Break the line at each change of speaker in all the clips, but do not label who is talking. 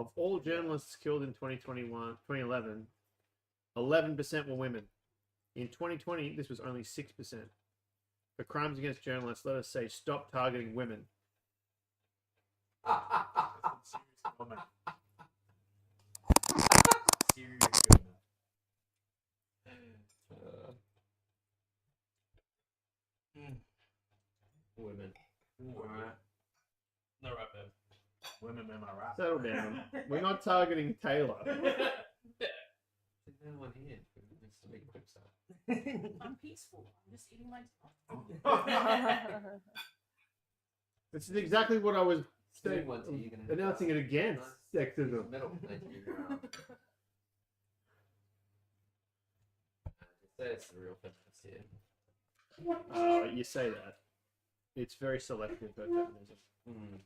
Of all journalists killed in 2011, 11% were women. In 2020, this was only 6%. For crimes against journalists, let us say stop targeting women.
Serious comment. Serious comment.
Women.
Alright.
No right there.
Women in my rap.
Settle down. We're not targeting Taylor.
There's no one here who needs to make quips out.
I'm peaceful. I'm just eating my
This is exactly what I was saying.
Doing one to you, gonna
Announcing it against sexism.
Middle. Thank you. Just say it's the real feminist here.
You say that. It's very selective, but feminism.
Mm.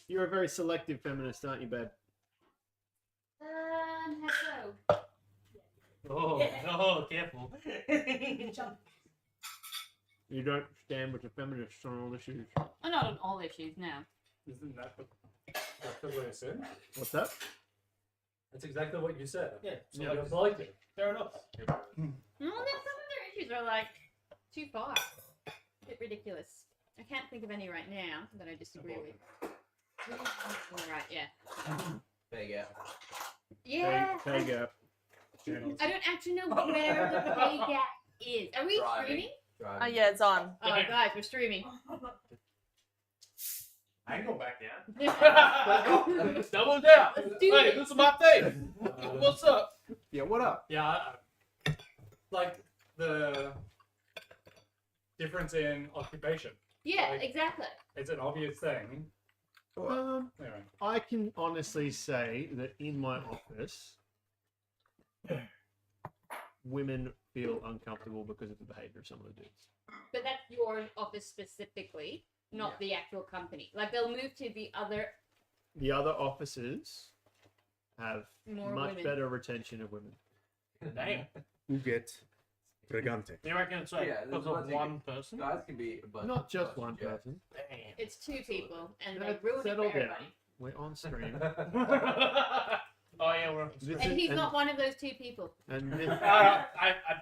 You're a very selective feminist, aren't you, babe?
hello.
Oh, careful.
You don't stand with the feminists on all issues.
Oh, not on all issues, no.
Isn't that exactly what I said?
What's that?
That's exactly what you said.
Yeah,
So
Yeah.
you're selective.
fair enough.
No, some of their issues are like too far. A bit ridiculous. I can't think of any right now that I disagree with. Right, yeah.
There you go.
Yeah.
Pay gap.
I don't actually know where the pay gap is. Are we
Driving.
streaming?
Driving.
Yeah, it's on.
Oh, guys, we're streaming.
I ain't go back down.
Double down.
Let's do
Hey,
it.
this is my thing. What's up?
Yeah, what up?
Yeah, like the difference in occupation.
Yeah, exactly.
It's an obvious thing. Anyway,
I can honestly say that in my office, women feel uncomfortable because of the behavior of some of the dudes.
But that's your office specifically, not the actual company. Like they'll move to the other
The other offices have
more
much
women.
better retention of women.
Damn.
Uget Pregante.
You reckon it's like
Yeah,
because
there's
of
one
one person?
Guys can be a bunch
Not
of
just
us,
one
yeah.
person.
Damn.
It's two people, and they
Let's
ruin it for
settle down.
everybody.
We're on stream.
Oh yeah, we're.
This
And
is-
he's not one of those two people.
And this,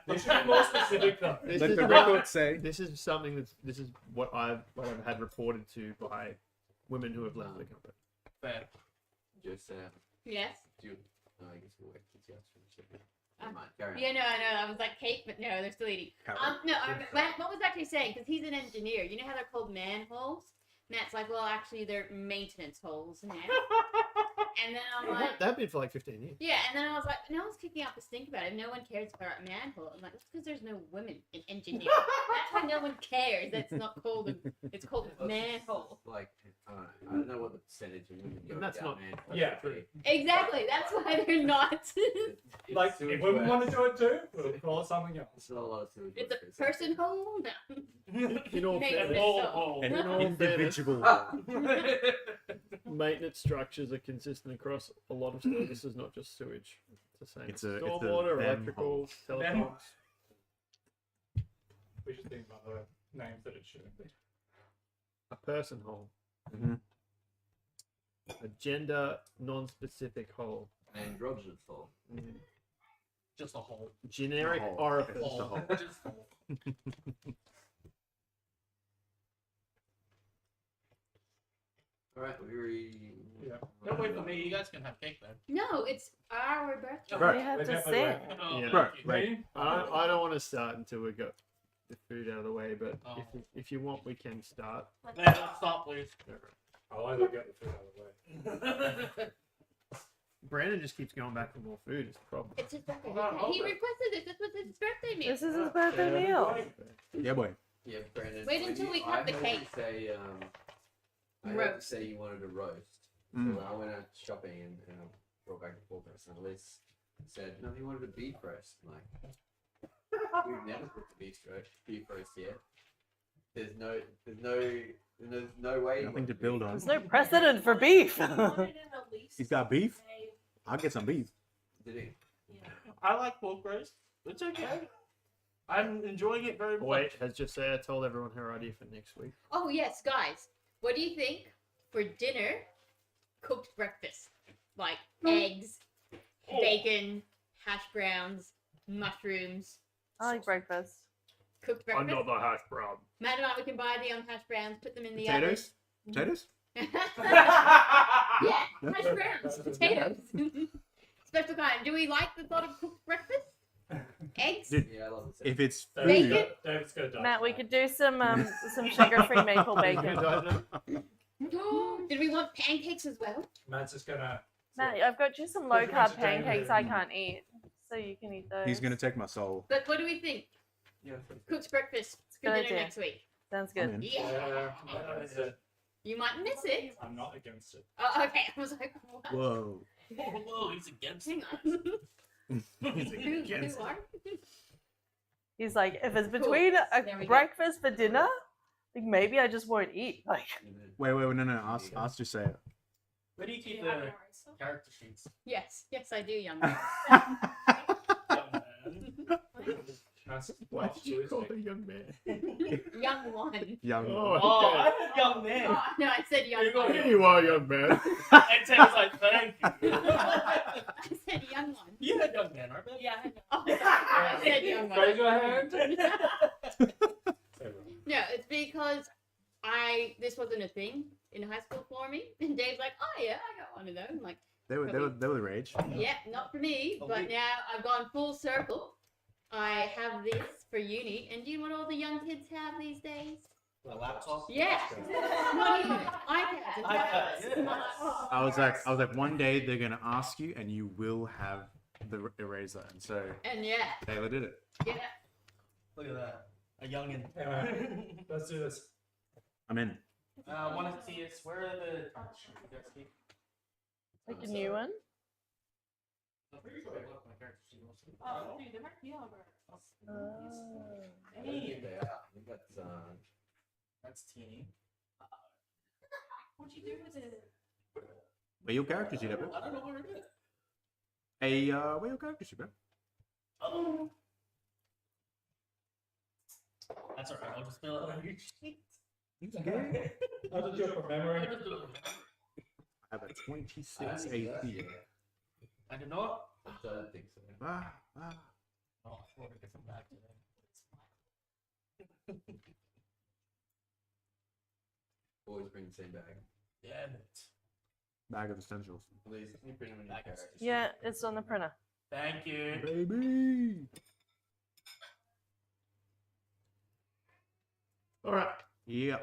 you should be more specific though.
this
Let
is
the
what-
record say.
This is something that's. This is what I've had reported to by women who have left the company.
Fair.
Just
Yes.
do. No, I guess we'll wait for you to finish it.
Uh,
Never mind. Carry on.
Yeah, no, I know. I was like cake, but no, they're still eating. No, Matt, what was actually saying? Because he's an engineer. You know how they're called manholes? Matt's like, well, actually, they're maintenance holes now. And then I'm like,
They've been for like 15 years.
yeah. And then I was like, no one's kicking out the stink about it. No one cares about a manhole. I'm like, that's because there's no women in engineering. That's why no one cares. That's not called. It's called
Well, it's
manhole.
Like, I don't know what the percentage of women go
And that's
down,
not-
man.
Yeah.
True.
Exactly. That's why they're not.
Like, if women want to do it too, we'll call it something else.
It's not a lot of sewage
It's
workers.
a person hole. No.
In all
Maintenance
fairness,
hole.
An
in all fairness,
individual.
maintenance structures are consistent across a lot of services, not just sewage. It's the same.
It's a
Stormwater,
them
electrical,
hole.
telecoms.
We should think about the names that it shouldn't be.
A person hole.
Mhm.
A gender non-specific hole.
Androgynous hole.
Just a hole.
Generic
hole.
orifice.
It's the hole.
Just a hole.
Alright,
Yeah.
Don't wait for me. You guys can have cake then.
No, it's our birthday.
Right.
We have
We're
to
definitely
sing.
right.
Oh,
Yeah.
thank you.
Right.
I don't want to start until we got the food out of the way, but
Oh.
if you want, we can start.
Let's stop, please.
I'll either get the food out of the way.
Brandon just keeps going back for more food. It's a problem.
It's his birthday.
Oh,
He
okay.
requested it. This was his birthday meal.
This is his birthday meal.
Yeah, boy.
Yeah, Brandon.
Wait
when
until
you-
we cut the
I heard
cake.
You say, I heard you
Roast.
say you wanted a roast.
Mm.
So I went out shopping and brought back a pork roast. And Liz said, no, he wanted a beef roast. I'm like, we've never cooked a beef roast yet. There's no way.
Nothing to build on.
There's no precedent for beef.
He's got beef? I'll get some beef.
Did he?
I like pork roast. It's okay. I'm enjoying it very much.
Wait, has Josiah told everyone her idea for next week?
Oh yes, guys. What do you think for dinner? Cooked breakfast. like eggs, bacon, hash browns, mushrooms,
I like breakfast.
cooked breakfast.
Another hash brown.
Matt and I, we can buy the hash browns, put them in the
Potatoes? Potatoes?
oven. Yeah, hash browns, potatoes. Special kind. Do we like the thought of cooked breakfast? Eggs?
Dude,
Yeah, I love it.
if it's
Bacon?
food,
David's got to
Matt, we could do some sugar-free maple bacon.
Did we want pancakes as well?
Matt's just gonna.
Matt, I've got you some low-carb pancakes I can't eat, so you can eat those.
he's gonna take my soul.
But what do we think?
Yeah.
Cooked breakfast for
Good
dinner
idea.
next week.
Sounds
I'm
good.
in.
Yeah. You might miss it.
I'm not against it.
Oh, okay. I was like, what?
Whoa.
Whoa, he's against
Hang
it.
on.
Against
Who are?
He's like, if it's between
There we
a
go.
breakfast for dinner, like maybe I just won't eat. Like,
Wait, no. Ask just say it.
Where do you keep the character sheets?
Yes, yes, I do, young man.
That's
Why did you call her young man?
Young one.
Young.
Oh,
Oh,
okay.
I heard young man.
Oh, no, I said young
You got
one.
Here you are, young man.
And Taylor's like, thank you.
I said young one.
You heard young man, right? babe?
Yeah, I know. Oh, I said young one.
Raise your hand.
No, it's because this wasn't a thing in high school for me. And Dave's like, oh yeah, I got one of those. I'm like,
They were the rage.
yeah, not for me. But now I've gone full circle. I have this for uni. And do you know what all the young kids have these days?
The laptop.
Yeah. Not even iPads and tablets.
iPads, yeah.
Oh,
I was like, one day they're gonna ask you, and you will have the eraser, and so
and yeah,
Taylor did it.
yeah.
Look at that. A youngin.
Anyway, let's do this.
I'm in.
Want to see us? Where are the character sheets you guys keep?
like a new one.
I'm pretty sure I left my character sheet also.
Oh, dude, there might be over.
I don't think they are. I think that's
That's teeny.
What'd you do with it?
Where your character sheet, bro?
I don't know where it is.
Hey, where your character sheet, bro?
Oh. That's alright. I'll just fill it out.
You good?
I'll just do it from memory.
I have a 26 AP.
I do not.
I don't think so.
Ah.
Oh, I want to get some back to them.
Always bring the same bag.
Damn it.
Bag of essentials.
Please, you bring them in your
Bag of
character.
Yeah, it's on the printer.
Thank you.
Baby.
All right.
Yeah.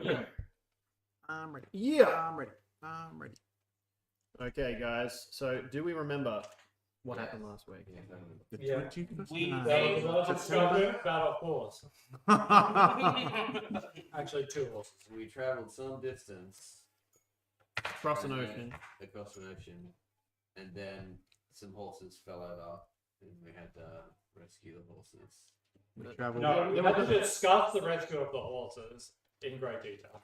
Yeah.
I'm ready.
Yeah.
I'm ready. I'm ready.
Okay, guys. So, do we remember what
Yes.
happened last week?
Yeah, totally.
The
Yeah.
21st
We-
night.
That was a discussion about a horse.
September.
Actually, two horses.
So we travelled some distance
Across an
and then-
ocean.
across an ocean, and then some horses fell over, and we had to rescue the horses.
We traveled.
No, we had to discuss the rescue of the horses in great detail.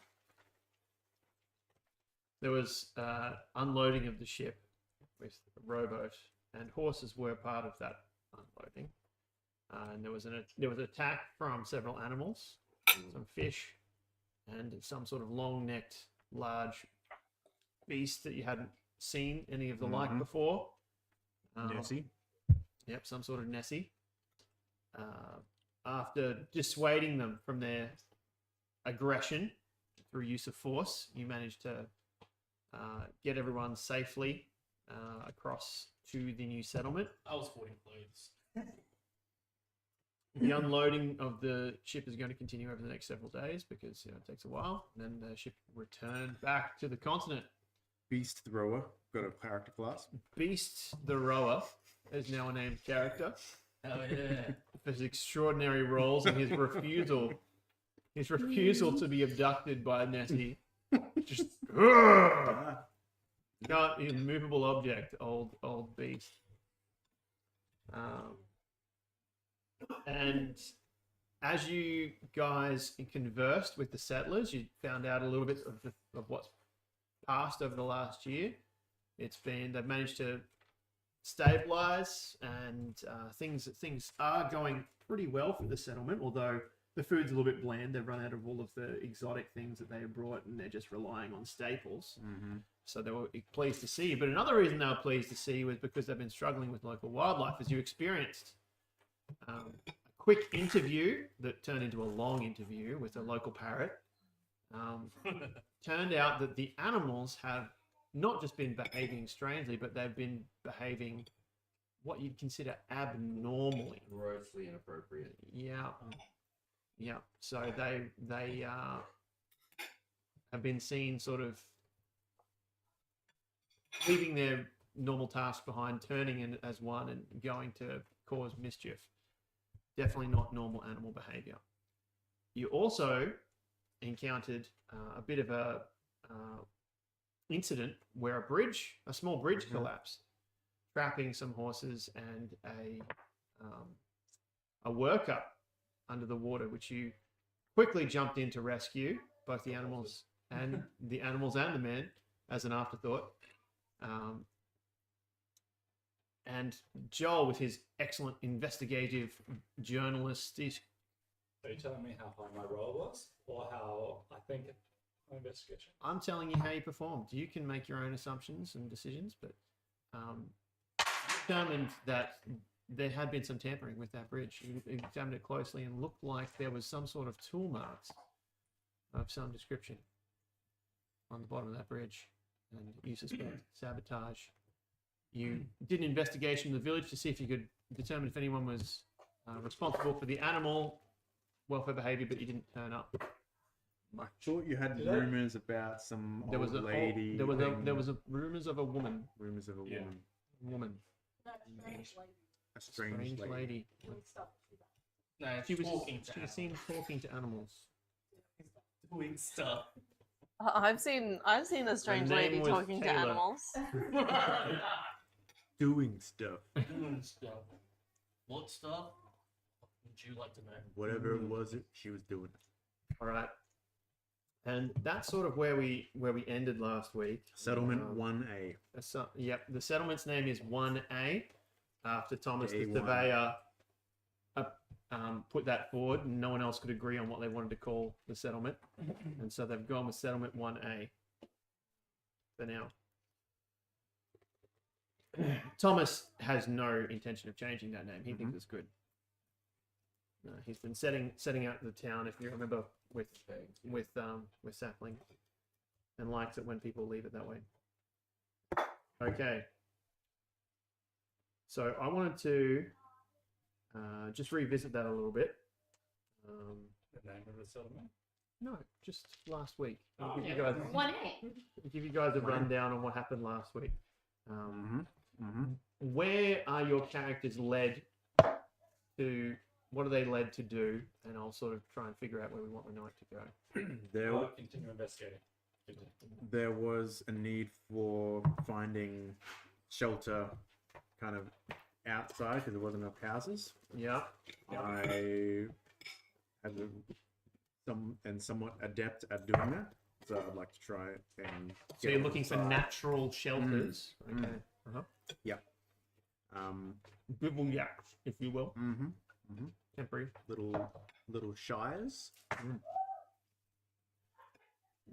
There was unloading of the ship with a rowboat, and horses were part of that unloading. And there was an attack from several animals, some fish, and some sort of long-necked, large beast that you hadn't seen any of the like
Mhm.
before.
Nessie.
Yep, some sort of Nessie. After dissuading them from their aggression through use of force, you managed to get everyone safely across to the new settlement.
I was 40 clothes.
The unloading of the ship is going to continue over the next several days because it takes a while. And then the ship returned back to the continent.
Beast Thrower. Got a character class.
Beast the Rower is now a named character
Oh yeah.
for his extraordinary roles and his refusal to be abducted by Nessie. Just not an immovable object, old beast. And as you guys conversed with the settlers, you found out a little bit of what's passed over the last year. They've managed to stabilize, and things are going pretty well for the settlement, although the food's a little bit bland. They've run out of all of the exotic things that they brought, and they're just relying on staples.
Mm-hmm.
So they were pleased to see. But another reason they were pleased to see was because they've been struggling with local wildlife, as you experienced. A quick interview that turned into a long interview with a local parrot. Turned out that the animals have not just been behaving strangely, but they've been behaving what you'd consider abnormally.
Grossly inappropriate.
Yeah. Yeah. So they have been seen sort of leaving their normal tasks behind, turning in as one and going to cause mischief. Definitely not normal animal behavior. You also encountered a bit of a incident where a small bridge collapsed, trapping some horses and a worker under the water, which you quickly jumped in to rescue both the animals and the men as an afterthought. And Joel, with his excellent investigative journalistic.
Are you telling me how high my roll was, or how I think my investigation?
I'm telling you how you performed. You can make your own assumptions and decisions, but determined that there had been some tampering with that bridge. You examined it closely and looked like there was some sort of tool marks of some description on the bottom of that bridge, and you suspect sabotage. You did an investigation in the village to see if you could determine if anyone was responsible for the animal welfare behavior, but you didn't turn up.
I thought you had rumors about some
There was
old
a
lady.
there was a rumors of a woman.
rumors of a
Yeah.
woman.
No, strange lady.
A strange lady.
Doing stuff.
No,
She was
talking to
she was seen talking to animals.
doing stuff.
I've seen a strange
name
lady
was
talking to
Taylor.
animals.
Doing stuff.
Doing stuff. What stuff would you like to know?
Whatever it was, she was doing it.
All right, and that's sort of where we ended last week.
Settlement
Um,
1A.
Yep, the settlement's name is 1A, after Thomas the
A1.
surveyor put that forward, and no one else could agree on what they wanted to call the settlement, and so they've gone with settlement 1A for now. Thomas has no intention of changing that name. He thinks it's good. He's been setting out the town, if you remember, with Sapling, and likes it when people leave it that way. Okay. So I wanted to just revisit that a little bit.
The name of the settlement?
No, just last week. I'll
Oh,
give you
yeah.
guys
1A.
give you guys a rundown on what happened last week.
Mm-hmm.
Where are your characters led to? What are they led to do? And I'll sort of try and figure out where we want the night to go.
I'll continue investigating.
There was a need for finding shelter kind of outside because there wasn't enough houses.
Yeah.
I have somewhat adept at doing that, so I'd like to try it. And
So you're looking for natural shelters.
Mm.
Okay. Uh-huh.
um,
Bivouacs, if you will.
mm-hmm.
Temporary.
little shires.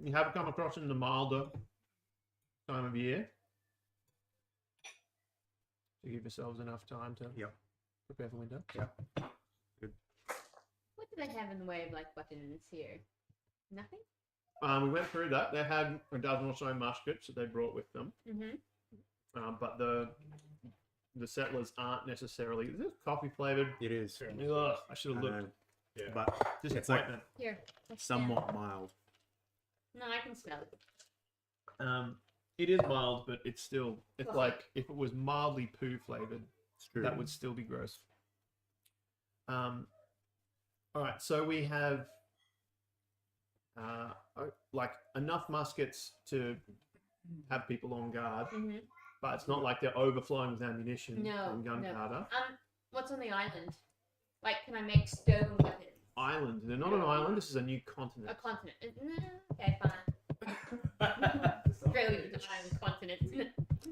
You have come across in the milder time of year to give yourselves enough time to
Yep.
prepare for winter.
What do they have in the way of like weapons here? Nothing.
We went through that. They had a dozen or so muskets that they brought with them,
Mm-hmm.
but the settlers aren't necessarily. Is this coffee flavored?
It is,
Ugh, I should
I
have looked.
know,
Yeah.
but it's like
Disappointment.
Here. let's
somewhat mild.
stand. No, I can smell it.
It is mild, but it's still. It's
Fluffy.
like if it was mildly poo flavored,
It's true.
that would still be gross. All right, so we have like enough muskets to have people on guard,
Mm-hmm.
but it's not like they're overflowing with ammunition
No,
and gunpowder.
What's on the island? Like, can I make stone weapons?
Island. They're not an island. This is a new
A
continent.
continent. No, okay, fine. Australia is an island continent.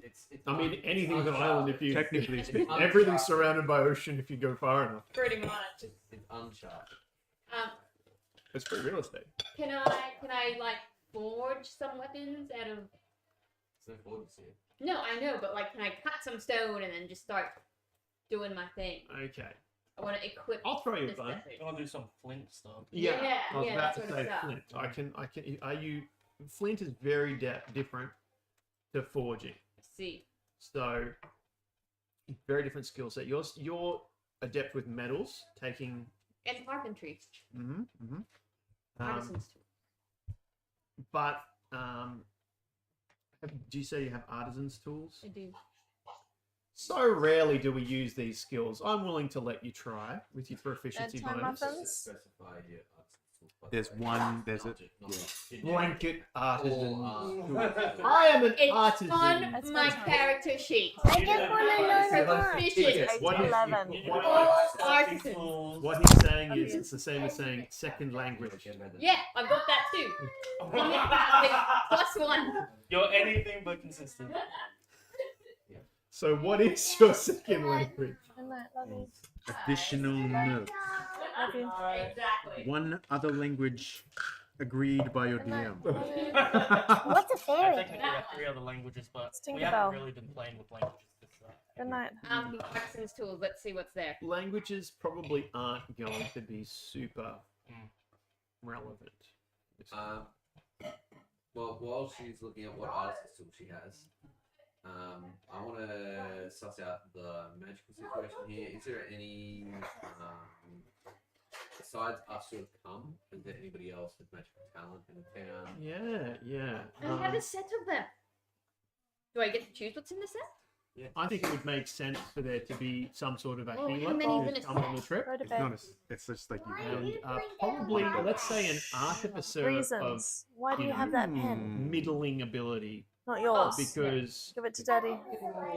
It's
I mean, anything's an island if you.
Technically speaking.
Everything's surrounded by ocean if you go far enough.
Pretty much.
It's uncharted.
It's free real estate.
Can I like forge some weapons out of
no forges here.
No, I know, but like, can I cut some stone and then just start doing my thing?
Okay.
I want to equip.
I'll throw you a
this
bone.
method.
I want to do some flint stuff.
Yeah, I was
yeah,
about
that
to
sort of
say
stuff.
flint. I can. Are you? Flint is very different to forging.
See,
So, very different skill set. You're adept with metals, taking.
and carpentry,
Um,
artisans.
but do you say you have artisans tools?
I do.
So rarely do we use these skills. I'm willing to let you try with your proficiency
Bedtime
bonus.
muffins?
Specify your
There's one. There's a.
Blanket artisan.
All
I am an
It's
artisan.
on
That's
my
fine.
character sheet.
I just want to know the one.
Proficient.
What is-
11.
Artisans.
What he's saying is it's the same as saying second language.
Yeah, I've got that too. +1.
You're anything but consistent.
So what is your second language?
Good night, love you.
Additional note.
Love you.
Exactly.
One other language agreed by your
Good night.
DM.
Love you.
What's a
I
fairy?
technically have 3 other languages, but
Sting
we
the
haven't
bell.
really been playing with languages this
Good night.
The artisan's tools. Let's see what's there.
Languages probably aren't going to be super relevant.
Well, while she's looking at what artist tool she has, I want to suss out the magical situation here. Is there any, besides us who have come, is there anybody else with magical talent in the town?
Yeah.
I have a set of them. Do I get to choose what's in the set?
I think it would make sense for there to be some sort of a
Oh, how
healer
many's in
who's
a
come on the trip.
Go to
It's
bed.
not. It's just like you.
And probably, let's say, an artificer of
Reasons. Why do you have that pen?
middling ability.
Not yours.
Because
Give it to Daddy.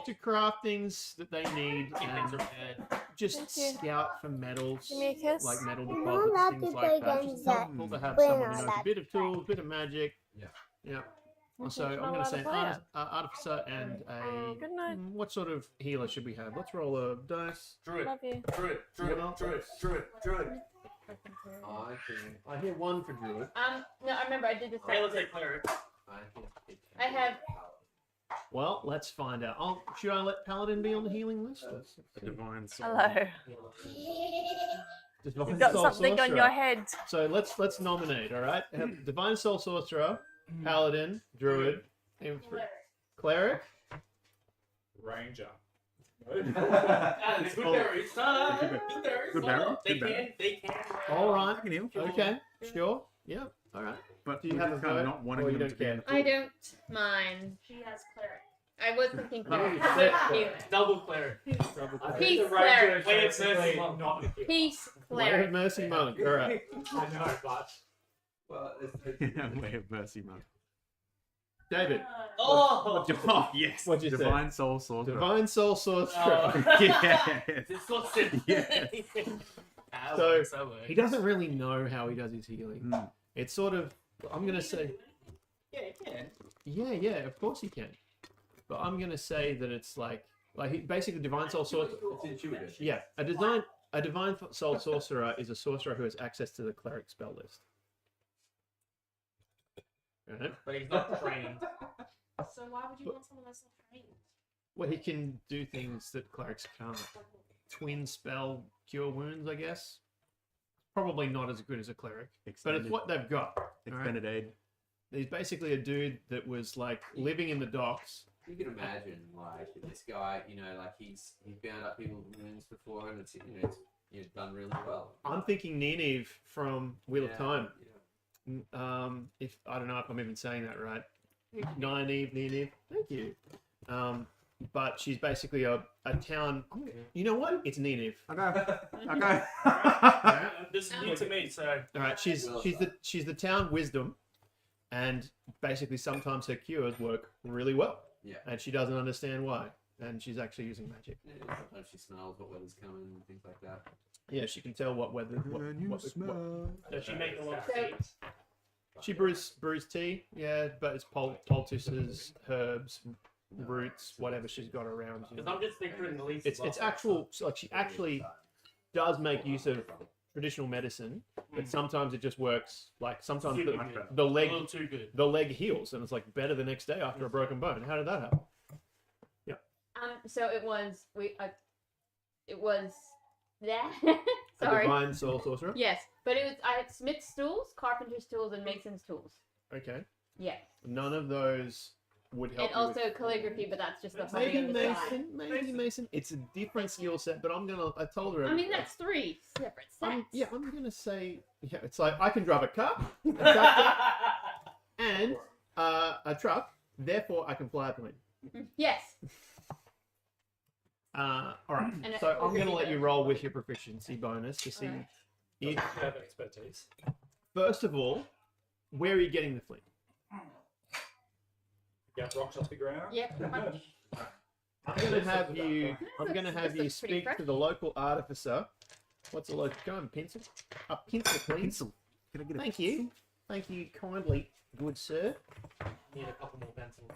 to craft things that they need
Things
and
are bad.
just
Thank you.
scout for metals,
Give me a kiss.
like metal
You're not
deposits,
allowed
things
to
like
play
that.
games
Just
that
helpful to have
we're
someone
not
who knows a
allowed
bit
to
of tools, bit of magic.
Yeah.
Yeah.
Okay,
So
you're
I'm
not
going to
allowed
say
play it.
artificer and a.
Good night.
What sort of healer should we have? Let's roll a dice.
Druid.
Love you.
Druid.
What else?
Druid.
I think,
I hear one for druid.
No, I remember I did this.
Okay, let's say cleric.
I think it can
I
be
have-
paladin.
Well, let's find out. Should I let paladin be on the healing list?
The divine soul.
Hello.
Divine
You've got
Soul
something on
Sorcerer.
your head.
So let's nominate. All right, Have divine soul sorcerer, paladin, druid, and cleric.
Ranger.
Good
Oh.
berries.
Good berry.
They
Good berry.
can. They can.
All right.
I can heal.
Okay. Sure. Yeah. All right.
But
Do you
we're
have
just
a
kind of
vote,
not wanting
or you
them
don't
to be in
care?
the
I don't mind.
She has cleric.
I was thinking
Oh,
cleric.
you said cleric.
Double cleric.
Peace
the
cleric.
ranger
Way of
is basically
mercy monk.
not a hero.
Peace
Way of
cleric.
mercy monk. All right.
I know, but
Well, it's
way of mercy, man.
David,
Oh.
Oh yes.
What'd you say?
Divine soul sorcerer.
divine soul sorcerer.
Oh.
yes.
It's so simple.
Yes.
So, He doesn't really know how he does his healing.
Mm.
It's sort of. I'm gonna say.
Yeah, you can.
Yeah. Of course he can. But I'm gonna say that it's like he basically divine soul sorcerer.
it's intuitive.
Yeah, a divine soul sorcerer is a sorcerer who has access to the cleric spell list. Right?
But he's not trained.
So why would you want someone that's not trained?
Well, he can do things that clerics can't. Twin spell cure wounds, I guess. Probably not as good as a cleric, but it's
Extended,
what they've got.
extended aid.
He's basically a dude that was like living in the docks.
You can imagine, like, this guy, like he's bound up people's wounds before, and it's done really well.
I'm thinking Nynaeve from Wheel of
Yeah,
Time.
yeah.
If I don't know if I'm even saying that right. Nynaeve. Thank you. But she's basically a town. You know what? It's Nynaeve.
Okay. Okay.
This is new to me, so
All right. She's the town wisdom, and basically sometimes her cures work really well,
Yeah.
and she doesn't understand why, and she's actually using magic.
Yeah, sometimes she smells what weather's coming and things like that.
Yeah, she can tell what weather.
When you
what
does she make a lot of
So-
seeds?
she brews tea. Yeah, but it's poultices, herbs, roots, whatever she's got around. You
Because
know.
I'm just picturing the least.
It's actual. So like she actually does make use of traditional medicine, but sometimes it just works. Like sometimes
Super
the,
good.
the
A
leg
little too good.
the leg heals and it's like better the next day after a broken bone. How did that happen?
So it was that.
A
Sorry.
divine soul sorcerer.
Yes, but it was I had Smith's tools, carpenter's tools, and mason's tools.
Okay.
Yeah,
None of those would help.
and
you with-
also calligraphy, but that's just the
maybe
holding the side.
Mason. Maybe Mason. It's a different skill set, but I told her.
I mean, that's 3 separate sets.
I'm gonna say. Yeah, it's like I can drive a car, a tractor, and a truck. Therefore, I can fly a plane.
Yes.
All right.
And
So I'm going to let you roll with your proficiency bonus to see
Alright.
if,
You have expertise.
first of all, where are you getting the flint?
You have rocks off the ground.
Yeah, pretty much.
I'm going to have you. I'm going to
This
have you
looks pretty
speak to
fresh.
the local artificer. What's the local? Go on, pencil. A pencil, please.
Pencil. Can I get a
Thank you. Thank you kindly, good sir.
Need a couple more pencils.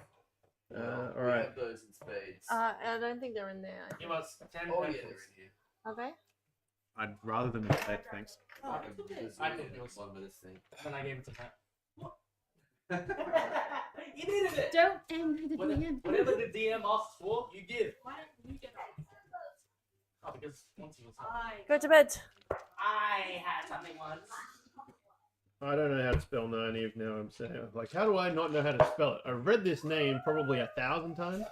All
We
right.
have those in spades.
I don't think they're in there. I
Give
think.
us 10
Oh yeah,
pencils.
they're in here.
Are they?
I'd rather than mistake, thanks.
There's
I
one
think
at
it was-
the bottom of this thing.
Then I gave it to Matt. You needed it.
Don't anger the
Whatever,
DM.
whatever the DM asks for, you give.
Why didn't you get
Oh, because once he was
Go to bed.
I had something once.
I don't know how to spell Nynaeve now. I'm saying, like, how do I not know how to spell it? I've read this name probably 1,000 times,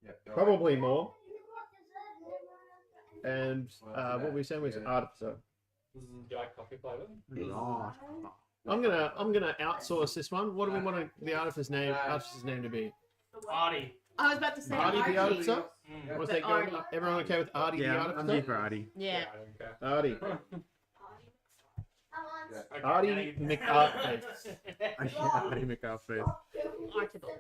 Yep, go
probably more. And what were we saying was
Yeah.
artificer.
Do you like coffee flavor?
Right.
I'm gonna outsource this one. What do we want the artificer's name to be?
Artie.
I was about to say
Artie the
Archie.
artificer?
Mm.
Was
But
that going?
Artie.
Everyone okay with Artie the
Yeah, I'm
artificer?
here for Artie.
Yeah.
I don't care.
Artie.
Yeah.
Okay,
Artie
now you-
McArtface.
Artie McArtface.
Archibald.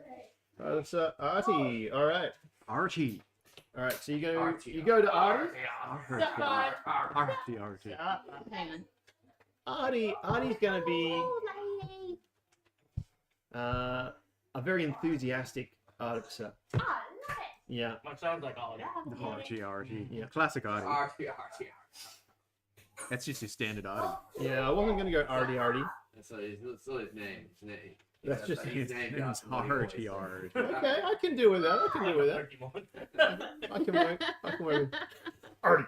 Artificer Artie. All right.
Archie.
All right. So you
Artie.
go to Artie.
Archie. Archie.
Hang on.
Artie's gonna be
Oh, lady.
a very enthusiastic artificer.
Oh, I love it.
Yeah.
That sounds like Artie.
Archie.
Yeah.
Classic Artie.
Artie.
That's just your standard Artie.
Yeah. I wasn't gonna go Artie.
That's not his name. His name.
That's just
his name.
It's Archie. Artie.
Okay, I can deal with that. I can deal with that.
Pokemon.
I can work. I can work. With... Artie.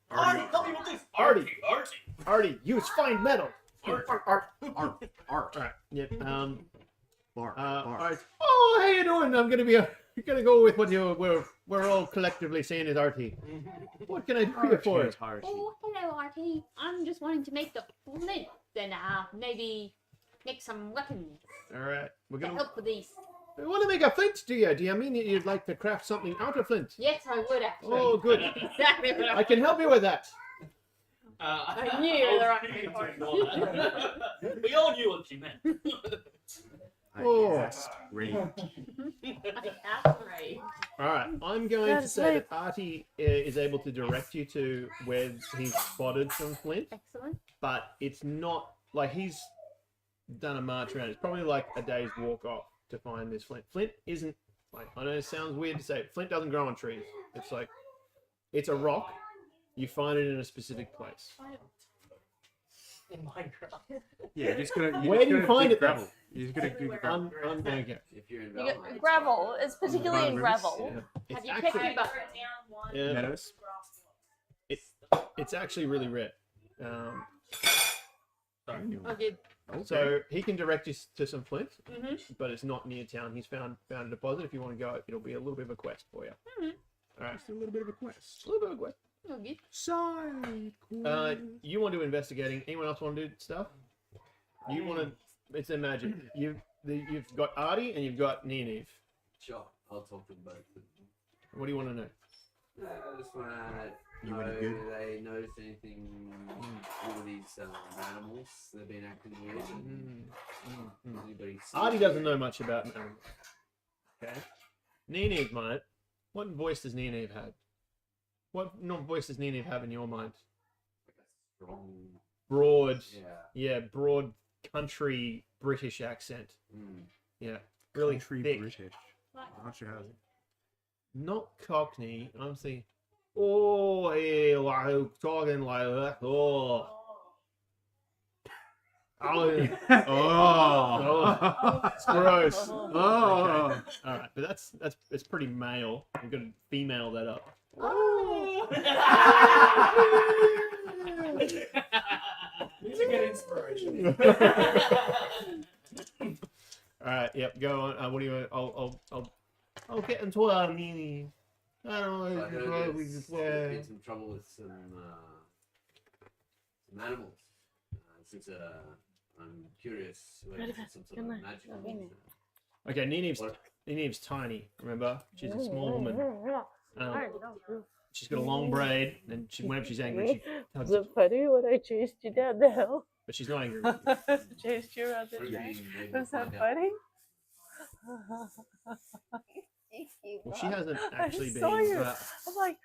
Artie, help me with this.
Artie.
Artie.
Artie, use fine metal.
Art.
All right. Yep.
Bar.
All right. Oh, how you doing? I'm gonna go with what we're all collectively saying is Artie. What can I do here for you?
Archie.
Oh, hello, Artie. I'm just wanting to make the flint and maybe make some weapons
All right. We're
to
gonna.
help with these.
We want to make a flint, do you? Do you mean you'd like to craft something out of flint?
Yes, I would actually.
Oh, good.
Exactly what
I can help you with that.
I knew you were the right
feeling
person.
to ignore that. We all knew what she meant.
Oh.
Yes. Great.
That's right.
All right. I'm going
Go
to
to
say
sleep.
that Artie is able to direct you to where he's spotted some flint,
Excellent.
but it's not like he's done a march around. It's probably like a day's walk off to find this flint. Flint isn't like, I know it sounds weird to say, flint doesn't grow on trees. It's like it's a rock. You find it in a specific place.
In Minecraft.
Yeah, you just gotta.
Where do you find it, though?
Gravel. You just gotta do gravel.
I'm going to go.
If you're in
You
Valorant.
get gravel. It's particularly in gravel.
Yeah.
Have
It's
you checked
actually,
your butt?
yeah,
Meadows.
it's actually really rare.
Okay.
So he can direct you to some flint,
Mhm.
but it's not near town. He's found a deposit. If you want to go, it'll be a little bit of a quest for you.
Mhm.
All right,
Just a little bit of a quest.
a little bit of a quest.
Okay.
Side
You want to do investigating? Anyone else want to do stuff? You want to? It's a magic. You've got Artie and you've got Nynaeve.
Sure, I'll talk to them both.
What do you want to know?
I just want to
You
know
really good?
if they noticed anything with these animals that have been acting weird. Anybody see
Artie doesn't know much about animals. Okay. Nynaeve might. What voice does Nynaeve have? What voice does Nynaeve have in your mind?
like a strong,
Broad.
yeah.
Broad country British accent.
Mm.
Yeah. Really
Country
thick.
British. I'm not sure how.
Not Cockney. I'm saying Oh, yeah, like talking like that. Oh. Oh, yeah. Oh, it's gross.
Oh.
Okay. All right, but that's pretty male. I'm gonna female that up.
It's a good inspiration.
All right, yep, go on. What do you want? I'll get into a Nini. I don't
I heard
know.
there's been some trouble with some animals. Since I'm curious whether it's some sort of magic.
Okay,
What?
Ninive's tiny. Remember, she's a small woman. She's got a long braid, and whenever she's angry, she tugs
Is
it.
it funny when I chased you down the hill?
But she's not angry.
Chased you around the
Maybe
track.
we'll
Was that
find out.
funny?
Well, she hasn't
I
actually been.
saw you.
But
I'm like,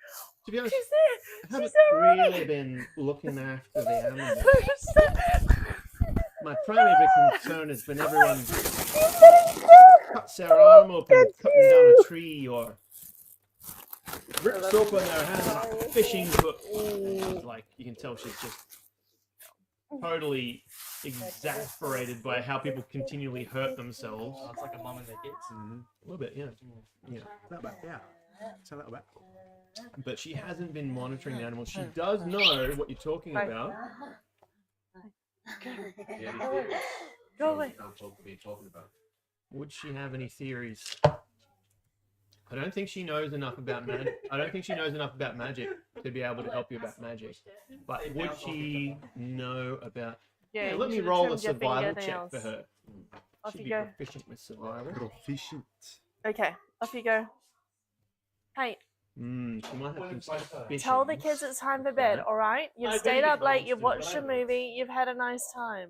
to be honest,
she's there.
I haven't
She's there running.
really been looking after the animals.
She's
My primary concern has been everyone
letting go.
cuts their arm open,
That's
cutting down a
huge.
tree, or rips open their hand on a fishing hook. It's like you can tell she's just totally exasperated by how people continually hurt themselves.
Oh, it's like a mum and their kids.
A little bit, yeah. Yeah.
That back, yeah. So that back.
But she hasn't been monitoring the animals. She does know what you're talking about.
Yeah, any theories?
Go away.
Be talking about.
Would she have any theories? I don't think she knows enough about magic. I don't think she knows enough about magic to be able to help you about magic. But would she know about? Yeah,
you
let me
should've
roll a
trimmed your
survival check
fingernails.
for her.
Off
She'd
you
be
go.
proficient with survival.
Proficient.
Okay, off you go. Hey,
She might have some suspicions.
tell the kids it's time for bed,
Right.
alright? You've
I
stayed
bet
up
you
late,
can
you've
always
watched
do
a
that.
movie, you've had a nice time.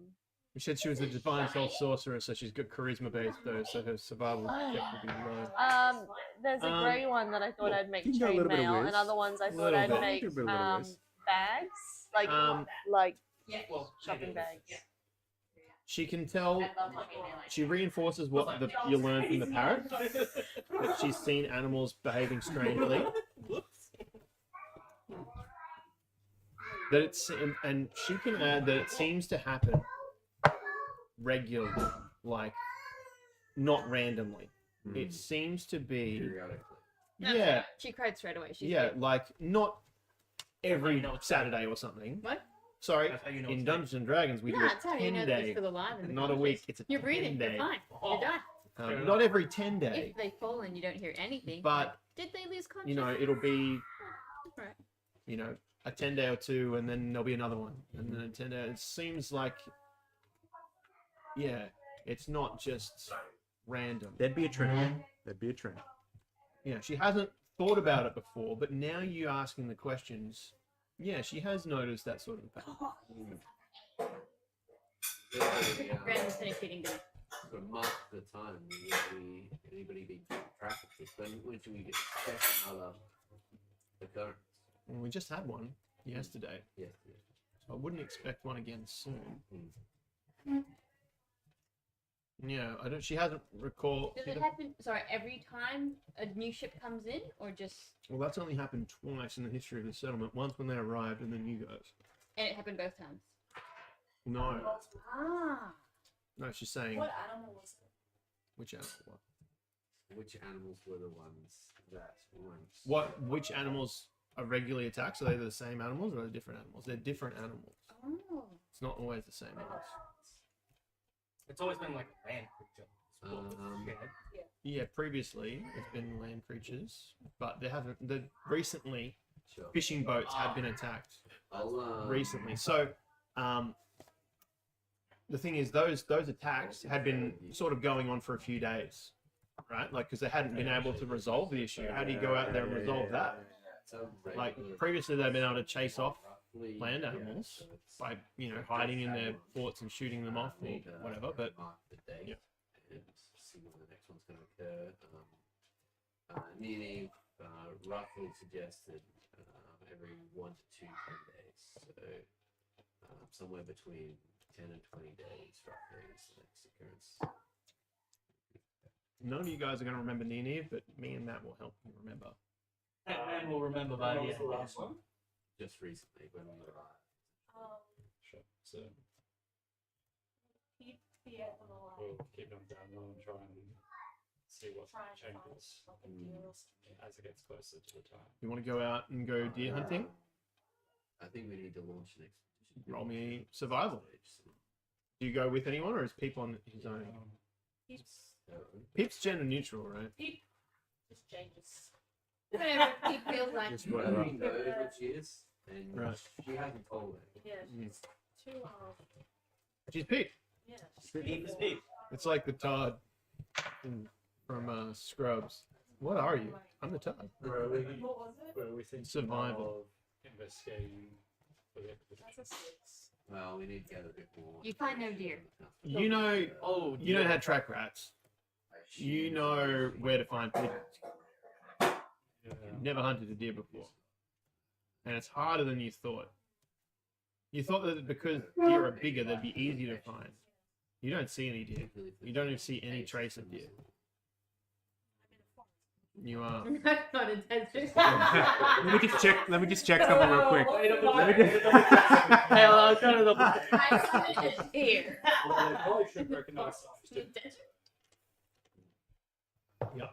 We said she was a divine self sorcerer, so she's got charisma based though, so her survival check would be low.
There's a grey one that I thought I'd make
you can go a little bit of
chainmail, and
whiz.
other ones I thought
Little
I'd
bit.
make
You can do a little bit of whiz.
bags, like
Well,
shopping bags.
She can tell. She reinforces what you learned from the parrot. That she's seen animals behaving strangely. That it's and she can add that it seems to happen regularly, like not randomly. It seems to be
Periodically.
yeah,
She cried straight away. She's
yeah,
good.
like not every
You know it's
Saturday or something.
What?
Sorry,
That's how you know
in
it's
Dungeons and Dragons we do
No,
a
it's how you
10
know that
day,
it's for the live and the
not a week. It's a
You're breathing.
10
You're
day.
fine.
Oh.
You're done.
Fair enough.
Not every 10 day,
If they fall and you don't hear anything,
but
did they lose consciousness?
you know it'll be
Right.
you know a 10 day or two, and then there'll be another one, and then a 10 day. It seems like yeah, it's not just random.
There'd be a trend. There'd be a trend.
Yeah, she hasn't thought about it before, but now you asking the questions, yeah, she has noticed that sort of pattern.
Brandon's finished eating dinner.
For mark the time, anybody be keeping track of this? When should we expect another occurrence?
And we just had one yesterday,
Yes.
so I wouldn't expect one again soon.
Mm.
Yeah, I don't. She hasn't recalled.
Does it happen? Sorry, every time a new ship comes in, or just?
Well, that's only happened twice in the history of the settlement. Once when they arrived, and then you guys.
And it happened both times.
No,
Ah.
no, she's saying
What animal was it?
which animal.
Which animals were the ones that weren't?
What? Which animals are regularly attacked? Are they the same animals or are they different animals? They're different animals.
Oh.
It's not always the same ones.
It's always been like a land creature. Yeah.
Yeah, previously it's been land creatures, but there haven't. Recently,
Sure.
fishing boats have been attacked.
I'll,
Recently, so the thing is, those attacks had been sort of going on for a few days, right? Like because they hadn't been able to resolve the issue. How do you go out there and resolve that? Like previously, they've been able to chase off land animals by hiding in their forts and shooting them off or whatever. But
mark the date
yeah.
and see when the next one's going to occur. Nini roughly suggested every 1 to 2 10 days, so somewhere between 10 and 20 days roughly is the next occurrence.
none of you guys are going to remember Nini, but me and Matt will help you remember.
And we'll remember
When
that.
was
Yeah.
the last one?
Just recently when we arrived.
Sure. So
Keep the other one.
we'll keep them down low and try and see what
Trying to find
changes
like a deal or something.
as it gets closer to the time.
You want to go out and go deer hunting?
I think we need to launch an expedition.
Roll me survival. Do you go with anyone, or is Peep on his own?
Keeps
Peep's gender neutral, right?
keep just changes.
Whatever he feels like.
Just
Nobody
whatever.
knows what she is, and
Right.
she hasn't told me.
Yeah,
Mm.
it's too
She's Peep.
yeah.
Beep is beep.
It's like the Todd from Scrubs. What are you? I'm the Todd.
Where are we?
What was it?
Where are we thinking
Survival.
of investigating for the expedition?
That's a 6.
Well, we need to get a bit more.
You find no deer.
You know,
Oh,
you know how to track rats. You know where to find pigeons.
Yeah.
Never hunted a deer before, and it's harder than you thought. You thought that because deer are bigger, they'd be easier to find. You don't see any deer. You don't even see any trace of deer. You are.
That's not intense.
Let me just check. Let me just check something real quick.
Let me just. Hey, I'll try to double.
I saw it here.
Well, they probably should recognize signs too.
Yeah,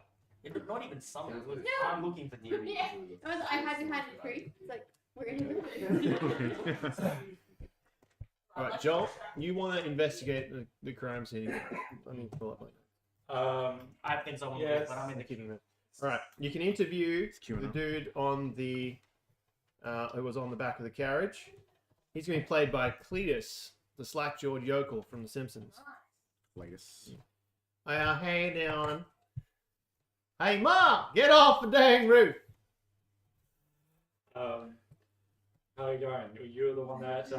but not even summer.
No.
I'm looking for deer.
Yeah. I had behind the tree. It's like, we're gonna do it.
All right, Joel. You want to investigate the crime scene? Let me pull up my notes.
I have things I want to
Yes.
do, but I'm in the
Keeping that. All right, you can interview
queuing
the
up.
dude on the who was on the back of the carriage. He's going to be played by Cletus, the slack-jawed yokel from The Simpsons.
Latest.
Hey, down. Hey, Mom, get off the dang roof.
How are you going? You were the one that was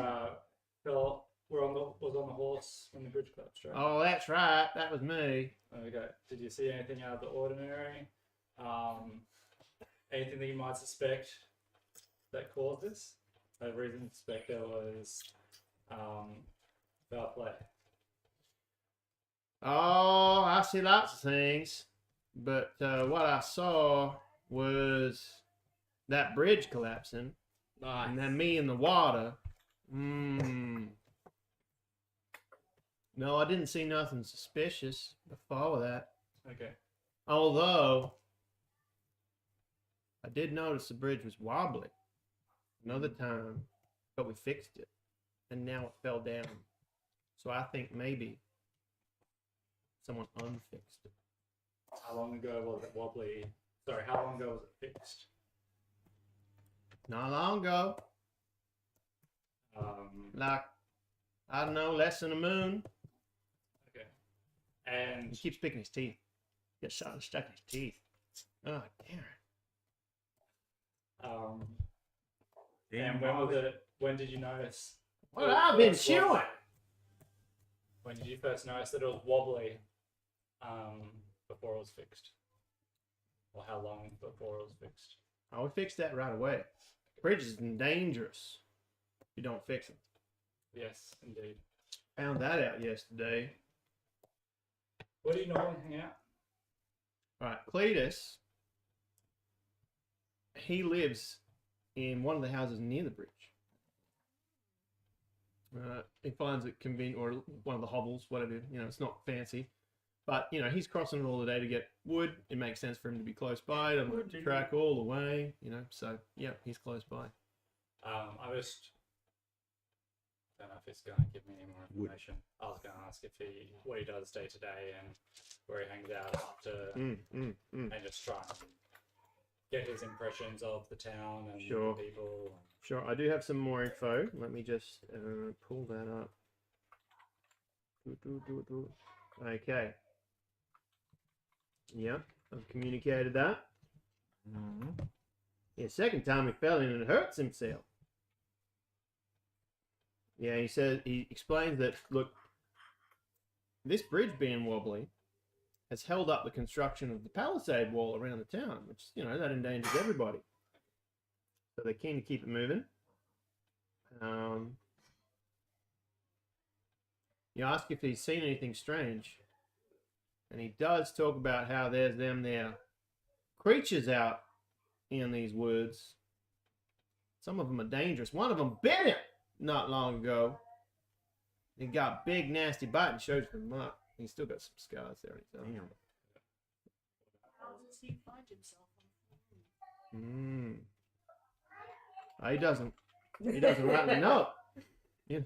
on the horse when the bridge collapsed, right?
Oh, that's right. That was me.
Okay. Did you see anything out of the ordinary? Anything that you might suspect that caused this? A reason to suspect there was foul play.
Oh, I see lots of things. But what I saw was that bridge collapsing.
Nice.
And then me in the water. No, I didn't see nothing suspicious before that.
Okay.
Although, I did notice the bridge was wobbly another time, but we fixed it. And now it fell down. So I think maybe someone unfixed it.
How long ago was it wobbly? Sorry, how long ago was it fixed?
Not long ago. Like, I don't know, less than a moon.
Okay. And
He keeps picking his teeth. Gets shot stuck in his teeth. Oh, damn it.
and when was it? When did you notice?
Well, I've been
It was
chewing.
wobbly? When did you first notice that it was wobbly? Before it was fixed, or how long before it was fixed?
I would fix that right away. Bridge is dangerous if you don't fix it.
Yes, indeed.
Found that out yesterday.
Where do you normally hang out?
All right, Cletus. He lives in one of the houses near the bridge. He finds it convenient, or one of the hovels, whatever. You know, it's not fancy, but you know he's crossing it all the day to get wood. It makes sense for him to be close by. Doesn't have to track all the way. You know, so yeah, he's close by.
I just don't know if it's going to give me any more
Wood.
information. I was going to ask if what he does day to day and where he hangs out after, and just try and get his impressions of the town and
Sure.
the people.
Sure, I do have some more info. Let me just pull that up. Okay. Yep, I've communicated that. Yeah, second time he fell in and hurts himself. Yeah, he explains that, look, this bridge being wobbly has held up the construction of the palisade wall around the town, which, you know, that endangers everybody. So they're keen to keep it moving. You ask if he's seen anything strange, and he does talk about how there's them there creatures out in these woods. Some of them are dangerous. One of them bit him not long ago. He got big, nasty bite and showed the mark. He's still got some scars there.
Damn.
How does he find himself?
Oh, he doesn't. He doesn't rightly know. Yeah.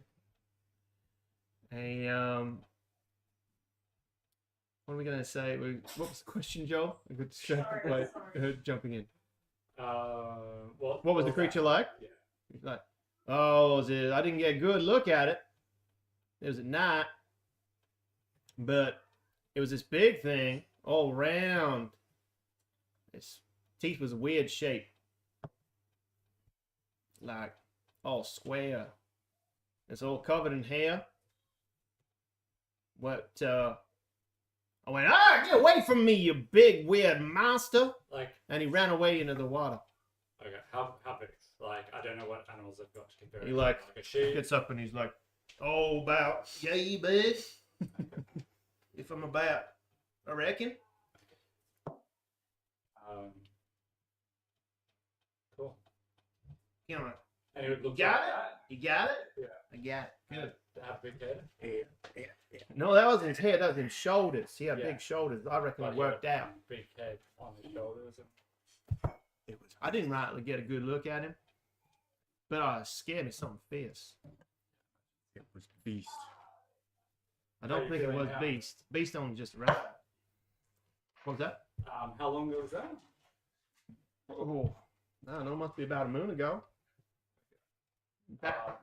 What are we gonna say? What was the question, Joel? A good jumping in. What was the creature like?
Yeah.
He's like, oh, I didn't get a good look at it. It was at night, but it was this big thing all round. Its teeth was a weird shape, like all square. It's all covered in hair. I went, get away from me, you big weird monster!
Like,
And he ran away into the water.
okay, how big? Like, I don't know what animals they've got to compare.
He
it to.
like
a sheep.
gets up and he's like, oh, about yay big. If I'm about, I reckon.
Cool.
You know,
And it would look
Got
like
it?
that.
you got it?
Yeah.
I got it. Good.
Have a big head.
No, that wasn't his head. That was his shoulders. He had
Yeah.
big shoulders. I reckon
But
it
he
worked
had a
out.
Big head on his shoulders. And...
I didn't rightly get a good look at him, but it scared me something fierce.
It was beast.
I
How
don't
you
think it
feeling
was
now?
Beast. Beast only just around. What was that?
How long ago was that?
Oh, I don't know. Must be about a moon ago.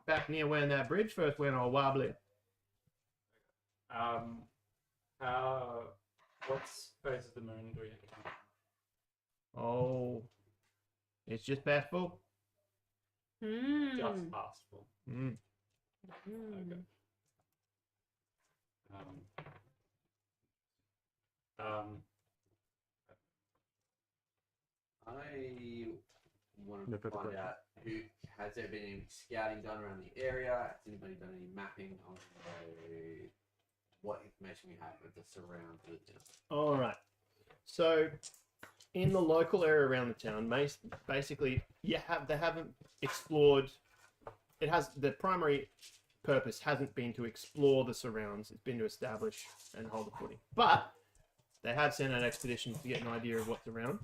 Back near when that bridge first went all wobbly.
What phase of the moon do we have?
Oh, it's just past full.
Just past full.
Mm.
Okay.
I wanted
No
to
further
find
questions.
out has there been any scouting done around the area? Has anybody done any mapping on what information we have with the surrounds of the town?
All right. So, in the local area around the town, basically, they haven't explored. It has the primary purpose hasn't been to explore the surrounds. It's been to establish and hold the footing. But they have sent out expeditions to get an idea of what's around.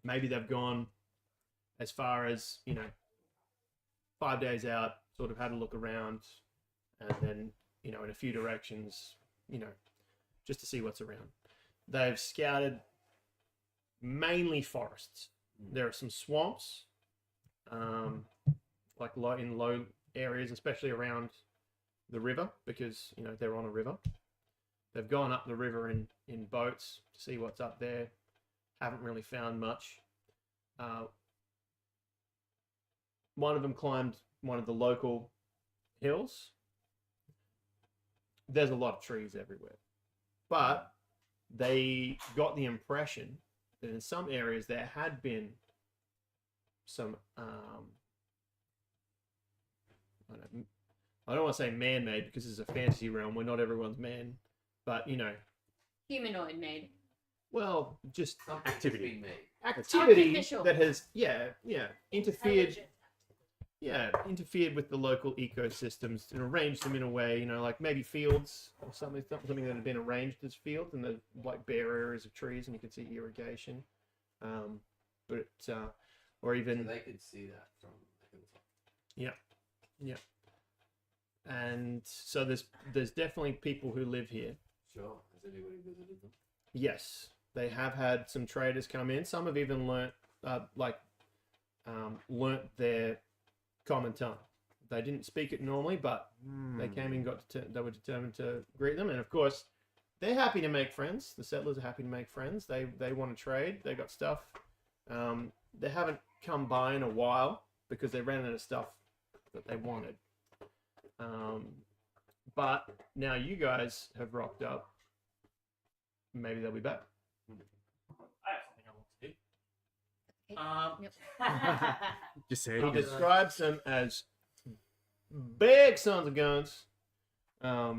Maybe they've gone as far as 5 days out, sort of had a look around, and then in a few directions, just to see what's around. They've scouted mainly forests. There are some swamps, like in low areas, especially around the river, because they're on a river. They've gone up the river in boats to see what's up there. Haven't really found much. One of them climbed one of the local hills. There's a lot of trees everywhere, but they got the impression that in some areas there had been some I don't want to say man-made because it's a fantasy realm where not everyone's man, but
Humanoid made.
well, just
Something's
Activity.
been made.
activity
Artificial.
that has interfered
Intelligent.
interfered with the local ecosystems and arranged them in a way, like maybe fields or something that had been arranged as fields, and there's like bare areas of trees, and you can see irrigation, or even
So they could see that from the hilltop.
and so there's definitely people who live here.
Sure. Has anybody visited them?
Yes, they have had some traders come in. Some have even learnt their common tongue. They didn't speak it normally, but they came in, they were determined to greet them, and of course, they're happy to make friends. The settlers are happy to make friends. They want to trade. They got stuff. They haven't come by in a while because they ran out of stuff that they wanted. But now you guys have rocked up. Maybe they'll be back.
I have something I want to do.
Yep.
Just say
He
it.
describes them as big sons of guns. I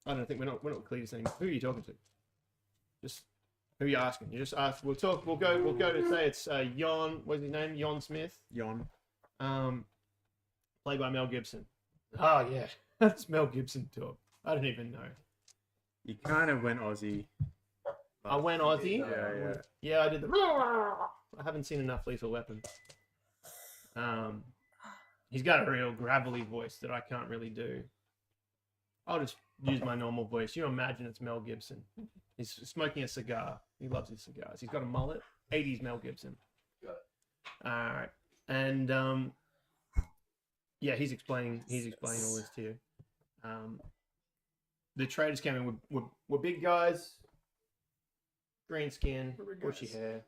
don't think we're not clear anymore. Who are you talking to? Just Who are you asking? You just ask. We'll talk. We'll go to say it's Jon. What's his name? Jon Smith.
Yon.
Played by Mel Gibson. Oh yeah, that's Mel Gibson talk. I don't even know.
You kind of went Aussie.
I went Aussie.
Yeah.
Yeah, I did the. I haven't seen enough Lethal Weapon. He's got a real gravelly voice that I can't really do. I'll just use my normal voice. You imagine it's Mel Gibson. He's smoking a cigar. He loves his cigars. He's got a mullet. 80s Mel Gibson.
Got
All right, and yeah, he's explaining all this to you. The traders came in. We're big guys. Green skin, bushy hair,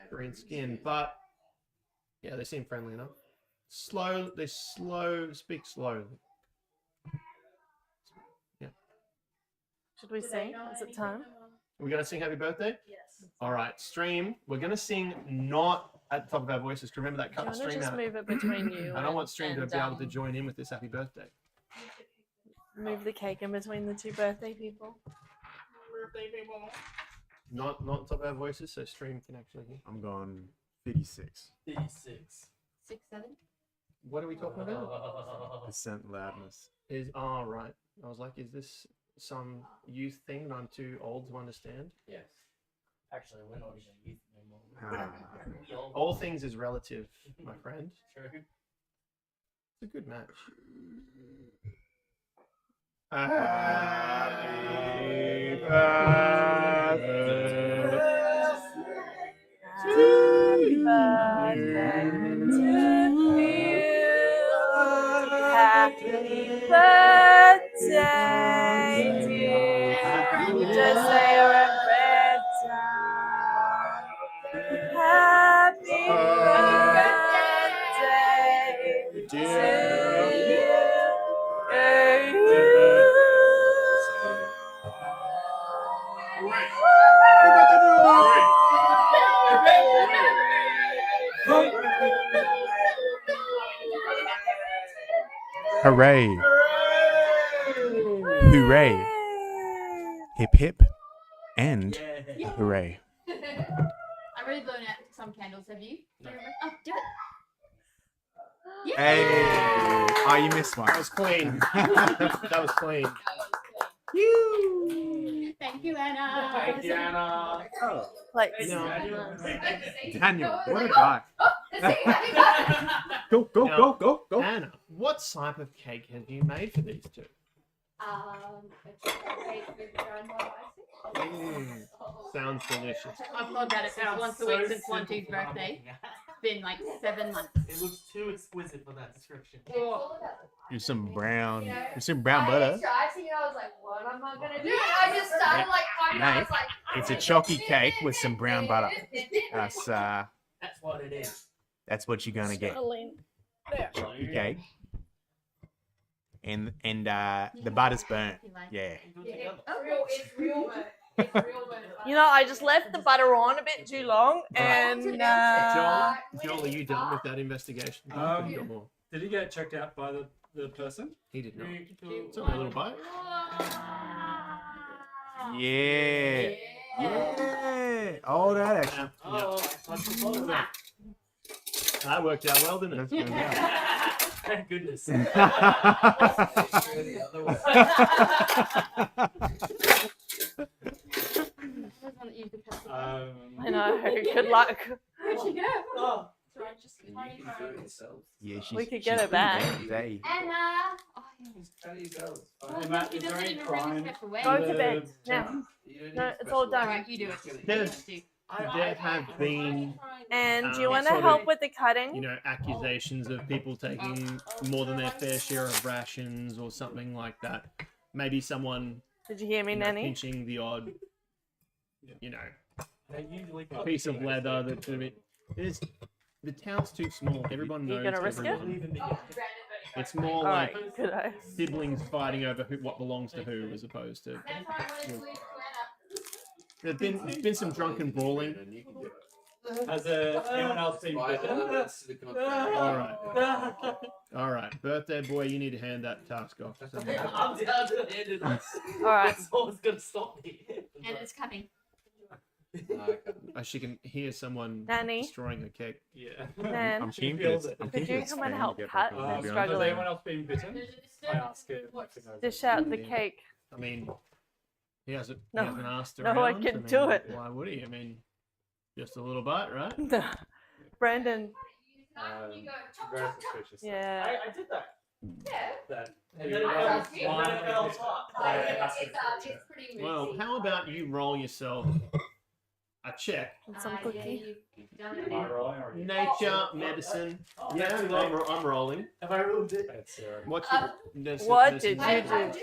green skin, but yeah, they seem friendly enough. Slow, they speak slowly. Yeah.
Should we sing? Is it time?
We're gonna sing Happy Birthday.
Yes.
All right, stream. We're gonna sing not at the top of our voices. Remember that
Do you
cut
want to
stream
just
out.
move it between you?
I don't want stream to
and,
be able to join in with this Happy Birthday.
move the cake in between the two birthday people.
Birthday people.
Not top of our voices, so stream can actually hear.
I'm going 56%
56.
6, 7.
What are we talking about?
loudness.
Is right. I was like, is this some youth thing that I'm too old to understand?
Yes.
Actually, we're not even youth anymore.
Ah.
We old.
All things is relative, my friend.
True.
It's a good match. Happy birthday
Happy birthday to you. Happy birthday, dear. Just say your red down. Happy birthday to you.
Hooray! Hooray! Hip hip and
Yeah.
hooray!
I've already blown out some candles. Have you?
No.
Oh, do it. Yeah.
Hey! Oh, you missed one.
That was clean. That was clean.
Thank you, Anna.
Thank you, Anna.
Like,
No.
Daniel, what a guy. Go, go,
Now-
go, go, go.
Anna, what type of cake have you made for these two?
It's cake with grandma icing.
Sounds delicious.
I've thought about it
Sounds
once a
so
week since
simple,
One Two's
but I'm
birthday.
looking at
It's been like 7 months.
It looks too exquisite for that description.
Oh,
Use some brown butter.
I was like, what am I gonna do? I just started like finding out. I was like,
It's a chalky cake with some brown butter. That's
That's what it is.
that's what you're gonna get. Chalky cake. And the butter's burnt. Yeah.
It's real, but it's real, but
you know, I just left the butter on a bit too long, and
Joel, are you done with that investigation?
Um,
You got more.
Did he get checked out by the person?
He did not. It's only a little bite.
Yeah. Yeah. All that action.
Oh, that's the bottom.
That worked out well, didn't it?
That's good.
Thank goodness.
The other way.
I know. Good luck.
Where'd she go?
Oh,
so I just
And you can do it yourself.
Yeah, she's,
We could
she's
get her
pretty
back.
good today.
Anna. Oh, yeah.
Just tell yourself.
Oh,
Hey, Matt,
he
is there
doesn't
any
even bring
crime?
his stuff away.
Go to
The
bed now.
town?
You don't
No,
need
it's all
special-
done.
Alright, you do it.
There's-
You
There have been,
And do you
Um,
want to
sort of,
help with the cutting?
you know, accusations of people taking more than their fair share of rations or something like that. Maybe someone
Did you hear me,
you know,
Nanny?
pinching the odd, you know,
they usually
piece of leather that should be. The town's too small. Everyone
You
knows
gonna risk it?
everyone.
even be.
It's more
All
like
right, good eye.
siblings fighting over what belongs to who, as opposed to.
That's why I wanted to leave
There's been some drunken brawling.
And you can do it.
Has anyone else seen
By
Better?
evidence to the contrary.
All right, birthday boy, you need to hand that task off. to someone.
I'm down to the end of this.
All right.
That's always gonna stop me.
And it's coming.
She can hear someone
Danny?
destroying her cake.
Yeah.
Nan,
I'm keen for
feels
this.
it.
I'm
Could
keen for
you
this
come and
fan
help
to get
cut?
back on,
They're
to be honest.
Has
struggling.
anyone else been bitten? I ask it.
Dish out the
Yeah.
cake.
I mean, he hasn't asked
no, I
around.
can
mean,
do it.
Why would he? I mean, just a little bite, right?
Brandon.
Very suspicious.
Yeah.
I did that.
Yeah.
That
And
he
then it
runs
fell-
one
and then it fell
and
off.
It's pretty
Well,
moosey.
how about you roll yourself a check?
And some
Yeah,
cookie.
you've done it
Am I
now.
rolling or you?
Nature, medicine. Yeah, I'm rolling.
Have I ruined it?
It's 0.
What's
Um,
What did
I
you do?
haven't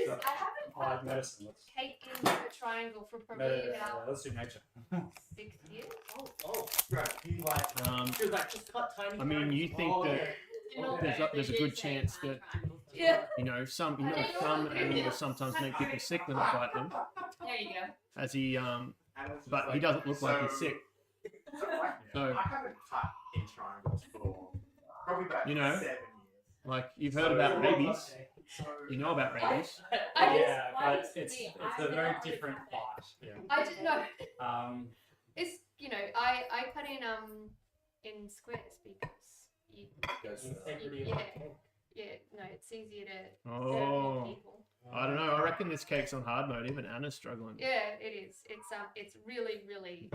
put
Medicine. Let's,
cake into a triangle for probably about
let's do nature.
6 years.
Oh, right. He like,
Um,
she was like, just cut tiny.
I mean, you think
Oh,
that
yeah.
there's a good chance that
Yeah.
some animals sometimes make people sick when they bite them.
There you go.
As he but he doesn't look like he's sick. So
I haven't cut in triangles for probably about
You know?
7 years.
like you've heard about rabies. You know about rabies.
I just,
Yeah, but it's a very different bite. Yeah.
I just know.
It's
I cut in squares because you,
Integrity of
Yeah.
the cake.
no, it's easier to serve
Oh.
more people.
I don't know. I reckon this cake's on hard mode. Even Anna's struggling.
Yeah, it is. It's really, really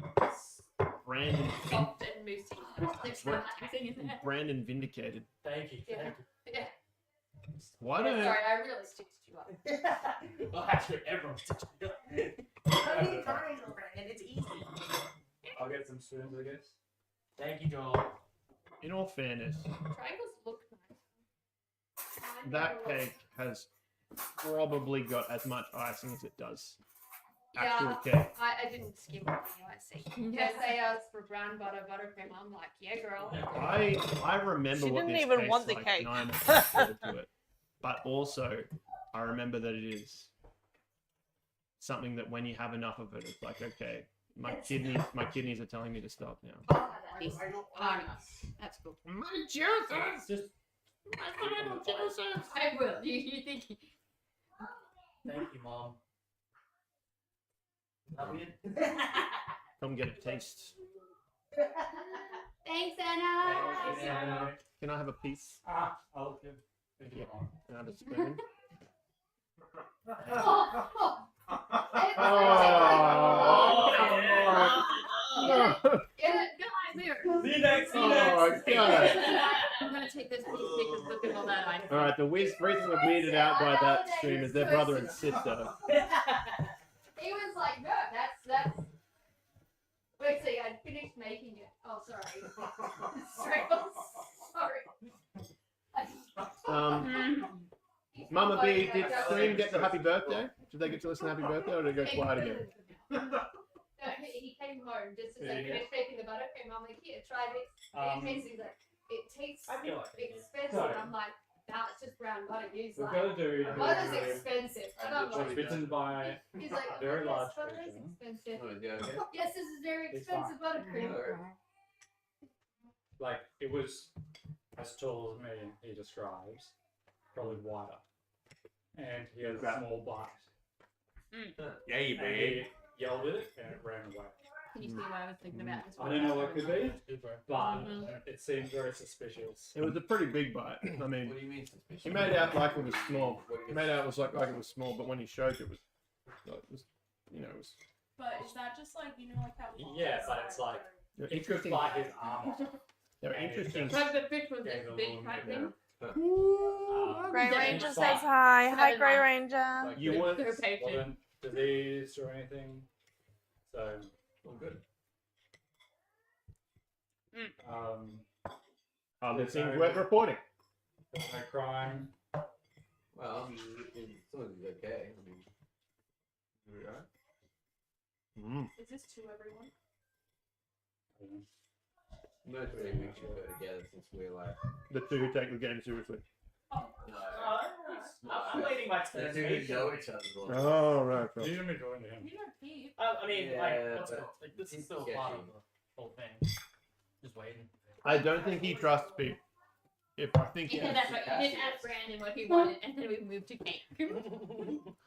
Brandon,
soft and moosey.
There's relaxing in there.
Brandon vindicated.
Thank you.
Yeah.
Thank you.
Yeah.
Why don't?
Sorry, I really stitched you up.
Well, actually, everyone's touching it. It's easy.
I'll get some spoons, I guess.
Thank you, Joel.
In all fairness,
Triangles look nice.
that cake has probably got as much icing as it does
Yeah.
actual cake.
I didn't skim it anyway, see. Because they asked for brown butter, buttercream. I'm like, yeah, girl.
I remember
She
what
didn't
this
even
tastes
want the
like,
cake.
and I'm looking forward to it. But also, I remember that it is something that when you have enough of it, it's like, okay, my kidneys are telling me to stop now.
Oh, nice. That's cool.
My juices!
It's just
I will. You think?
Thank you, Mom. That weird?
Come get a taste.
Thanks, Anna.
Thank you, Anna.
Can I have a piece?
I'll give. Thank you, Mom.
Can I have a spoon?
Get it?
Guys, here.
See you next. See you
Oh,
next.
God.
I'm gonna take this piece because look at all that ice.
All right, the reason we're weirded out by that stream is their brother and sister.
He was like, no, that's. Wait, see, I finished making it. Oh, sorry. Sorry.
Mama B, did Stream get the happy birthday? Did they get to listen to happy birthday, or did it go quiet again?
No, he came home just as I finished making the buttercream. I'm like, here, try this.
Um,
He's like, it tastes
I feel like
expensive.
Sorry.
I'm like, nah, it's just brown butter. He's
we've
like,
got to do.
butter's expensive. And I'm
Was
like,
written by
he's like, oh,
very
yes,
large
butter is
person.
expensive.
Oh, yeah, okay.
Yes, this is very
It's
expensive buttercream.
like it was as tall as me. He describes probably wider, and he had a small bite.
Yeah, you
And he yelled at it, and it ran away.
Can you see what I was thinking about?
I don't know what could be, but
Mhm.
it seemed very suspicious.
It was a pretty big bite. I mean,
What do you mean suspicious?
he made out like it was small. He made out it was like it was small, but when he showed it was, it was.
But is that just like, like how
Yeah, but it's like
They're
it could
interesting.
bite his arm off.
They're
and it
interesting.
just
Like the fish was
gave
this
a
big
little
type
bit
thing.
of,
Grey
Yeah,
Ranger
it's
says
fine.
hi. Hi,
Seven
Grey
months.
Ranger.
Like,
You weren't.
They're patient.
wasn't diseased or anything. So
all good.
Other things worth reporting.
there's no crime.
Well, I mean, as long as he's okay. I mean, you alright?
Is this to everyone?
Most of we should go together since we're like.
The two who take the game seriously.
No,
I'm waiting my
the
turn.
two who know each other.
Oh right.
You're gonna be joining him.
You don't keep.
I mean,
Yeah,
like, what's
but
it? Like, this is
it's
still
sketchy.
part of the whole thing. Just waiting.
I don't think he trusts me. If I think he
Yeah, that's right. You didn't ask Brandon what he wanted, and then we moved to cake.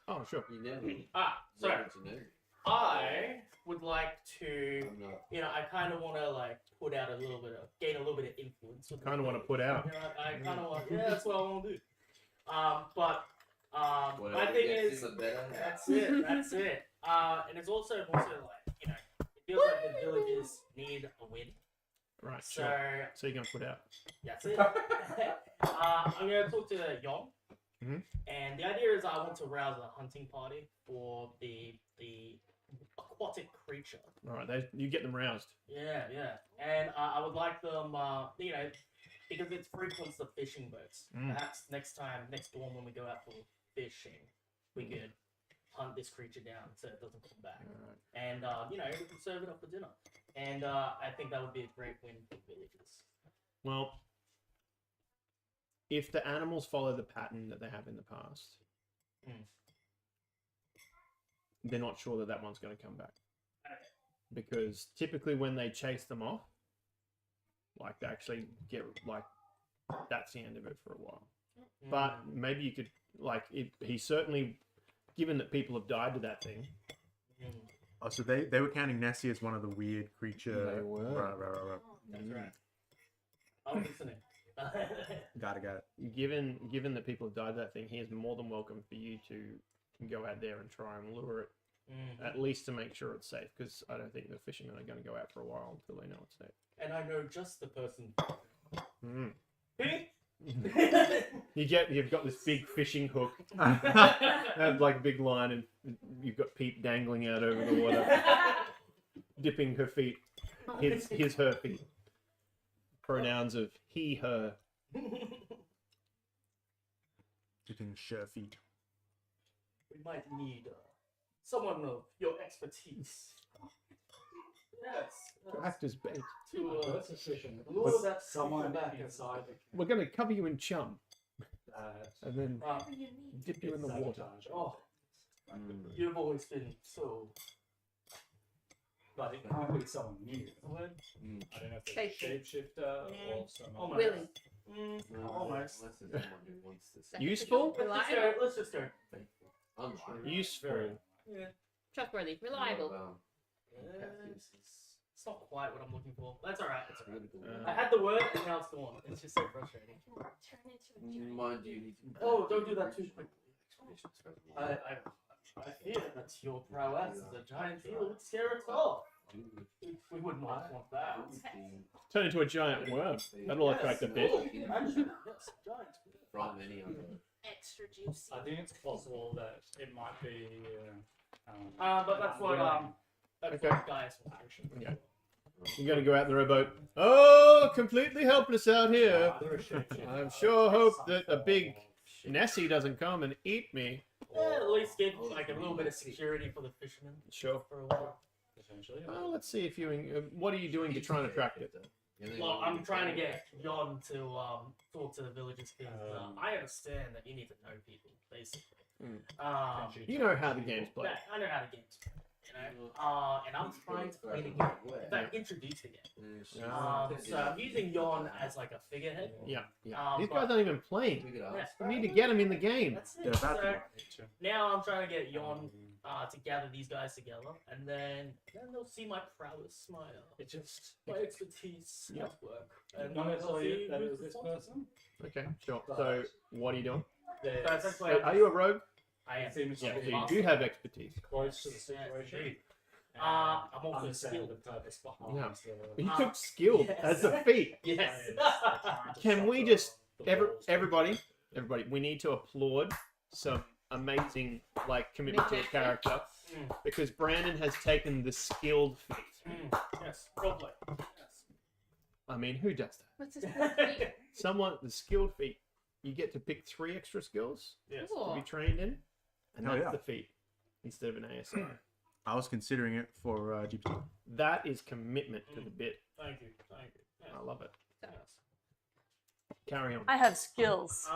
Oh sure.
You never.
Ah, sorry.
Never to know.
I would like to,
I'm not.
you know, I kind of want to like put out a little bit of, gain a little bit of influence. with the
Kind of want to
village.
put out.
You know, I kind of want, yeah, that's what I want to do. But
Whatever
my thing
gets
is,
in the better.
that's it, that's it. And it's also like, you know, it feels like the villagers need a win.
Right.
So
Sure. So you're gonna put out.
that's it. I'm gonna talk to Yon,
Mhm.
and the idea is I want to rouse a hunting party for the aquatic creature.
All right. You get them roused.
Yeah, yeah, and I would like them, you know, because it frequents the fishing boats.
Mm.
Perhaps next storm when we go out for fishing, we could hunt this creature down so it doesn't come back.
Alright.
And you know, we can serve it up for dinner. And I think that would be a great win for villagers.
Well, if the animals follow the pattern that they have in the past,
Mm.
they're not sure that that one's going to come back.
Okay.
Because typically when they chase them off, like they actually get like that's the end of it for a while. But maybe you could like he certainly, given that people have died to that thing.
Oh, so they were counting Nessie as one of the weird creature.
They were.
Right.
That's right. I'm listening.
Got it.
Given that people have died to that thing, he is more than welcome for you to go out there and try and lure it, at least to make sure it's safe. Because I don't think the fishermen are going to go out for a while until they know it's safe.
And I know just the person.
Mm.
Me?
You've got this big fishing hook, and like a big line, and you've got Pete dangling out over the water, dipping her feet, her feet. Pronouns of he, her.
Dipping sure feet.
We might need someone of your expertise. Yes.
Act as bait.
To
That's sufficient.
lure that
Someone
back
inside
We're going to cover you in chum,
the
and then dip you in the water.
Oh, you've always been so.
But it can't be someone new.
What?
I don't know if
Faithful.
it's a shapeshifter or someone.
Almost.
Willing.
No,
Almost.
Unless there's someone who wants to say
Useful,
Let's just go.
faithful. Unlike.
useful.
Yeah.
Trustworthy. Reliable.
It's not quite what I'm looking for. That's alright. It's alright.
Uh,
I had the word and now it's gone. It's just so frustrating.
Mind you.
Oh, don't do that too quickly. I fear that your prowess as a giant eel would scare us off. We would not want that.
Turn into a giant worm. That'll attract a fish.
Actually, yes, giant.
From any other.
Extra juicy.
I think it's possible that it might be.
But that's what
Okay.
Gaius was actually.
Okay. You're going to go out in the rowboat. Oh, completely helpless out here. I sure hope that a big Nessie doesn't come and eat me.
Yeah, at least give like a little bit of security for the fishermen
Sure.
for a while.
Essentially.
Well, let's see if you. What are you doing to try and attract it?
Well, I'm trying to get Yon to talk to the villagers because I understand that you need to know people, basically.
You know how the game's played.
Yeah, I know how the game's played. You know, and I'm trying to play the game. In fact, introduce the game. So I'm using Yon as like a figurehead.
Yeah.
Um,
These
but-
guys aren't even playing.
Yeah.
We need to get them in the game.
That's
They're
it.
about
So now I'm trying to get Yon to gather these guys together, and then they'll see my prowess,
It just.
my expertise
Yeah.
at work. And
Not
they'll
necessarily
see
that it
who's
was this
responsible.
person.
Okay, sure. So, what are you doing?
So essentially,
Are you a rogue?
I am.
Seems
Yeah,
to
so
be
you do have expertise.
close to the
Yes,
situation.
indeed.
and
I'm also
understand
skilled.
the purpose behind
Yeah.
the.
You took skill
yes.
as a feat.
Yes.
Can we just everybody, we need to applaud some amazing commitment to the character because Brandon has taken the skilled feat.
Yes. Roleplay. Yes.
I mean, who does that?
What's this?
Someone the skilled feat. You get to pick 3 extra skills
Yes.
to be trained in, and
Hell
that's
yeah.
the feat instead of an ASI.
I was considering it for GPT.
That is commitment to the bit.
Thank you. Thank you. Yes.
I love it.
Yes.
Carry on.
I have skills.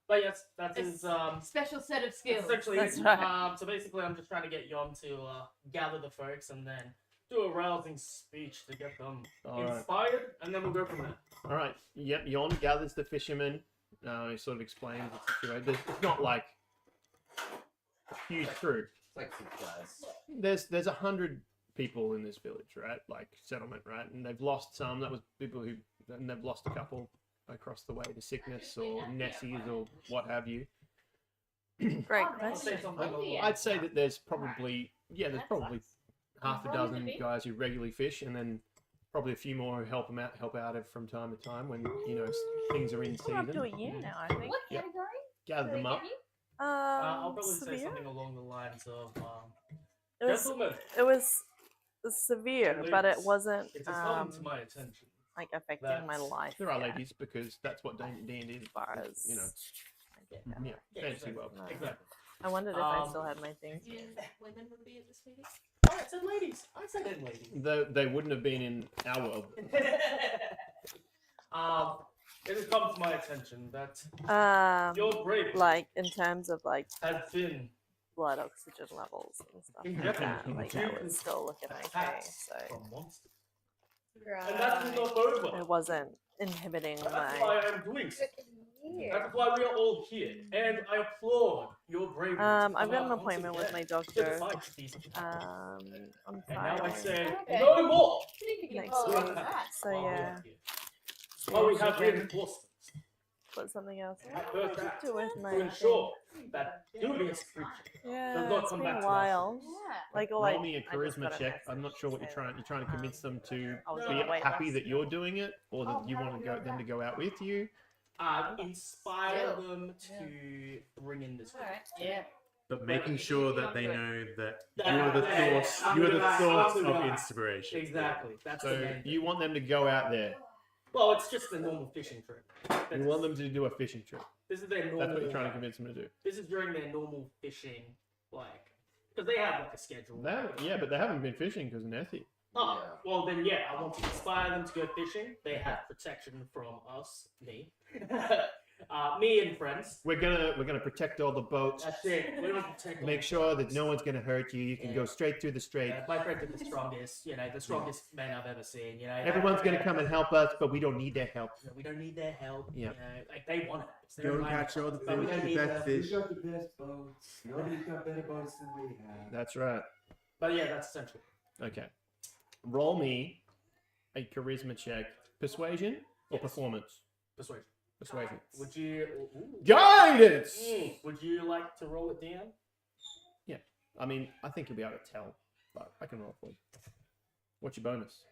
But yes, that's
It's-
his
Special set of skills.
essentially.
That's right.
So basically, I'm just trying to get Yon to gather the folks and then do a rousing speech to get them
All right.
inspired, and then we'll go from there.
All right. Yep. Yon gathers the fishermen. He sort of explains the situation. It's not like a huge crew.
It's like 6 guys.
There's 100 people in this village, right? Like settlement, right? And they've lost some. That was people who, and they've lost a couple across the way to sickness or Nessies or what have you.
Great
I'll say
question.
something along the
I'd say that there's probably half a dozen guys who regularly fish, and then probably a few more who help out from time to time when things are in
We're up to a
season.
year now, I think.
What
Yep.
category?
Gather them up.
I'll probably say
severe.
something along the lines of,
It was
gentlemen,
severe, but it
ladies,
wasn't
it has come to my attention.
like affecting my
That's-
life.
There are
yeah,
ladies because that's what D&D is.
As far as
You know,
I get that.
yeah, fantasy
exactly.
world.
No.
Exactly.
I wondered if I still had my thing.
And women would be at this meeting.
Oh, I said ladies. I said in ladies.
They wouldn't have been in our world.
It has come to my attention that your bravery
Like in terms of like
has been
blood oxygen levels and stuff like
Definitely.
that. Like I was still looking okay,
attacked
so
from monsters. And that is not over.
it wasn't inhibiting
That's
my.
why I'm doing so. That's why we are all here. And I applaud your bravery. to
I've
come
got
out
an
once
appointment with
again
my
to the
doctor.
fight these
On
And now I
Friday
say,
Okay.
no more!
next
Well,
week. So
while we
yeah,
are here. While we have
we can
reinforcements
put something else.
I heard that
to do with my
to ensure that dubious creature
Yeah,
does not
it's
come
been
back
a
to
while.
Yeah.
Like all
Roll
I,
me a
I just
charisma
got a
check.
message
I'm not sure what you're
to
trying. You're trying to convince them to
I was
be
on the wait
happy
list.
that you're doing it, or that you want to go them to go out with you.
inspire them to bring in this
Alright. Yeah.
But making sure that they know that
That-
you are the
that-
source.
I'm
You are
the
the
guy,
source
I'm the
of
guy.
inspiration.
Exactly. That's the
So
main thing.
you want them to go out there.
Well, it's just a normal fishing trip.
You want them to do a fishing trip.
This is their normal.
That's what you're trying to convince them to do.
This is during their normal fishing, like, because they have like a schedule.
Yeah, but they haven't been fishing because of Nessie.
Oh, well then, yeah, I want to inspire them to go fishing. They have protection from us, me, me and friends.
We're gonna protect all the boats.
That's it. We're gonna protect all
Make
the
sure that
boats.
no one's gonna hurt you. You can
Yeah.
go straight through the strait.
My friends are the strongest, the strongest men I've ever seen.
Everyone's gonna come and help us, but we don't need their help.
We don't need their help.
Yeah.
Like they want us. They're
Go
in line
catch
with
all
us,
the
but we
fish,
don't
the
need
best
the-
fish.
We got the best boats. Nobody's got better boats than we have.
That's right.
But yeah, that's essential.
Okay. Roll me a charisma check. Persuasion or
Yes.
performance?
Persuasion.
Persuasion.
Would you? Ooh.
Guidance.
Would you like to roll it down?
I mean, I think you'll be able to tell, but I can roll for you. What's your bonus?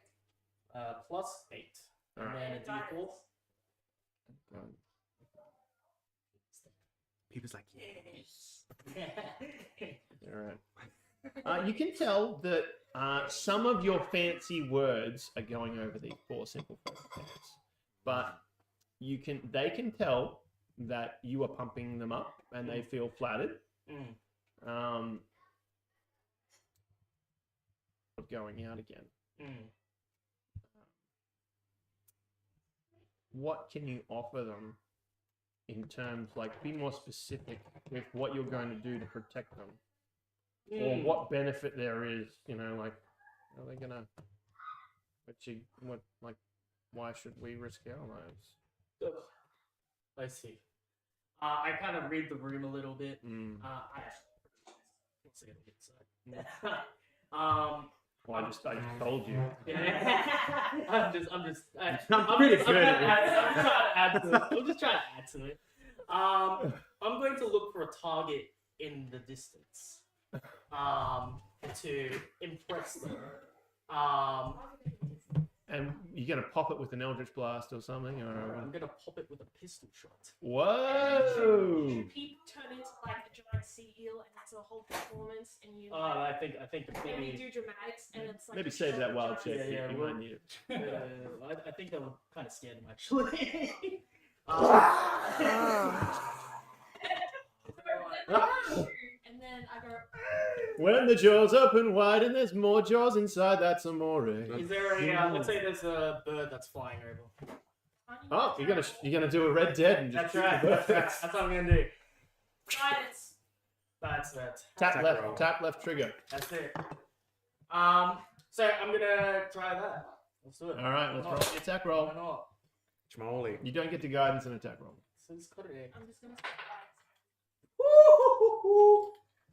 +8.
All
And
right.
then a D4.
People's like, yes.
All right. You can tell that some of your fancy words are going over these poor simple folk heads, but they can tell that you are pumping them up and they feel flattered.
Mm.
Of going out again.
Mm.
What can you offer them in terms, like, be more specific with what you're going to do to protect them, or
Mm.
what benefit there is? Like, are they gonna? Why should we risk our lives?
Ugh. I see. I kind of read the room a little bit.
Mm.
I actually once I get inside.
Well, I just told you.
I'm just
I'm pretty
I'm
good
trying
at
to add to it. I'm just trying to add to it. I'm going to look for a target in the distance. To impress them.
And you're gonna pop it with an Eldritch Blast or something, or
I'm gonna pop it with a pistol shot.
whoa!
You turn into like a giant sea eel, and it's a whole performance, and you
I think
maybe
maybe.
do dramatics, and it's like
Maybe
a
save that
short
wild
jump.
check.
Yeah,
you
well-
might need it.
I think that would kind of scare them actually.
And then I go,
When the jaws open wide and there's more jaws inside, that's amore.
Is there a let's say there's a bird that's flying over?
Oh, you're gonna do a Red Dead and just
That's right. That's what I'm gonna do.
guidance.
That's it.
tap
Attack
left,
roll.
tap left trigger.
That's it. So I'm gonna try that. Let's do it.
All right, let's
Why
roll
not?
the attack
Why
roll.
not?
Schmoly.
You don't get to guidance in attack roll.
So just cut it in.
I'm just gonna.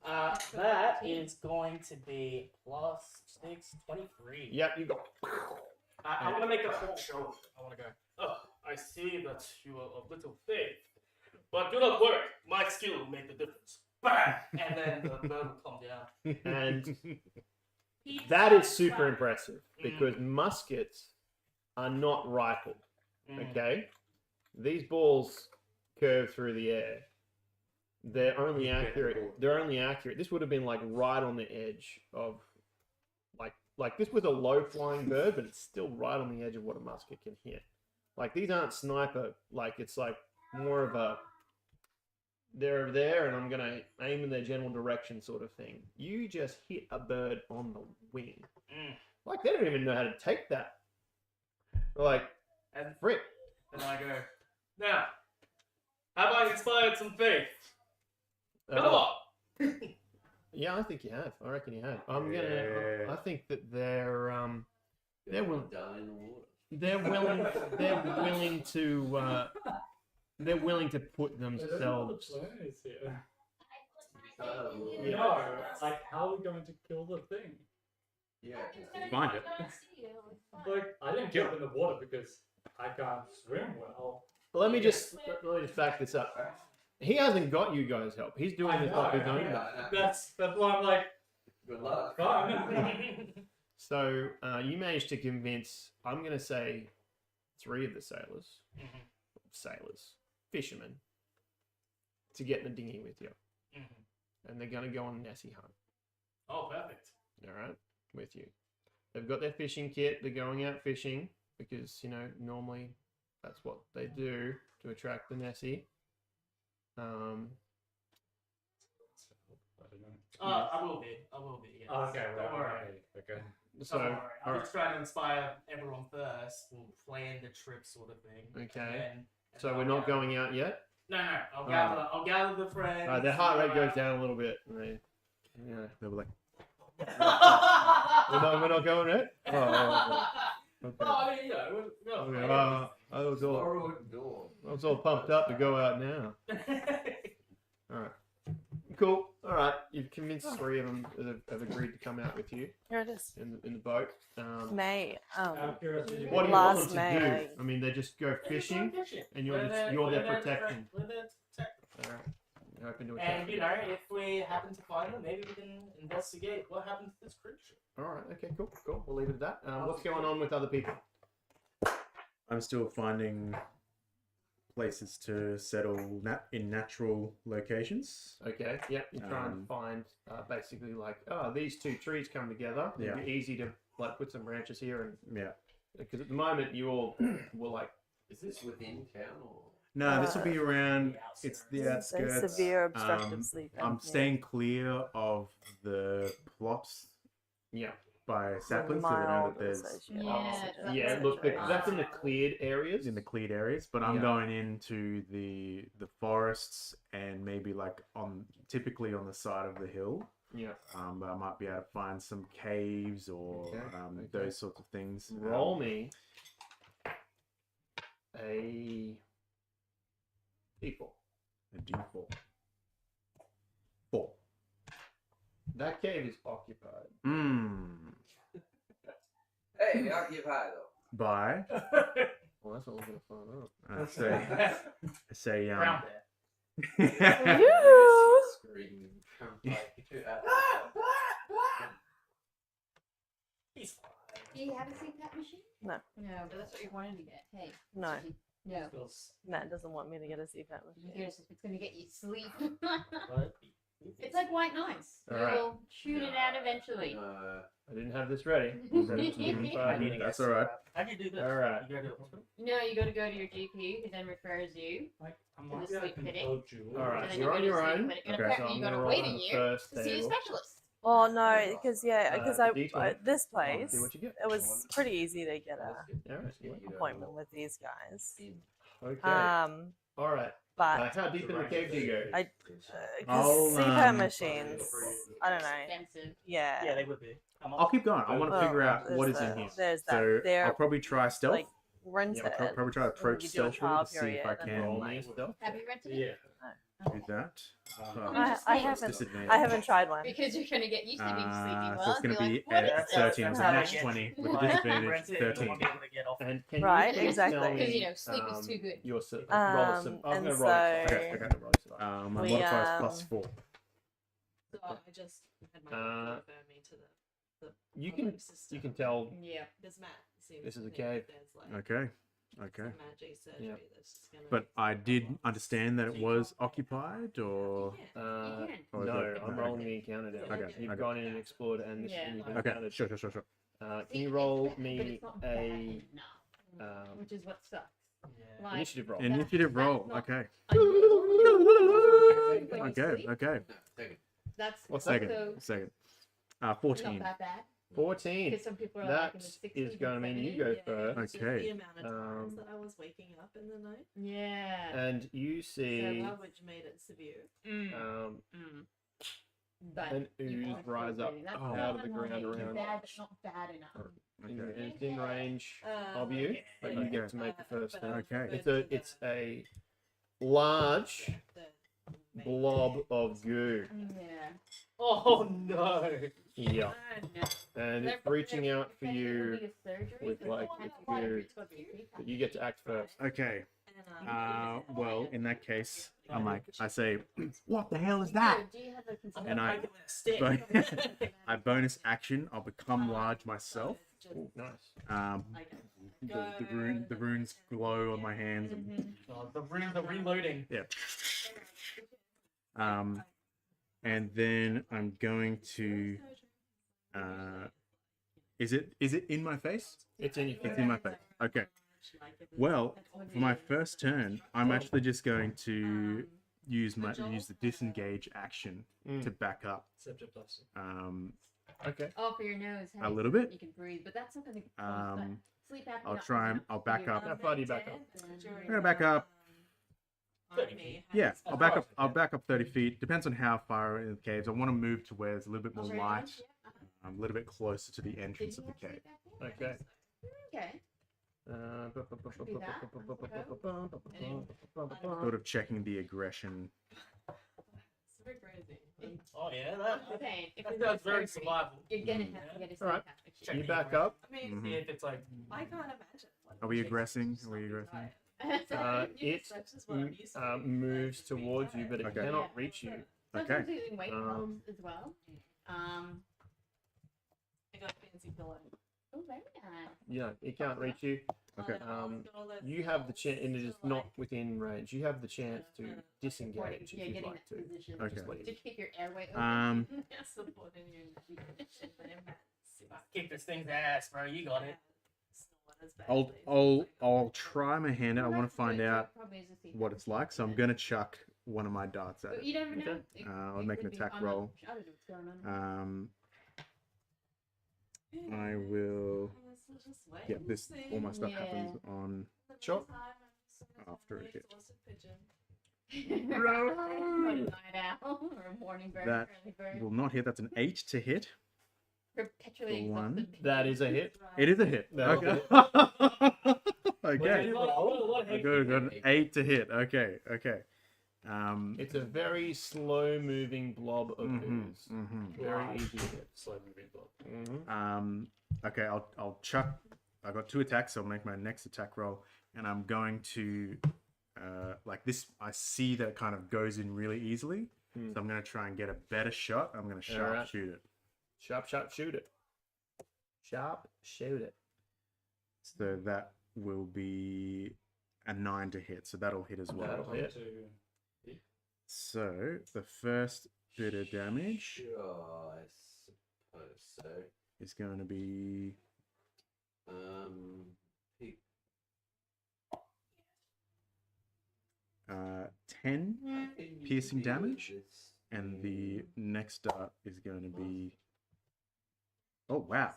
That is going to be plus 6, 23.
Yep, you go.
I want to make a whole show. I want to go. Oh, I see that you are of little faith, but do not worry. My skill will make the difference. Bang! And then the bird will come down.
And that is super impressive because muskets are not rifled. Okay, these balls curve through the air. They're only accurate. They're only accurate. This would have been like right on the edge of, like this was a low flying bird, but it's still right on the edge of what a musket can hit. Like these aren't sniper. Like it's like more of a they're there and I'm gonna aim in their general direction sort of thing. You just hit a bird on the wing. Like they don't even know how to take that. Like
And
frick.
And I go, now, have I inspired some faith? Come on!
Yeah, I think you have. I reckon you have. I think that they're willing. They're willing to put themselves.
No, like how are we going to kill the thing?
Yeah.
Find it.
Like I didn't jump in the water because I can't swim well.
Let me just back this up. He hasn't got you guys help. He's doing this off his own.
That's why I'm like,
good luck.
Fine.
So you managed to convince, I'm going to say, 3 of the fishermen, to get in the dinghy with you. And they're going to go on a Nessie hunt.
Oh, perfect.
All right, with you. They've got their fishing kit. They're going out fishing because, normally that's what they do to attract the Nessie.
I will be. Yes.
Oh, okay,
Don't worry.
Okay.
So,
Don't worry. I'm
alright.
just trying to inspire everyone first. We'll plan the trip, sort of thing.
Okay.
And
So
I'll
we're not
gather-
going out yet?
No. I'll gather the friends.
Their heart rate goes down a little bit.
They were like,
We're not going it? Oh, okay.
Well, I mean,
Okay, I was all pumped up to go out now. Alright. Cool. Alright. You've convinced 3 of them that have agreed to come out with you
Here it is.
in the boat.
May.
What do you want
Last
them to
May.
do? I mean, they just go fishing, and you're their protection. Alright. You're open to attack.
And if we happen to find them, maybe we can investigate what happened to this creature.
Alright, okay, cool. We'll leave it at that. What's going on with other people?
I'm still finding places to settle in natural locations.
Okay, yep, you're trying to find basically like, these 2 trees come together. It'd
Yeah.
be easy to like put some branches here and
Yeah.
because at the moment you all were like,
Is this within town or?
No, this will be around. It's the
There's
outskirts.
severe obstructive sleep
I'm
apnea.
staying clear of the plots
yeah,
by saplings so they know
Mild
that there's
associated
Yeah,
oxygen
yeah. Look,
saturation.
that's in the cleared areas.
in the cleared areas, but I'm
Yeah.
going into the forests and maybe like typically on the side of the hill.
Yeah.
But I might be able to find some caves or
Okay.
those sorts of things.
Roll me a D4.
A D4. 4.
That cave is occupied.
Hey, occupy though.
By
Well, that's what we're gonna find out.
I say
Around there.
Yoo-hoo!
Screaming.
He's fine.
Do you have a CPAP machine?
No.
No, but that's what you're wanting to get. Hey.
No.
No.
Matt doesn't want me to get a CPAP machine.
It's gonna get you sleep.
But
It's like white noise.
All right.
You'll shoot it out eventually.
I didn't have this ready.
That's all right.
How do you do this?
All right.
You gotta do it.
No, you gotta go to your GP who then refers you.
Like I
To
might
the
be able
sleep
to
clinic.
control you.
All right,
And then
you're on
go to
your
sleep
own.
clinic. And
Okay.
apparently
So
you
I'm
gotta
gonna
wait
roll
a
on the
year
first
to see a
table.
specialist.
Oh no, because because
D20.
this
I'll
place
see what you get.
it was pretty easy to get a
All right.
appointment with these guys.
Okay. All right.
But
How deep in the cave do you go?
I
I'll,
CPAP machines, I don't know.
Expensive.
Yeah.
Yeah, they would be.
I'll keep going. I want to
Oh,
figure out what is
there's
in here.
There's that.
So
They're
I'll probably try stealth.
like rent
Yeah,
it.
I'll probably try to approach
you do a
stealthily
trial
to see if
period
I
and
can.
Roll me a
like-
stealth.
Have you rented it?
Yeah.
do that.
I haven't tried one.
Because you're gonna get used to being sleepy. Well,
So it's going to
you're
be
like, what
at
is
13. It was a
How
match
to get
20 with a
Like,
disadvantage
rent it,
13.
you won't be able to get off.
And can
Right,
you please tell
exactly.
me,
Because you know sleep is too good.
Your roll a I'm
and
gonna roll.
so-
Okay, roll a survival.
My
We,
modifier is plus 4.
So I just had my
Uh,
refer me to the
You
other
can
system.
tell
Yeah.
There's Matt. Seems
This is a
to think
cave.
There's like
Okay.
some
Okay.
magic surgery
Yeah.
that's gonna
But I did understand that it was occupied, or
You can.
Oh, is
no,
that-
I'm
okay.
rolling the encounter down.
Okay,
You've
okay.
gone in and explored, and this
Yeah.
and you've
okay.
encountered.
Sure.
Can
See,
you roll
it's bad, but
me
it's not
a
bad enough, which is what sucks.
Yeah.
Like,
initiative roll?
Initiative
that's
roll.
not
Okay.
unusual. When you
Okay.
sleep,
Okay.
No, second.
That's
What's
Second.
also
Second.
not
14.
that bad.
14.
Because some people are
That
like in the 60s
is going to mean you
and
go
70s.
first,
It's just
Okay.
the amount of times
Um,
that I was waking up in the night,
Yeah.
and you see
which made it severe.
um,
But
an
you
ooze
are
rise
still
up
breathing. That's
out
not
of the ground
annoying.
around.
Bad, but not bad enough.
and
Okay.
it's in range of
Um,
you, but you get
Okay.
to make the first
but I
turn.
Okay.
It's a large blob of goo.
Yeah.
Oh no!
Yeah,
No.
and
They're-
it's reaching
they're
out for
pretending it'll
you,
be a surgery,
with,
but
like,
it's
goo.
it's gonna be a creep.
but you get to act first.
Okay.
And,
Well, in that case, I'm like, I say, what the hell is that?
Do you have a
And I-
stick.
I bonus action. I'll become large myself.
Ooh, nice.
The runes glow on my hands. And,
Oh, the reloading.
yeah. And then I'm going to. Is it in my face?
It's in your face.
It's in my face. Okay. Well, for my first turn, I'm actually just going to use the disengage action to back up.
Okay.
Oh, for your nose.
A little bit.
You can breathe, but that's not gonna. Sleep apnea.
I'll
not
try and
enough
I'll
for
back
you.
up.
How far do you back up?
I'm gonna back up. Yeah, I'll back up. I'll back up 30 feet. Depends on how far in the caves. I want to move to where it's a little bit more
I'll show you
light,
lunch, yeah.
a little bit closer to the
Did
entrance
you
of the
have
cave.
sleep apnea?
Okay.
Okay.
Sort of checking the aggression.
It's very crazy.
Oh yeah, that.
Okay. If
I think
it's
that's very
surgery,
survival.
You're gonna have to get a sleep
Alright.
apnea.
You back up.
I mean,
Mhm.
See if it's like.
I can't imagine. Like,
Are we
Jesus,
aggressing?
just
Are we
not
aggressing?
tired.
It
That's just what I'm used to.
moves towards you, but it
Okay.
cannot reach you.
Sometimes
Okay.
using weight
Um,
as well.
I got a fancy pillow.
Oh, very nice.
Yeah, it can't reach you.
Okay.
You have the chance, and it is not within range. You have the chance to disengage if
Yeah,
you'd
getting
like
that
to.
position.
Okay.
Just leave.
To keep your airway open.
Supporting you.
Kick this thing's ass, bro. You got it.
I'll try my hand. I
Well,
want
that's
to find
good, so
out
it probably is a secret.
what it's like, so I'm gonna chuck one of my darts at
But
it.
you never know.
Okay.
It-
I'll
it
make an
could be-
attack
I'm not-
roll.
I don't know what's going on.
I will. Yeah, this all my stuff
Yeah.
happens on.
Sure.
After it hit.
What a night owl or a morning bird,
That
early bird.
will not hit. That's an 8 to hit.
Perpetually
for one.
exhausted
That is a hit.
It is a hit.
That
Okay. Okay. I got an 8 to hit. Okay. Okay.
It's a very slow-moving blob of ooze. Very easy to hit.
Slow moving blob.
Okay, I'll chuck. I got 2 attacks, so I'll make my next attack roll, and I'm going to like this. I see that it kind of goes in really easily, so I'm going to try and get a better shot. I'm going to sharp
Alright.
shoot it.
Sharp, shoot it. Sharp, shoot it.
So that will be a 9 to hit. So that'll hit as well.
That'll hit.
So the first bit of damage
Sure, I suppose so.
is going to be
He-
10,
I think you
Piercing
deal with
damage?
this
and the
in-
next dart is going to be. Oh wow!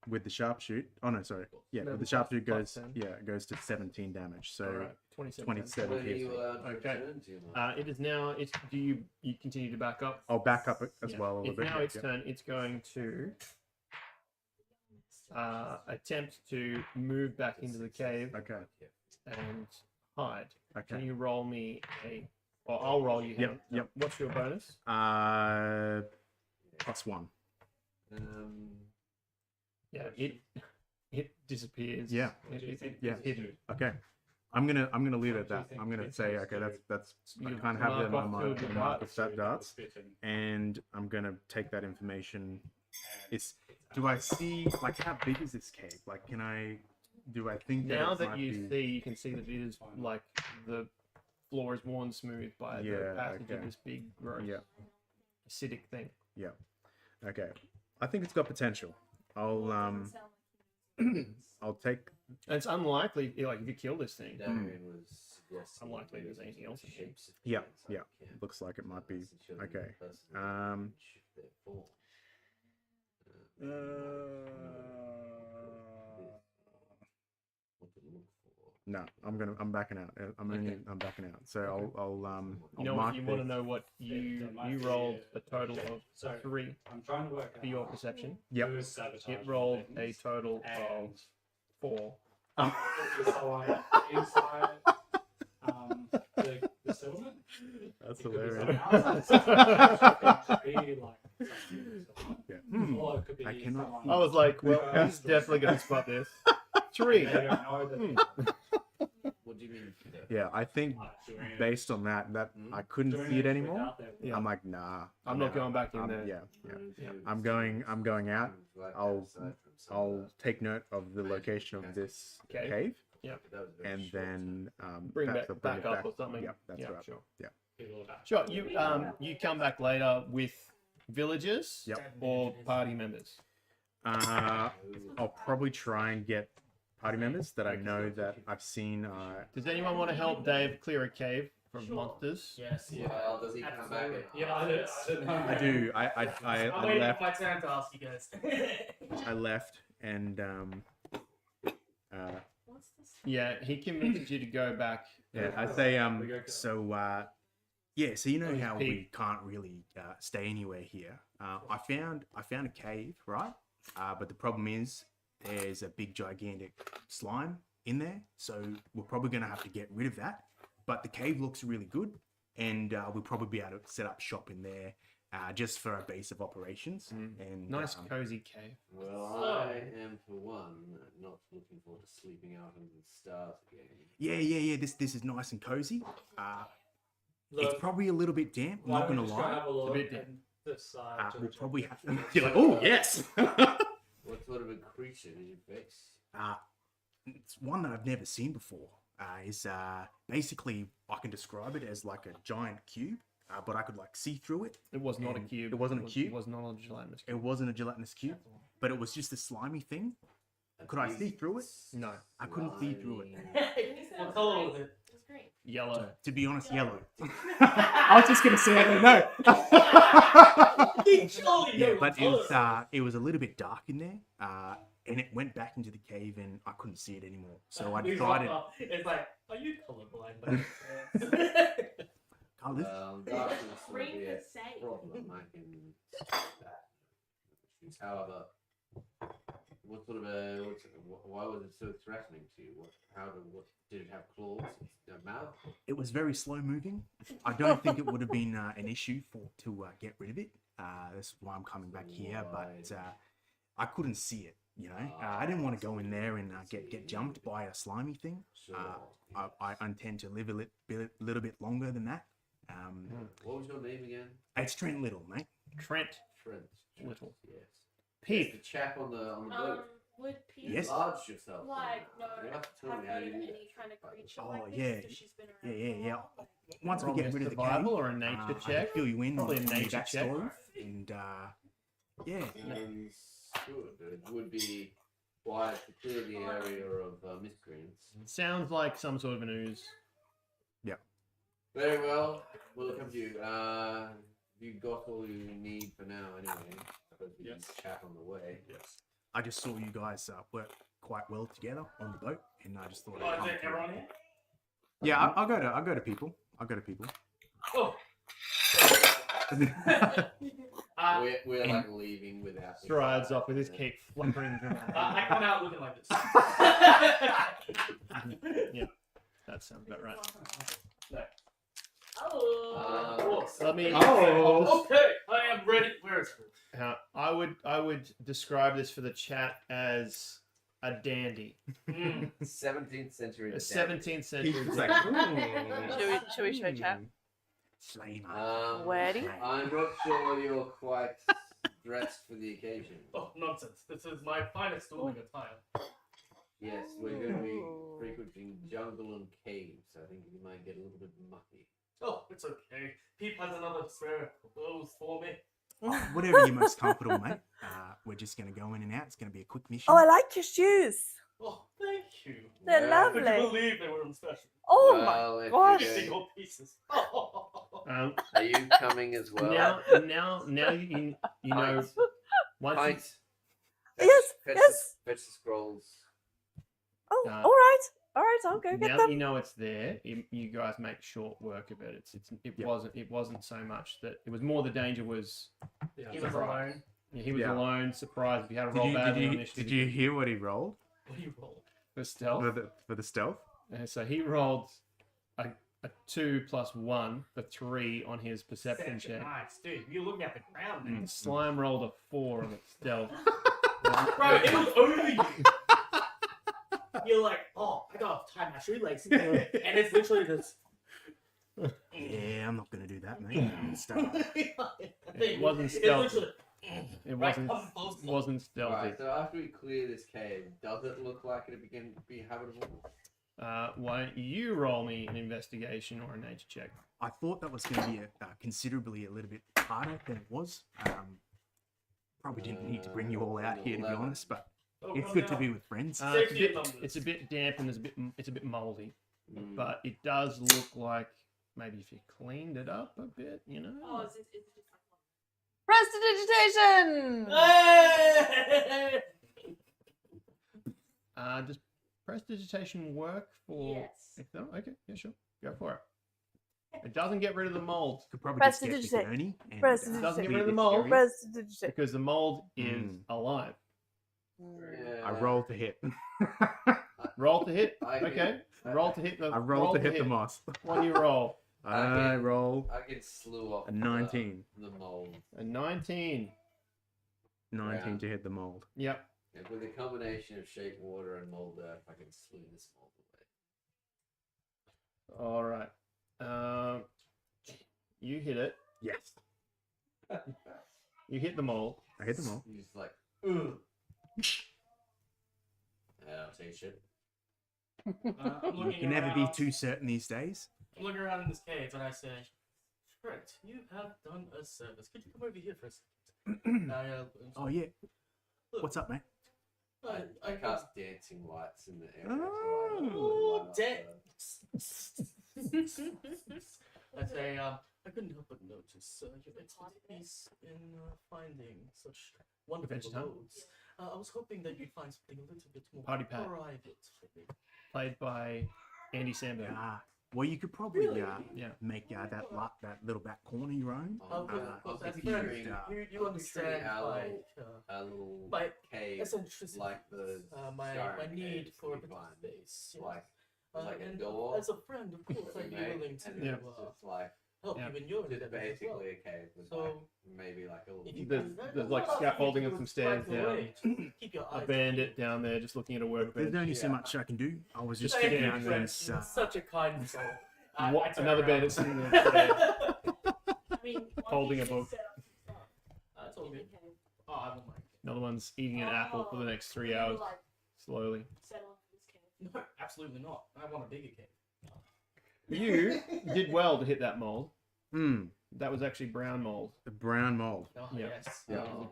With the sharpshoot. Oh no, sorry. Yeah, with the sharpshoot
plus
goes.
10.
Yeah, it goes to 17 damage. So
Alright, 27.
27
When are you
piercing.
allowed to
Okay.
return to your
It is now. It's. Do you continue to back up?
I'll back up as
Yeah.
well a little
It's
bit.
now
yeah,
its
yeah.
turn. It's going to attempt to move back into the cave
Okay.
and hide. Can
Okay.
you roll me a Well, I'll roll you.
Yep,
Helen.
yep.
What's your bonus?
+1.
Yeah, it disappears.
Yeah. Yeah.
It's hidden.
Okay. I'm gonna leave it at that. I'm gonna say, okay, that's I
You
can't have it in my
mark off
mind.
two of the
Mark
darts.
off that darts, and I'm gonna take that information. Do I see, like, how big is this cave? Like, do I think
Now
it
that
might
you
be-
you can see that it is like the floor is worn smooth by the
Yeah,
passage of
okay.
this big, gross,
Yeah.
acidic thing.
Yeah. Okay. I think it's got potential. I'll I'll take.
And it's unlikely, like, if you kill this thing.
Darian was suggesting
Unlikely there's anything else in here.
shapes of
Yeah,
things
yeah.
like,
Looks like it might be.
show them
Okay.
the person
Um,
their form. What to look for.
No, I'm backing out. I'm backing out. So I'll
You know,
mark
if you want to
this.
know what you rolled a total of 3
I'm trying to work
for your
out
perception.
Yep.
who is sabotaging
It rolled a
things.
total of
And
4.
so inside the settlement.
That's
It could be
hilarious.
be like
Yeah.
or it could be
I cannot-
someone-
I was like, well, he's definitely going to spot this. 3.
They don't know that
What do you mean?
Yeah, I think
doing
based on that I couldn't
doing
see it anymore.
without their-
Yeah.
I'm like, nah.
I'm not going back in
I'm-
there.
Yeah. I'm going out. I'll take note of the location of this
Cave?
cave,
Yeah.
and then
Bring
perhaps I'll
it back up or something.
Yeah, that's right.
Sure.
Yeah.
people about-
Sure. You come back later with villagers
Yep.
or party members.
I'll probably try and get party members that I know that I've seen.
Does anyone want to help Dave clear a cave from
Sure.
monsters?
Yes.
Well, does he come back?
Absolutely.
And,
Yeah, I do.
I do.
I'm
I
waiting
left.
for my turn to ask you guys.
I left, and
What's this?
Yeah, he convinced you to go back.
yeah, I say so. Yeah, so you know how we
Pete.
can't really stay anywhere here. I found a cave, right? But the problem is there's a big gigantic slime in there, so we're probably gonna have to get rid of that. But the cave looks really good, and we'll probably be able to set up shop in there just for a base of operations. And
Nice cozy cave.
well, I am for one not looking forward to sleeping out under the stars again.
yeah. This is nice and cozy. It's
Look,
probably a little bit damp. I'm
why
not
don't we
gonna
just go
lie.
have a look
bit
and decide to
We'll
reject
probably
it.
have. You're like, oh yes.
What sort of a creature did you face?
It's one that I've never seen before. Is basically I can describe it as like a giant cube, but I could like see through it.
It was not a
And
cube.
it wasn't a cube?
It was not a gelatinous
It
cube.
wasn't a gelatinous cube, but it was just a slimy thing. Could I see through it?
No.
I couldn't see through it.
What color was it?
It was great.
Yellow.
To be honest, yellow. I was just gonna say I don't know. Yeah, but it was a little bit dark in there, and it went back into the cave, and I couldn't see it anymore. So I
You
decided.
rock up, it's like, are you colorblind?
Colours.
Darkness will
Ring
be a
the safe.
problem. I can stop that. However, what sort of why was it so threatening to you? What did it have claws? A mouth?
It was very slow moving. I don't think it would have been an issue to get rid of it. That's why I'm coming back here, but I couldn't see it. You know, I didn't want to go in there and get jumped by a slimy thing.
Sure.
I intend to live a little bit longer than that.
What was your name again?
It's Trent Little, mate.
Trent
Trent.
Little.
Yes.
Pete.
The chap on the boat.
Would Pete
Yes.
Enlarge yourself.
like
You have to tell
have
me how
made
you
any kind of creature
Oh,
like this?
yeah.
'Cause she's been around
Yeah.
for a while?
Once we
Roll
get
me
rid of the
survival
cave,
or a nature
I
check?
can fill you in
Probably a
on the
nature check.
backstory, and yeah.
Sounds good. It would be wise to clear the area of miscreants.
Sounds like some sort of an ooze.
Very well. We'll come to you. You got all you need for now, anyway. Because we can chat on the way.
Yes.
I just saw you guys work quite well together on the boat, and I just thought.
Oh,
I'd
is
come
it
through.
everyone here?
Yeah, I'll go to people. I'll go to people.
Oh.
We're like leaving without. the
Strides
guy.
off with his cape fluttering.
I come out looking like this.
Yeah, that sounds about right.
Oh.
me.
Oh.
Okay, I am ready. Where is it?
I would describe this for the chat as a dandy,
17th century.
a 17th century.
He's
dandy.
like,
Should we show chat?
Slain.
Wedding?
I'm not sure you're quite dressed for the occasion.
Oh, nonsense. This is my finest dueling attire.
Yes, we're going to be frequenting jungle and caves. I think you might get a little bit mucky.
Oh, it's okay. Peep has another pair of clothes for me.
Whatever you're most comfortable, mate. We're just going to go in and out. It's going to be a quick mission.
Oh, I like your shoes.
Oh, thank you.
They're
Well,
Could you
lovely.
believe they were in special?
Oh
Well,
my
if
gosh.
you're
Single pieces.
Um,
Are you coming as well?
now you know. Once you,
Pint.
Yes,
Fetch
yes.
The scrolls.
Oh,
Uh,
all right, I'll go get
now that
them.
you know it's there, you guys make short work of it. It wasn't so much that it was more the danger was
He was alone.
he was
Yeah.
alone, surprised if he had a roll badly on initiative
did you hear what he rolled
What do you roll?
for stealth.
for the stealth?
So he rolled a 2 + 1 for 3 on his perception check.
Nice, dude. You're looking at the ground, man.
And Slime rolled a 4 on its stealth.
Bro, it was over you. You're like, oh, I gotta tie my shoelaces. And it's literally this.
Yeah, I'm not going to do that, mate. Start.
It wasn't
It's
stealthy.
literally.
It
Right,
wasn't
come close.
wasn't stealthy.
Right, so after we clear this cave, does it look like it begin to be habitable?
Why don't you roll me an investigation or a nature check?
I thought that was going to be considerably a little bit harder than it was. Probably didn't need to bring you all out here, to be
11.
honest, but
Oh,
it's
calm
good to
down.
be with friends.
It's a bit damp and it's a bit moldy, but it does look like maybe if you cleaned it up a bit, you know.
Oh, is it just like
Prestidigitation!
Hey!
Does prestidigitation work for?
Yes.
Okay, yeah, sure, go for it. It doesn't get rid of the mold
Could probably just get
Prestidigitate.
Bernie and,
Prestidigitate.
Doesn't get
be
rid of the
a bit
mold.
scary.
Prestidigitation.
because the mold is alive.
Yeah.
I roll to hit.
Roll to hit.
I
Okay, roll to hit the.
I roll to hit the moss.
What do you roll?
I roll
I can slew off
a 19.
the mold.
A 19.
19 to hit the mold.
Yep.
And with a combination of shape water and mold earth, I can slew this mold away.
All right. You hit it.
Yes.
You hit the mold.
I hit the mold.
He's just like,
Ugh.
I'll take shit.
I'm
You
looking
can never be
around-
too certain these days.
I'm looking around in this cave and I say, Trent, you have done a service. Could you come over here for a second?
Oh, yeah.
Look,
What's up, mate?
I cast dancing lights in the air.
Oh, I say, I couldn't help but notice your expertise in finding such wonderful
Adventure Time?
abodes. I was hoping that you'd find something a little bit more
Party Pack.
private for me.
Played by Andy Samberg.
Well, you could probably
Yeah.
make that little back corner your own.
Of
I'm
that's
picturing-
fair. You
I'm
understand,
picturing our
like,
a little
my
cave
eccentricity,
like the
my
Skyrim
need
caves
for a
we
bit of
find.
space. yes.
Like, like a
and
door
as a friend, of course, I'd be
made,
willing to
and
Yeah.
it's just like
help
Yeah.
you in your
just
endeavors as well.
basically a cave with
So,
like maybe like a little.
If you
There's-
can-
there's like
well,
scaffolding
if
and
you
some
would
stairs
like
down.
to wait, keep your
A
eyes
bandit
peeled.
down there just looking at a
There's
workbench.
only so
Yeah.
much I can do. I was just
Thank
getting
you,
out
Trent.
this.
You're such a kind soul.
What-
I turn
another
around.
bandit sitting there.
I mean,
Holding a book.
That's all good. Oh, I don't mind.
Another one's eating an apple for the next 3 hours,
Like,
slowly.
settle for this cave.
No, absolutely not. I want a bigger cave.
You did well to hit that mold.
Hmm.
That was actually brown mold.
The brown mold.
Oh,
Yeah.
yes.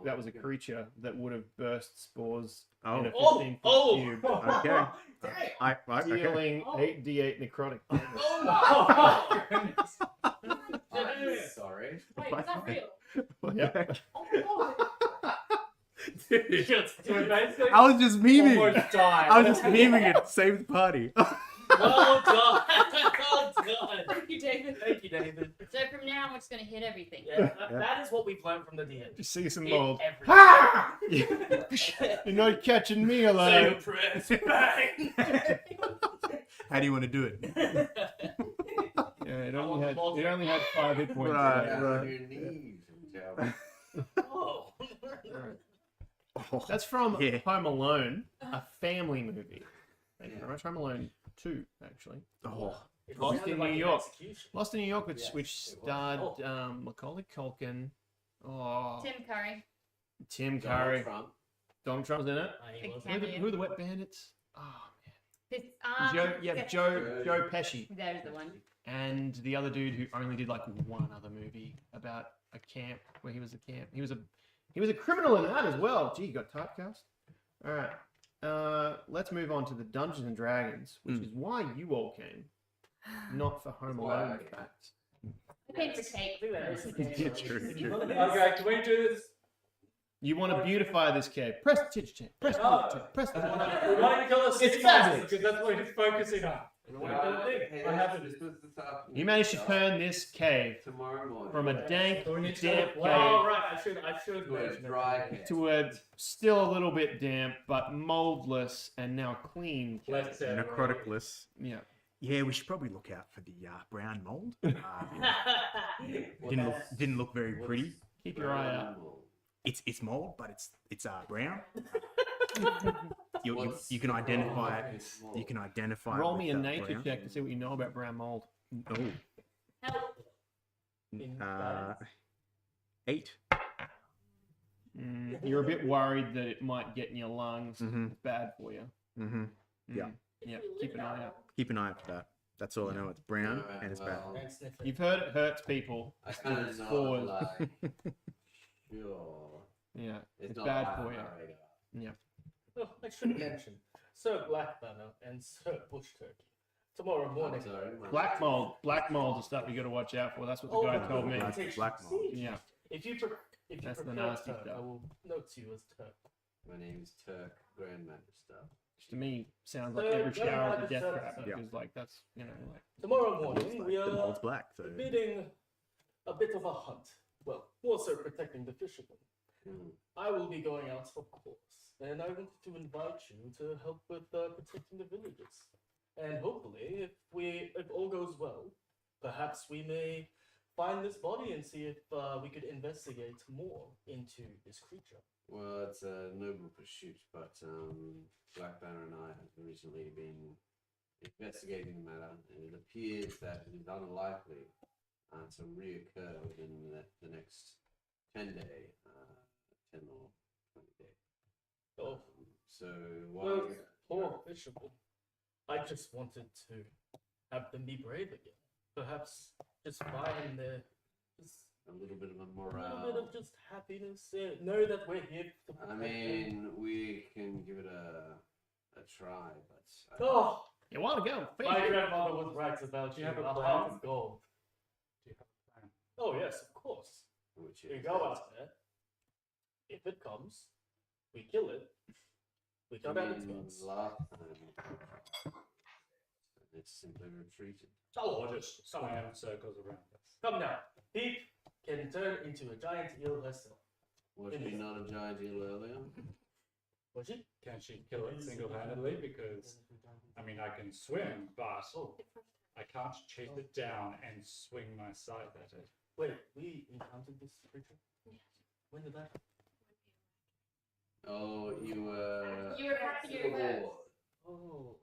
That was a creature that would have burst spores in
Oh.
a 15
Oh,
foot
oh,
cube,
Okay.
Damn.
Okay.
dealing 8d8 necrotic damage.
Oh, my goodness.
I'm
Damn.
sorry.
Wait, is that real?
Yep.
Oh,
Dude,
Just to basically
I was just memeing.
almost died.
I was just memeing it. Save the party.
Well done. Well done.
Thank you, David.
Thank you, David.
So from now on, it's going to hit everything.
Yeah, that is what we've learned from the DM.
Just see some
Hit
mold.
everything.
You're not catching me
Say your
alive.
prayers. Bang.
How do you want to do it?
Yeah, it only had 5 hit points.
Right,
Down
right.
on your knees and tell
Oh.
Oh,
That's from
Yeah.
Home Alone, a family movie. Thank you very much. Home Alone 2, actually.
oh.
It
Lost
sounded
in
like
New
an
York.
execution.
Lost in New York,
Yes,
which
it was.
starred Macaulay Culkin. Oh,
Tim Curry.
Tim
Donald
Curry.
Trump.
Donald Trump's in it.
He
Big
wasn't.
cameo.
Who are the Wet Bandits? Oh,
This,
Joe Pesci.
There's the one.
And the other dude who only did like one other movie about a camp where he was a camp. He was a criminal in that as well. Gee, you got typecast. All right. Let's move on to the Dungeons and Dragons, which is why you all came, not for Home
Why
Alone.
I
facts.
I paid for tape.
I think that is the
Yeah,
game.
true.
Okay, can we do this?
You want to beautify this cave? Press the chit Press the chit Press the
We
chit.
want to kill us.
It's fabulous.
because that's what he's focusing on.
We want to kill a thing.
Hey,
What happened?
This was this afternoon.
You managed to turn this cave
Tomorrow morning.
from a dank,
So we need to
damp
go-
Oh,
cave
right. I should
to a
mention it.
dry cave.
to a still a little bit damp but moldless and now clean cave.
Let's
Necrotic bliss.
Yeah.
Yeah, we should probably look out for the brown mold.
What's-
Didn't look very pretty.
Keep your eye out.
It's mold, but it's brown. You can identify it. You can identify. it
Roll
with
me a
that
nature
brown.
check to see what you know about brown mold.
Oh,
Help.
In
8.
You're a bit worried that it might get in your lungs.
Mhm.
It's bad for you.
Mm-hmm. Yeah.
Yeah. Keep an eye out.
Keep an eye out for that. That's all I know. It's brown and it's bad.
And sniff it.
You've heard it hurts people.
I kind of
It's
know,
forward.
like, sure.
Yeah.
It's,
It's
not
bad
high
for
on
you.
my radar.
Oh, I should mention Sir Black Banner and Sir Bush Turkey. Tomorrow morning.
I'm sorry, my-
Black mold. Black mold is stuff you got to watch out for. That's what the guy told me.
Black mold.
Yeah.
If you
That's the
prefer
nasty
Turk,
stuff.
I will note you as Turk.
My name is Turk Grandmaster.
Which to me sounds like
So,
every
go
shower is
ahead,
a death
sir.
trap
Yeah.
because like that's like
Tomorrow morning we
The
are
mold's black. So
bidding a bit of a hunt. Well, more so protecting the fishermen. I will be going out, of course, and I wanted to invite you to help with protecting the villages. And hopefully, if all goes well, perhaps we may find this body and see if we could investigate more into this creature.
Well, it's a noble pursuit, but Black Banner and I have recently been investigating the matter, and it appears that it is unlikely to reoccur within the next 10 or 20 days.
Oh,
So while
well,
you're-
poor fishermen. I just wanted to have them be brave again. Perhaps just find their just
a little bit of a
a little
morale.
bit of just happiness. Know that we're here to protect
I
them.
mean, we can give it a try, but
Oh,
you want to go
my
fish.
grandmother was right about
Do
you.
you have a
Our
plan?
heart is gold.
Do you have a plan?
Oh yes, of course.
which
We
is
go out there. If it comes, we kill it. We cut out its guts.
last time it's simply retreated.
Oh,
Or just swam circles around us.
come now. Peep can turn into a giant eel herself.
Was she not a giant eel earlier?
Was she?
Can she kill it single-handedly? Because I mean, I can swim, but I can't chase it down and swing my scythe at it.
Wait, we encountered this creature? When did that?
Oh, you were.
You were happy you were.
aboard.
Oh.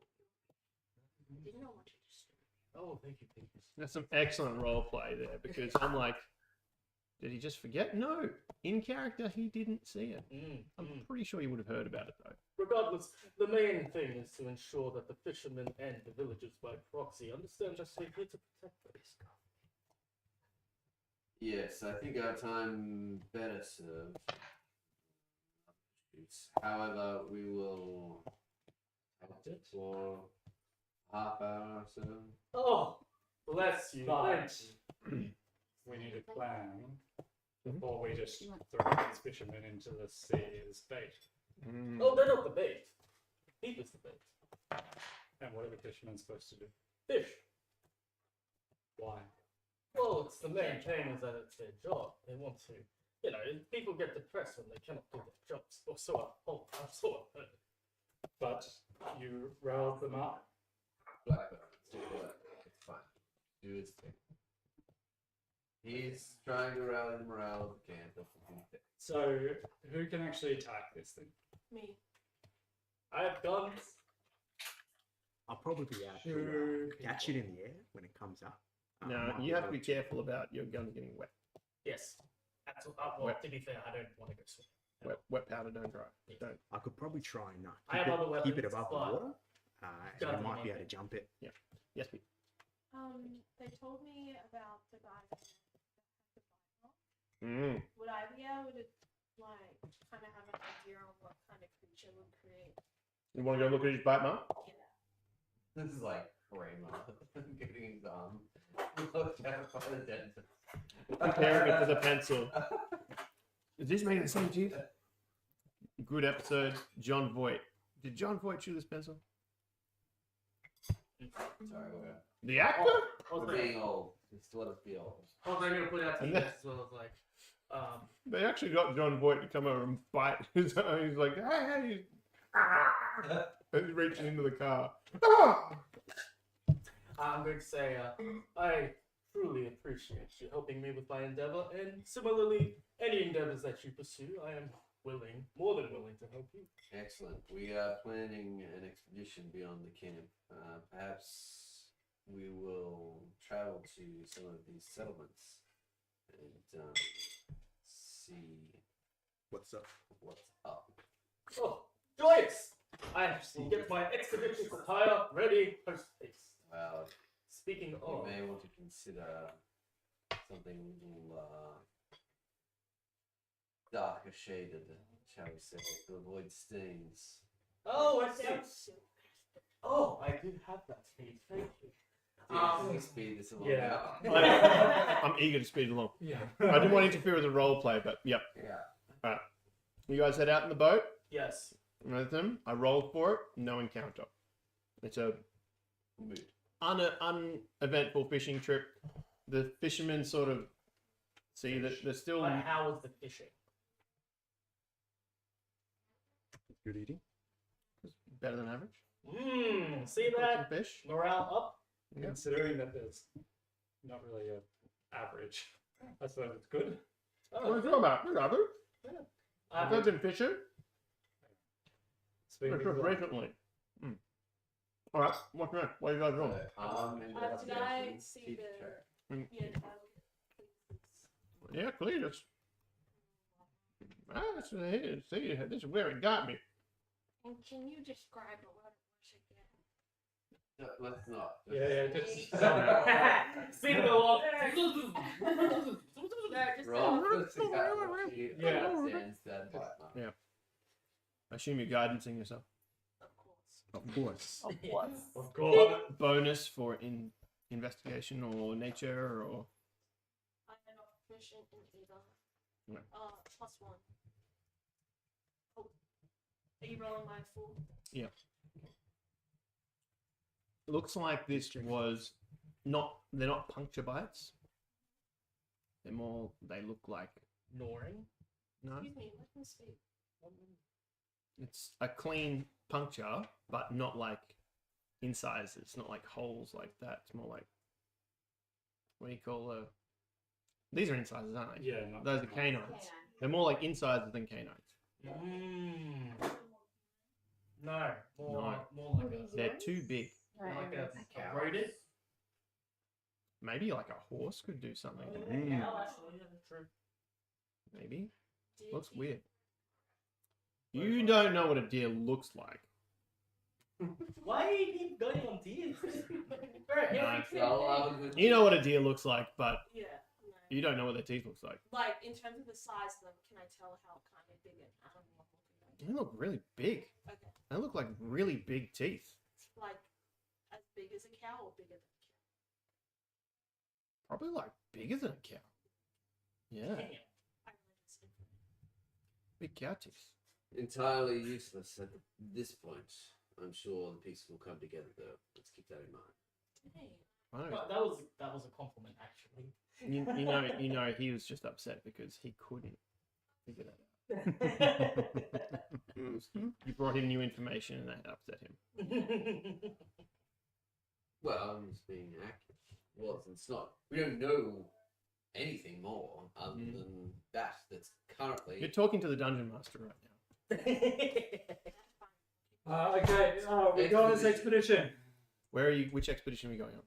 Didn't know what to do.
Oh, thank you, thank you.
That's some excellent role play there because I'm like, did he just forget? No, in character he didn't see it. I'm pretty sure he would have heard about it though.
Regardless, the main thing is to ensure that the fishermen and the villagers by proxy understand that we're here to protect them.
Yes, I think our time better served. However, we will help it for half hour or so.
Oh, bless you.
But-
Thank you.
We need a plan before we just throw these fishermen into the sea as bait.
Oh, they're not the bait. Peep is the bait.
And what are the fishermen supposed to do?
Fish.
Why?
Well, it's the main thing is that it's their job. They want to, people get depressed when they cannot do their jobs. Or so I've heard.
But you roused them up.
Blackbird, stick with it. It's fine. do its thing. He's trying to rally the morale of the camp. That's the thing.
So, who can actually attack this thing?
Me.
I have guns.
I'll probably be able to
Who can
catch it in the air when it comes up.
No,
might
you have to
able
be careful about your guns getting wet.
Yes. Well,
Wet.
to be fair, I don't want to go swimming.
Wet powder don't dry. Don't.
I could probably try and
I have other
keep it
weapons,
above the
but
water. And I
guns
might be
are
able to jump it.
Yes, Pete.
They told me about the guy that had the Bible.
Mm.
Would I be able to, like, kind of have an idea on what kind of creature would create?
You want to go look at his bite mark?
Yeah.
This is like Kramer getting his arm looked at by the dentist.
Comparing it to the pencil. Is this making the same teeth? Good episode. John Voight. Did John Voight chew this pencil?
Sorry, we're
The actor?
we're being old. Just let us be old.
I was going to put out to
And
you
then-
as well as like,
They actually got John Voight to come over and bite his own. He's like, hey, and he's reaching into the car.
I'm going to say, I truly appreciate you helping me with my endeavor, and similarly, any endeavors that you pursue, I am willing, more than willing to help you.
Excellent. We are planning an expedition beyond the camp. Perhaps we will travel to some of these settlements and see
What's up?
what's up.
Oh, joyous! I shall get my expedition attire ready post-haste.
Well,
Speaking
you
of,
may want to consider something a little darker shaded, shall we say, to avoid stains.
oh, I see. Oh, I do have that speed. Thank you.
Can we speed this along
yeah.
now?
I'm eager to speed along.
Yeah.
I didn't want to interfere with the role play, but yep.
Yeah.
You guys head out in the boat
Yes.
with them. I rolled for it. No encounter. It's a
Mood.
uneventful fishing trip. The fishermen sort of see that they're still
But how was the fishing?
Good eating.
better than average.
See
Caught
that?
some fish.
Morale up?
Yeah.
Considering that there's not really a average, I suppose it's good.
What are you talking about? We got it. I've
Um,
been fishing
Speaking
just
of
recently. All right, what's next? What are you guys doing?
Did I see
keep
the-
track.
Yeah.
Yeah, Cletus. See, this is where it got me.
And can you describe a word again?
No, let's not.
Yeah, just
Speed it along.
Roll for success.
Yeah.
Understands that bite mark.
Yeah. I assume you're guidancing yourself.
Of course.
Of course.
of course.
Bonus for investigation or nature or
I am not proficient in either.
No.
+1. Oh. Are you rolling my full?
looks like this was not. They're not puncture bites. They're more. They look like
Gnawing.
no.
Excuse me, let me speak.
It's a clean puncture, but not like incisors. It's not like holes like that. It's more like what do you call these are incisors, aren't they?
Yeah, not
Those are canines. They're more like incisors than canines.
No. More,
No.
more like a,
They're too big.
like a rodent.
Maybe like a horse could do something.
Yeah, actually, yeah, true.
Maybe.
Did
Looks
you-
weird. You don't know what a deer looks like.
Why are you keep going on tears?
You know what a deer looks like, but
Yeah. No.
you don't know what their teeth looks like.
Like, in terms of the size of them, can I tell how kind of big an animal I'm looking
They look really big.
at? Okay.
They look like really big teeth.
Like, as big as a cow or bigger than a cow?
Probably like bigger than a cow. Yeah,
I really just
big cow teeth.
Entirely useless at this point. I'm sure the pieces will come together though. Let's keep that in mind.
Hey.
I know.
But that was a compliment, actually.
You know, he was just upset because he couldn't figure that out. You brought him new information and that upset him.
Well, I'm just being accurate. was. It's not. We don't know anything more other than that. That's currently.
You're talking to the dungeon master right now.
Okay, we go on this expedition.
Where are you? Which expedition are we going on?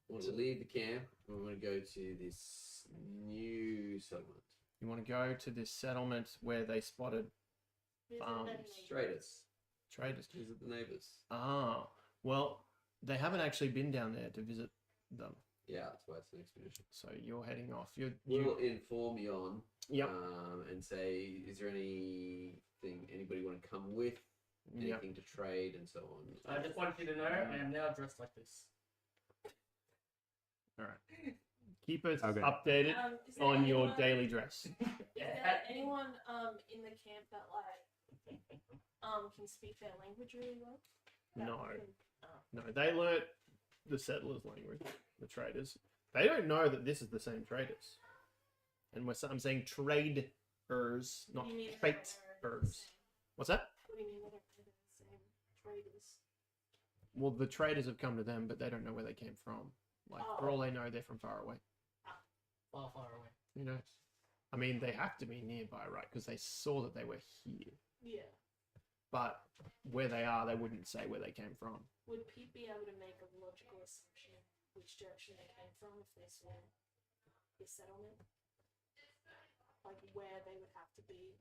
We want to leave the camp. We want to go to this new settlement.
You want to go to this settlement where they spotted farms,
Traders.
traders.
Visit the neighbors.
Ah, well, they haven't actually been down there to visit them,
Yeah, that's why it's an expedition.
so you're heading off. You
We'll inform Yon.
Yep.
And say, is there anything anybody want to come with?
Yep.
Anything to trade and so on.
I just want you to know I am now dressed like this.
All right. Keep us
Okay.
updated
Is there
on your
anyone-
daily dress.
Is there anyone in the camp that can speak their language really well? That
No.
can-
No, they learnt the settlers' language, the traders. They don't know that this is the same traders. And I'm saying traders, not
What do you mean they don't know they're the
traders.
same?
What's that?
What do you mean they don't know they're the same traders?
Well, the traders have come to them, but they don't know where they came from. Like, for all they know, they're from far away.
Far, far away.
Who knows? I mean, they have to be nearby, right? Because they saw that they were here.
Yeah.
But where they are, they wouldn't say where they came from.
Would Pete be able to make a logical assumption which direction they came from if they saw the settlement? Like where they would have to be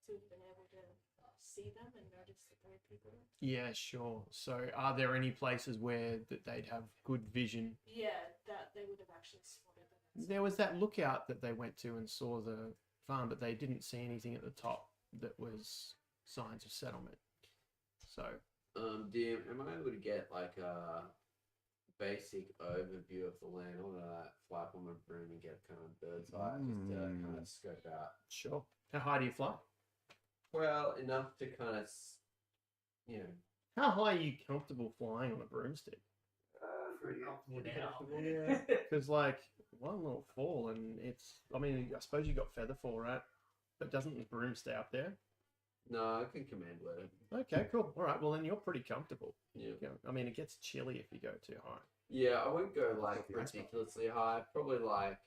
to have been able to see them and notice that there were people there?
Yeah, sure. So, are there any places where that they'd have good vision?
Yeah, that they would have actually spotted them.
There was that lookout that they went to and saw the farm, but they didn't see anything at the top that was signs of settlement. So,
DM, am I able to get like a basic overview of the land? I want to fly up on my broom and get kind of bird's eye, just to kind of scope out.
sure. How high do you fly?
Well, enough to kind of, you know.
How high are you comfortable flying on a broomstick?
Pretty
Now.
Because, like, one little fall and it's. I mean, I suppose you got feather fall, right? But doesn't the broom stay up there?
No, I can command word.
Okay, cool. All right, well, then you're pretty comfortable.
Yeah.
I mean, it gets chilly if you go too high.
Yeah, I won't go like
That's nice.
ridiculously high. Probably like,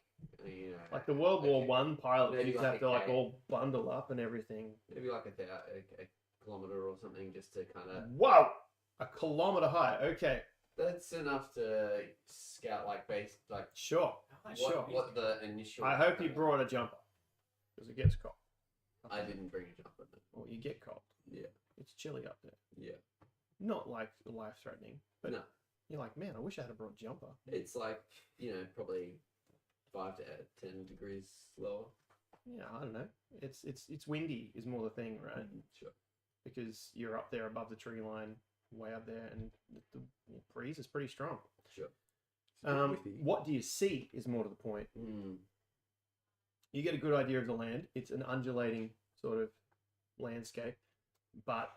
you know,
Like the World War One pilots
Maybe
used to
like
have to
a
like
K.
all bundle up and everything.
maybe like a kilometer or something, just to kind of.
Whoa! A kilometer high. Okay,
That's enough to scout like base like
sure, sure.
what the initial.
I hope you brought a jumper because it gets cold.
I didn't bring a jumper. No.
Well, you get cold.
Yeah.
It's chilly up there.
Yeah.
Not like life threatening, but
No.
you're like, man, I wish I had brought a jumper.
It's like, you know, probably 5 to 10 degrees lower.
Yeah, I don't know. It's windy is more the thing, right?
Sure.
Because you're up there above the tree line, way up there, and the breeze is pretty strong.
Sure.
What do you see is more to the point.
Mm.
You get a good idea of the land. It's an undulating sort of landscape, but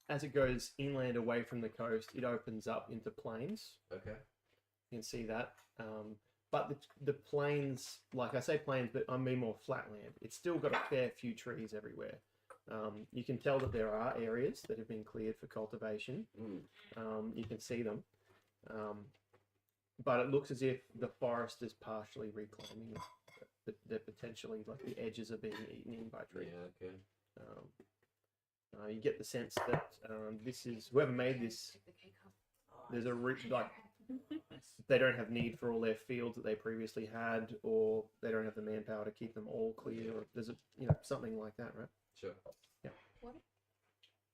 as it goes inland away from the coast, it opens up into plains.
Okay.
You can see that. But the plains, like I say plains, but I mean more flat land. It's still got a fair few trees everywhere. You can tell that there are areas that have been cleared for cultivation.
Mm.
You can see them. But it looks as if the forest is partially reclaiming it. That potentially, like the edges are being eaten in by trees.
Yeah, okay.
You get the sense that this is whoever made this. There's a like they don't have need for all their fields that they previously had, or they don't have the manpower to keep them all clear. Or there's a something like that, right?
Sure.
Yeah.
What?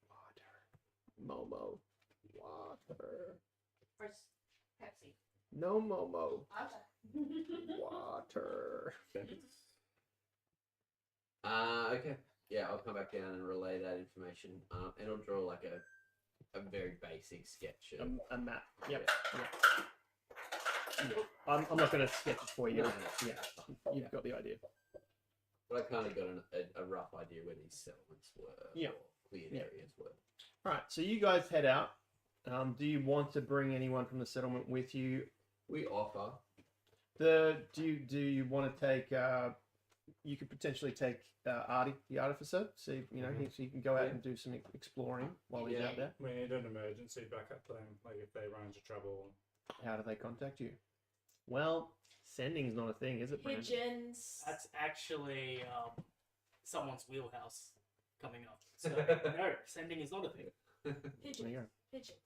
Water. Momo. Water.
First, Pepsi.
No Momo.
Okay.
Water.
Okay. Yeah, I'll come back down and relay that information. And I'll draw like a very basic sketch of.
A map. Yep. Yeah. I'm not going to sketch it for you.
No.
Yeah. You've got the idea.
But I kind of got a rough idea where these settlements were.
Yeah.
Or cleared
Yeah.
areas were.
All right. So you guys head out. Do you want to bring anyone from the settlement with you?
We offer.
Do you want to take? You could potentially take Artie, the artificer. See, he can go out and do some exploring while he's out there.
We need an emergency backup plan, like if they run into trouble.
How do they contact you? Well, sending's not a thing, is it, Brandon?
Pigeons.
That's actually someone's wheelhouse coming up. So no, sending is not a thing.
Pigeons.
There you go.
Pigeons.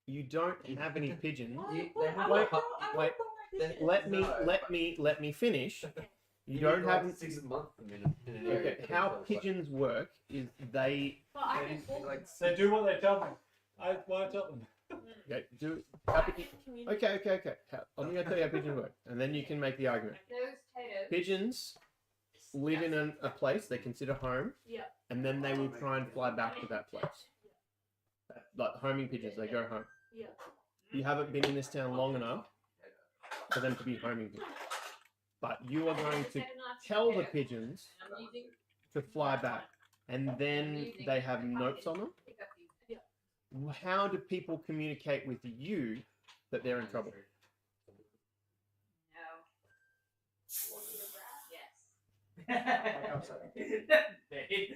You don't have any pigeons.
They have
Wait,
a
wait. Let me finish. You don't have.
6 a month in an area.
Okay, how pigeons work is they.
But I can walk.
like
They do what they tell me. I won't tell them.
Okay, do.
I
How,
can communicate.
okay. I'm going to tell you how pigeons work, and then you can make the argument.
Those potatoes.
Pigeons live in a place they consider home,
Yeah.
and then they will try and fly back to that place. Like homing pigeons, they go home.
Yeah.
You haven't been in this town long enough for them to be homing pigeons. But you are going to tell the pigeons
I'm using
to fly back, and then they have notes on them.
pick up these.
How do people communicate with you that they're in trouble?
No. Yes.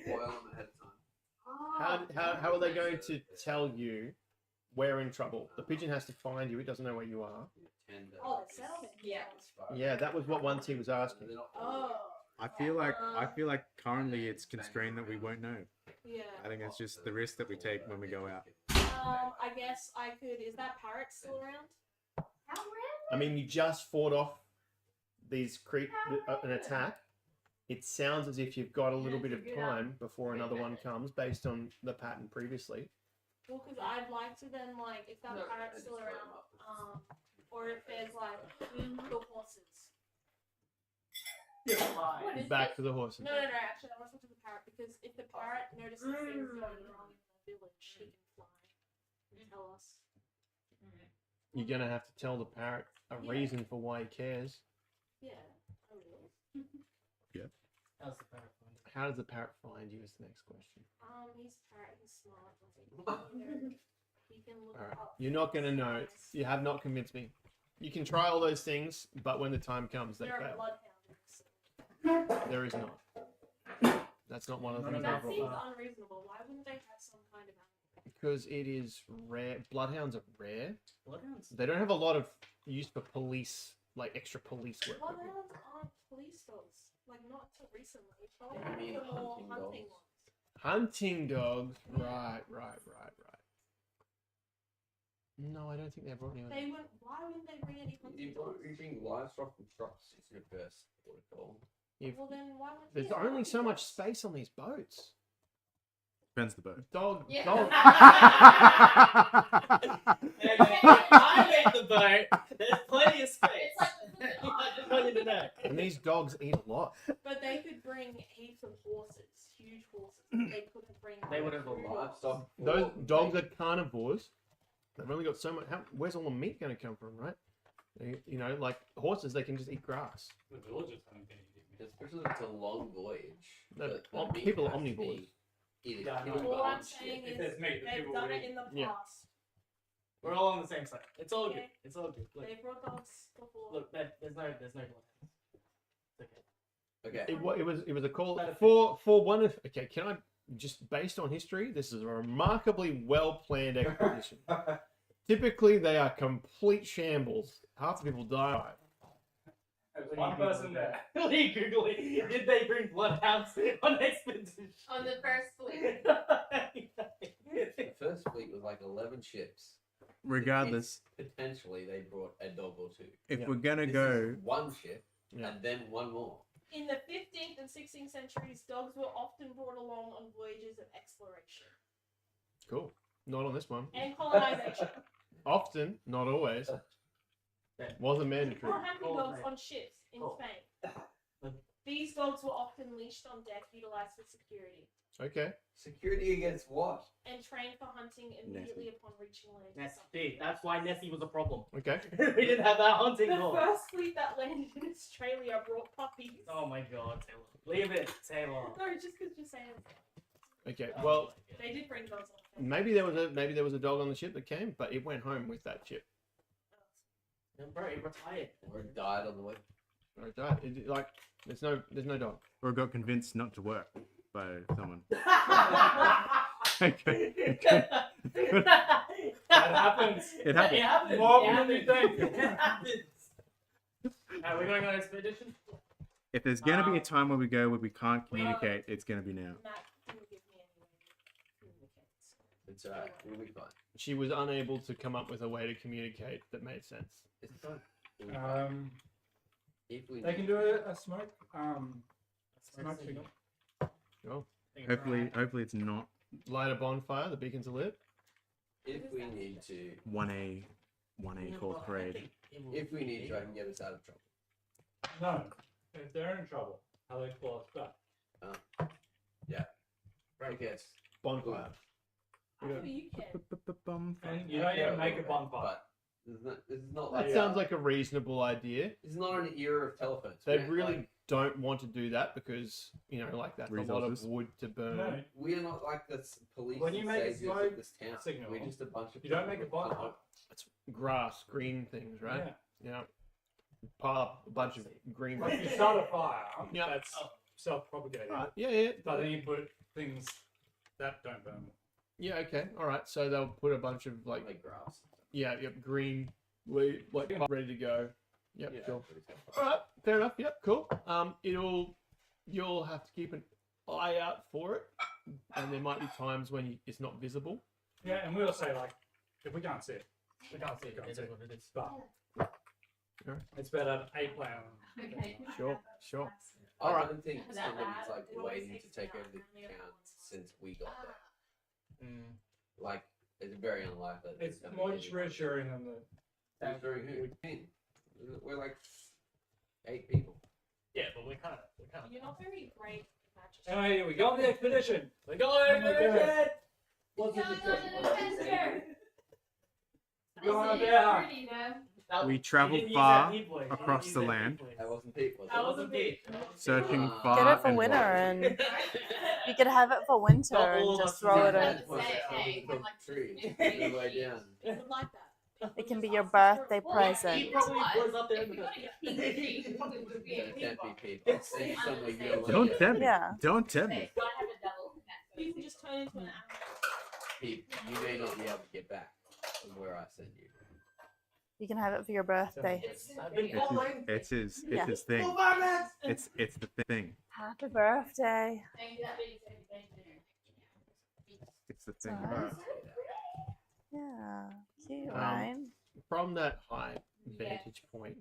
boil them ahead of time.
How are they going to tell you we're in trouble? The pigeon has to find you. It doesn't know where you are.
Oh, the settlement.
Yeah.
Yeah, that was what once he was asking.
Oh.
I feel like currently it's constrained that we won't know.
Yeah.
I think it's just the risk that we take when we go out.
I guess I could. Is that parrot still around?
How random.
I mean, you just fought off these an attack. It sounds as if you've got a little bit of time before another one comes, based on the pattern previously.
Well, because I'd like to then, like, if that parrot's still around, or if there's like the horses. What is
Back
this?
to the horses.
No, actually, I want to talk to the parrot because if the parrot notices things going wrong in the village, he can fly and tell us.
You're gonna have to tell the parrot a reason for why he cares.
Yeah, I will.
How's the parrot find it?
How does the parrot find you? Is the next question.
He's parrot. He's smart. Like, he can look
All right,
up.
you're not gonna know. You have not convinced me. You can try all those things, but when the time comes, they
There are
fail.
bloodhounds.
There is not. That's not one of the things I
That
brought
seems
up.
unreasonable. Why wouldn't they have some kind of animal?
Because it is rare. Bloodhounds are rare.
Bloodhounds?
They don't have a lot of use for police, like extra police work.
Bloodhounds aren't police dogs. Like, not till recently. Probably
I mean,
the more
hunting
hunting
dogs.
ones.
Hunting dogs. Right. No, I don't think they brought anyone.
They wouldn't. Why wouldn't they bring any hunting dogs?
You bring livestock from trucks. It's your first protocol.
Well, then why would
There's
yeah,
only so
hunting
much
dogs.
space on these boats.
Depends the boat.
Dog.
Yeah.
Dog.
I made the boat. There's plenty of space.
It's like
I just want you to know.
And these dogs eat a lot.
But they could bring heaps of horses, huge horses. But they couldn't bring.
They would have
food.
Livestock.
Those dogs are carnivores. They've only got so much. Where's all the meat going to come from, right? You know, like horses, they can just eat grass.
The villagers haven't been eating meat.
Especially if it's a long voyage.
No,
the meat
people are
has to be
omnivores.
either
Yeah, I know.
killed
All
by
I'm
on ship.
saying
If
is
there's meat, the
they've
people
done
will
it
eat.
in the
Yeah.
past.
We're all on the same side. It's all good.
Okay.
It's all good. Look,
They brought dogs before.
look there's no bloodhounds. It's okay.
Okay.
It was a call for one of. Okay, can I just based on history? This is a remarkably well planned expedition. Typically, they are complete shambles. Half the people die.
There's one person there.
What are you googling? Did they bring bloodhounds on expedition?
on the first fleet.
The first fleet was like 11 ships.
Regardless,
Potentially, they brought a dog or two.
if
Yeah.
we're gonna
This
go,
is one ship,
Yeah.
and then one more.
In the 15th and 16th centuries, dogs were often brought along on voyages of exploration
Cool. Not on this one.
and colonization.
Often, not always. Wasn't mandatory.
Or hunting dogs on ships in
Cool.
Spain. These dogs were often leashed on deck, utilized for security,
Okay.
Security against what?
and trained for hunting immediately upon reaching land.
That's why Nessie was a problem.
Okay.
We didn't have that hunting
The
dog.
first fleet that landed in Australia brought puppies.
Oh my god, Taylor. Leave it, Taylor.
No, just because you're saying it.
Okay.
Oh
Well,
my God.
They did bring dogs on.
maybe there was a dog on the ship that came, but it went home with that ship.
Bro, he retired.
Or it died on the way.
Or it died. Like there's no dog.
or got convinced not to work by someone.
Okay.
That happens.
It happens.
It happens.
More
It
than you
happens.
think.
It happens. Are we going on expedition?
If there's gonna be a time where we go where we can't communicate, it's gonna be now.
Matt didn't give me any way to communicate.
It's alright. We'll be fine.
She was unable to come up with a way to communicate that made sense.
It's fine. We'll be fine. If we
They can do a smoke. Smoke signal.
Sure.
Hopefully it's not
Light a bonfire. The beacons are lit.
if we need to,
1A called parade.
if we need to, I can get us out of trouble.
No. If they're in trouble, how they call us back.
Okay.
Bonfire.
How do you can?
And you don't even make a bonfire.
But this is not
That
like
sounds like a reasonable idea.
it's not an era of telephones.
They
man.
really
Like,
don't want to do that because like that's a lot of
Resources.
wood to burn.
No.
we are not like the police.
When you
and
make a
saviors
smoke
of this town.
signal,
We're just a bunch of.
you don't
people
make a
with
bonfire.
It's grass, green things, right?
Yeah.
Yeah. Pile up a bunch of green.
Like you start a fire,
Yeah.
that's self-propagating.
Alright, yeah.
But then you put things that don't burn.
Yeah, okay. All right. So they'll put a bunch of like
grass.
green like ready to go. Yep,
Yeah.
sure. All right, fair enough. Yep, cool. You'll have to keep an eye out for it, and there might be times when it's not visible.
Yeah, and we'll say like, if we can't see it,
We can't see it.
Can't
It
see
is
it.
what it is.
but
Sure.
it's better 8 plan.
Okay.
Sure.
I
Alright.
don't think
That-
somebody's
that-
like
it always
waiting to
takes
take
me
over
out
the
when the other
account
ones-
since we got there.
Mm.
Like, it's very unlikely. that
It's
there's
more
gonna be
just
anyone.
reassuring them that
Reassuring who? We're like 8 people.
Yeah, but we're kind of.
You're not very great at just.
anyway, we go on the expedition.
We're going.
Oh my God. What's
Going
the
on an adventure.
Go on
I see,
there.
already, you know.
We
You
traveled
didn't use
far
that deep voice. You didn't
across
use
the
that
land.
deep voice.
That wasn't Pete, was it?
That wasn't deep.
Searching
Ah.
far
Get it for
and
winter,
wide.
and you could have it for winter
Not all
and
of
just
us
throw
use
it
that.
in.
Was
Hey,
it
hey,
from
like-
the tree, all the way down.
People like that.
It can be your birthday
Well,
present.
He probably was up there
If
in
we
the
got to get pink, it probably would be a
Don't
pink
tempt me,
box.
Pete. I'll send you somewhere you don't
Don't
like.
tempt me.
Yeah.
Don't tempt me.
Hey, gotta have a double.
You can just turn into an animal.
Pete, you may not be able to get back from where I send you.
You can have it for your birthday.
I've been
It's his
Yeah.
thing. It's the thing.
Happy birthday.
Thank you, that baby's gonna be thank dinner.
It's the thing.
Alright. Yeah. Cute,
Um,
right?
From that high vantage point,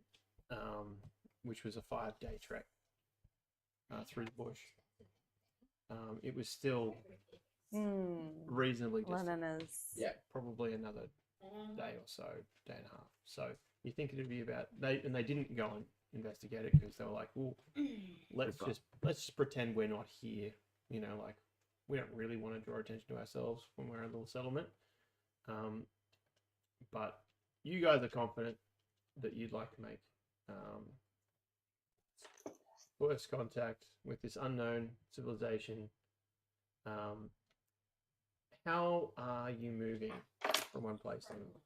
which was a 5-day trek through the bush, it was still reasonably distant.
Lennon is.
Yeah.
Probably another day or so, day and a half. So you think it'd be about they didn't go and investigate it because they were like, well, let's just pretend we're not here. Like we don't really want to draw attention to ourselves when we're in a little settlement. But you guys are confident that you'd like to make first contact with this unknown civilization. How are you moving from one place to another?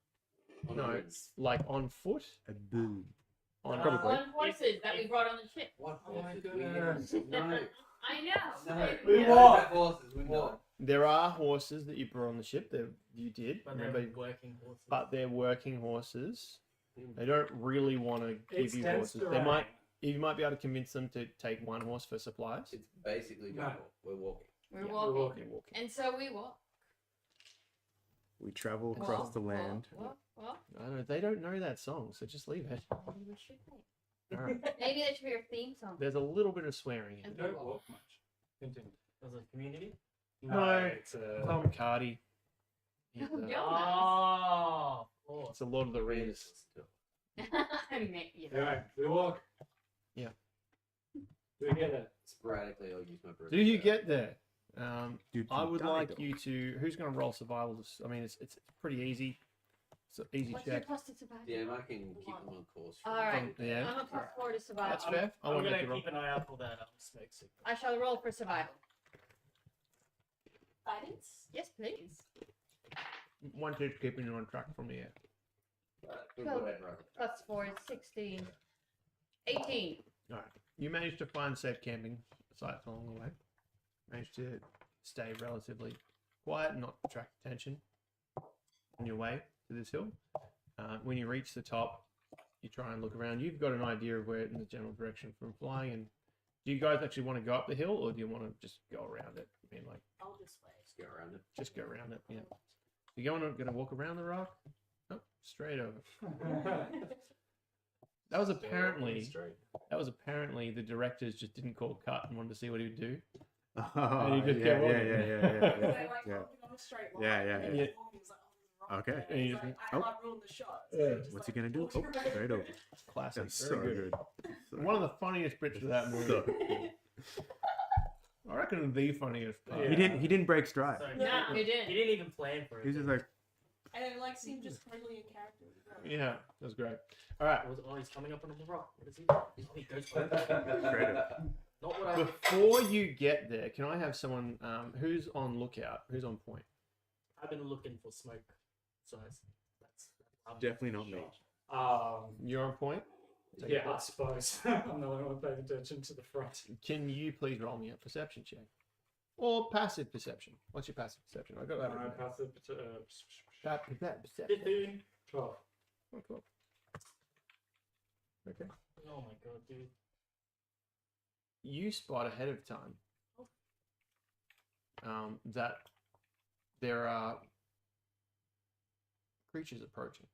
No, it's like on foot.
A boo.
On
On horses that we brought on the ship.
What
Oh my
horses?
goodness.
No.
I know.
No.
We
don't
walk.
have horses. We walk.
There are horses that you brought on the ship. You did.
But they're
Remember,
working horses.
but they're working horses. They don't really want to give you
tends
horses.
to
They might.
rain.
You might be able to convince them to take one horse for supplies.
It's basically
No.
jungle. We're walking.
We're
Yeah,
walking.
we're walking.
They're walking.
And so we walk.
We travel across the land.
Well,
I don't know. They don't know that song, so just leave it.
we should be.
All right.
Maybe that should be our theme song.
There's a little bit of swearing in
We
it.
don't walk much. Continue.
Was it community?
No.
It's
Tom Cardy. He's
Oh,
the-
Jonas.
Oh, of course.
It's a Lord of the Rings.
I mean,
Anyway, we walk.
Yeah.
Do we get it?
Sporadically, I'll use my broom.
Do you get there?
Dude,
I would
die,
like
though.
you to. Who's going to roll survival? I mean, it's pretty easy. It's an easy
What's your
check.
plus to survival?
Yeah, I can keep them on course.
All right.
Yeah.
I'm a plus 4 to survival.
That's fair. I
I'm
won't
gonna
make you roll.
keep an eye out for that smoke signal.
I shall roll for survival.
Guidance?
Yes, please.
One to keeping you on track from the air.
Whatever.
Plus 4 is 16. 18.
All right. You managed to find safe camping sites along the way. Managed to stay relatively quiet and not attract attention. on your way to this hill. When you reach the top, you try and look around. You've got an idea of where in the general direction from flying. And do you guys actually want to go up the hill, or do you want to just go around it? I mean, like,
I'll just wait.
Let's go around it.
just go around it. Yeah. You going to walk around the rock? Oh, straight over. That was apparently the directors just didn't call cut and wanted to see what he would do.
Oh,
you just
yeah,
get
yeah,
walking.
yeah, yeah,
They,
yeah,
like,
yeah.
walking on a straight line,
Yeah, yeah,
and
yeah.
he's walking, he's like, oh, the rock
Okay.
there.
And you
He's
just
like,
think,
I can't ruin the shot. So
Yeah.
he just,
What's
like,
he gonna do?
walks
Oh,
around.
straight over.
Classic.
That's
Very
so
good.
good.
One of the funniest bits of that movie.
So good.
I reckon the funniest part.
Yeah.
He didn't break stride.
So
No, he didn't.
He didn't even plan for it.
He was just like,
And it like seemed just totally in character. as well.
Yeah, that was great. All right.
He's coming up on the rock. What is he? He goes for it.
straight over.
Not what I.
Before you get there, can I have someone who's on lookout? Who's on point?
I've been looking for smoke size. That's
Definitely not me.
You're on point? Take
Yeah,
a
I suppose. I'm the only one paying attention to the front.
Can you please roll me a perception check? Or passive perception? What's your passive perception? I got that. written down.
Passive,
Perception.
15, 12.
Oh, cool. Okay.
Oh my god, dude.
You spot ahead of time that there are creatures approaching.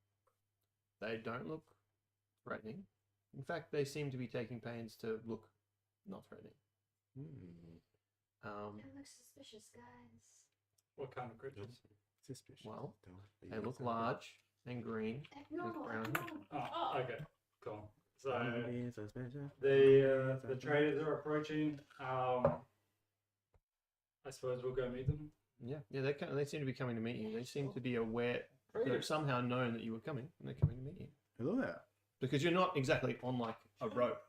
They don't look threatening. In fact, they seem to be taking pains to look not threatening.
They look suspicious, guys.
What kind of creatures?
Suspicious.
Well,
Don't be
they look
so
large and green.
Abnormal,
brown.
abnormal.
Oh, okay, cool. So
Don't be suspicious.
the traders are approaching. I suppose we'll go meet them.
Yeah, they seem to be coming to meet you. They seem to be aware, they've somehow known that you were coming, and they're coming to meet you.
Hello there.
Because you're not exactly on like a rope.